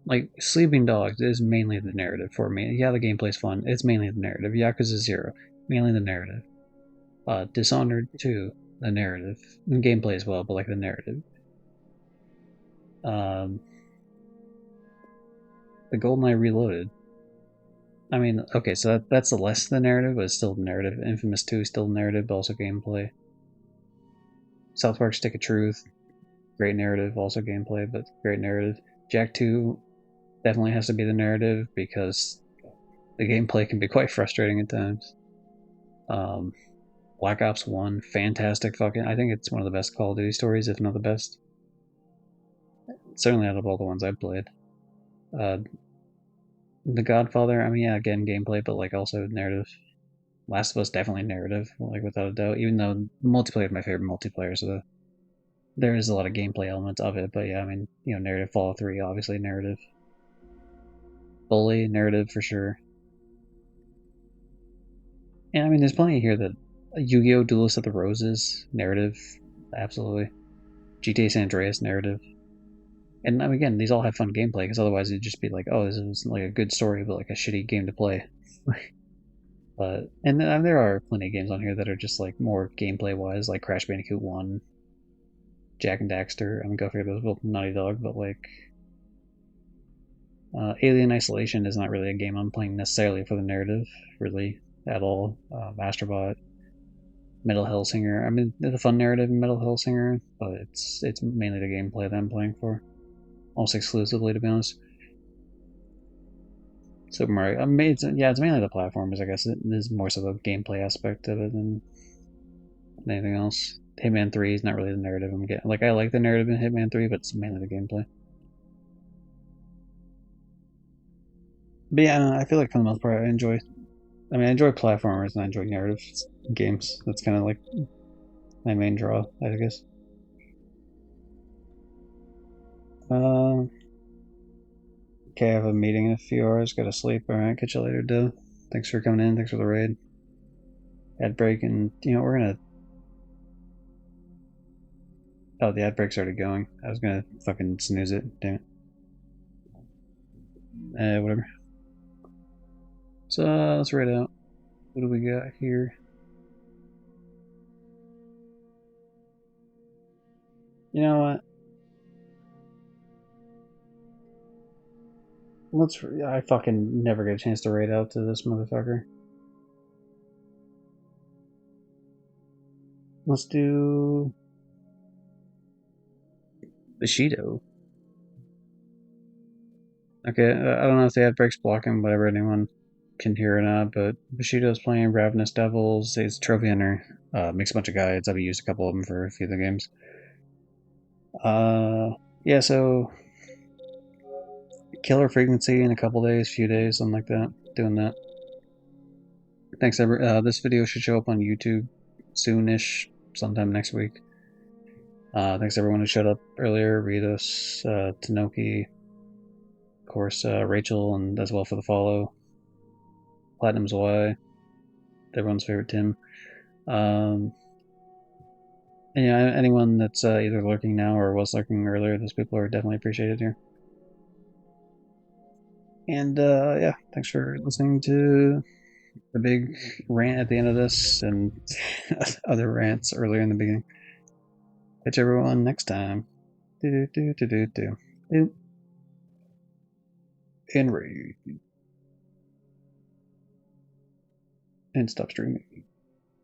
like Sleeping Dogs is mainly the narrative for me. Yeah, the gameplay's fun. It's mainly the narrative. Yakuza 0, mainly the narrative. Dishonored 2, the narrative. And gameplay as well, but like the narrative. The GoldenEye Reloaded. I mean, okay, so that's the less the narrative, but it's still the narrative. Infamous 2 is still the narrative, but also gameplay. South Park Stick of Truth, great narrative, also gameplay, but great narrative. Jak 2 definitely has to be the narrative because the gameplay can be quite frustrating at times. Black Ops 1, fantastic fucking... I think it's one of the best Call of Duty stories, if not the best. Certainly out of all the ones I've played. The Godfather, I mean, yeah, again, gameplay, but like also narrative. Last of Us, definitely narrative, like without a doubt. Even though multiplayer is my favorite multiplayer, so there is a lot of gameplay elements of it. But yeah, I mean, you know, narrative. Fallout 3, obviously narrative. Bully, narrative for sure. And I mean, there's plenty here that Yu-Gi-Oh! Duelist of the Roses, narrative, absolutely. GTA San Andreas, narrative. And I mean, again, these all have fun gameplay because otherwise it'd just be like, oh, this is like a good story, but like a shitty game to play. But and there are plenty of games on here that are just like more gameplay wise, like Crash Bandicoot 1, Jak and Daxter. I mean, go figure those both Naughty Dog, but like Alien Isolation is not really a game I'm playing necessarily for the narrative, really at all. Astrobot, Metal Hellsinger. I mean, there's a fun narrative in Metal Hellsinger, but it's mainly the gameplay that I'm playing for, almost exclusively, to be honest. Super Mario. I mean, it's mainly the platformers. I guess it is more so the gameplay aspect of it than anything else. Hitman 3 is not really the narrative I'm getting. Like, I like the narrative in Hitman 3, but it's mainly the gameplay. But yeah, I feel like for the most part, I enjoy platformers and I enjoy narrative games. That's kind of like my main draw, I guess. Okay, I have a meeting in a few hours. Gotta sleep. Alright, catch you later, Dill. Thanks for coming in. Thanks for the raid. Ad break, and we're gonna. Oh, the ad break's already going. I was gonna fucking snooze it. Damn it. Whatever. So let's raid out. What do we got here? You know what? I fucking never get a chance to raid out to this motherfucker. Let's do Bushido. Okay, I don't know if the ad break's blocking whatever anyone can hear or not, but Bushido's playing Ravenous Devils. He's a trophy hunter. Makes a bunch of guides. I've used a couple of them for a few of the games. Yeah, so killer frequency in a couple days, few days, something like that. Doing that. Thanks, this video should show up on YouTube soonish, sometime next week. Thanks everyone who showed up earlier. Ritos, Tanoki, of course, Rachel, and as well for the follow. Platinum's Y, everyone's favorite Tim. And yeah, anyone that's either lurking now or was lurking earlier, those people are definitely appreciated here. And yeah, thanks for listening to the big rant at the end of this and other rants earlier in the beginning. Catch everyone next time. And raid. And stop streaming.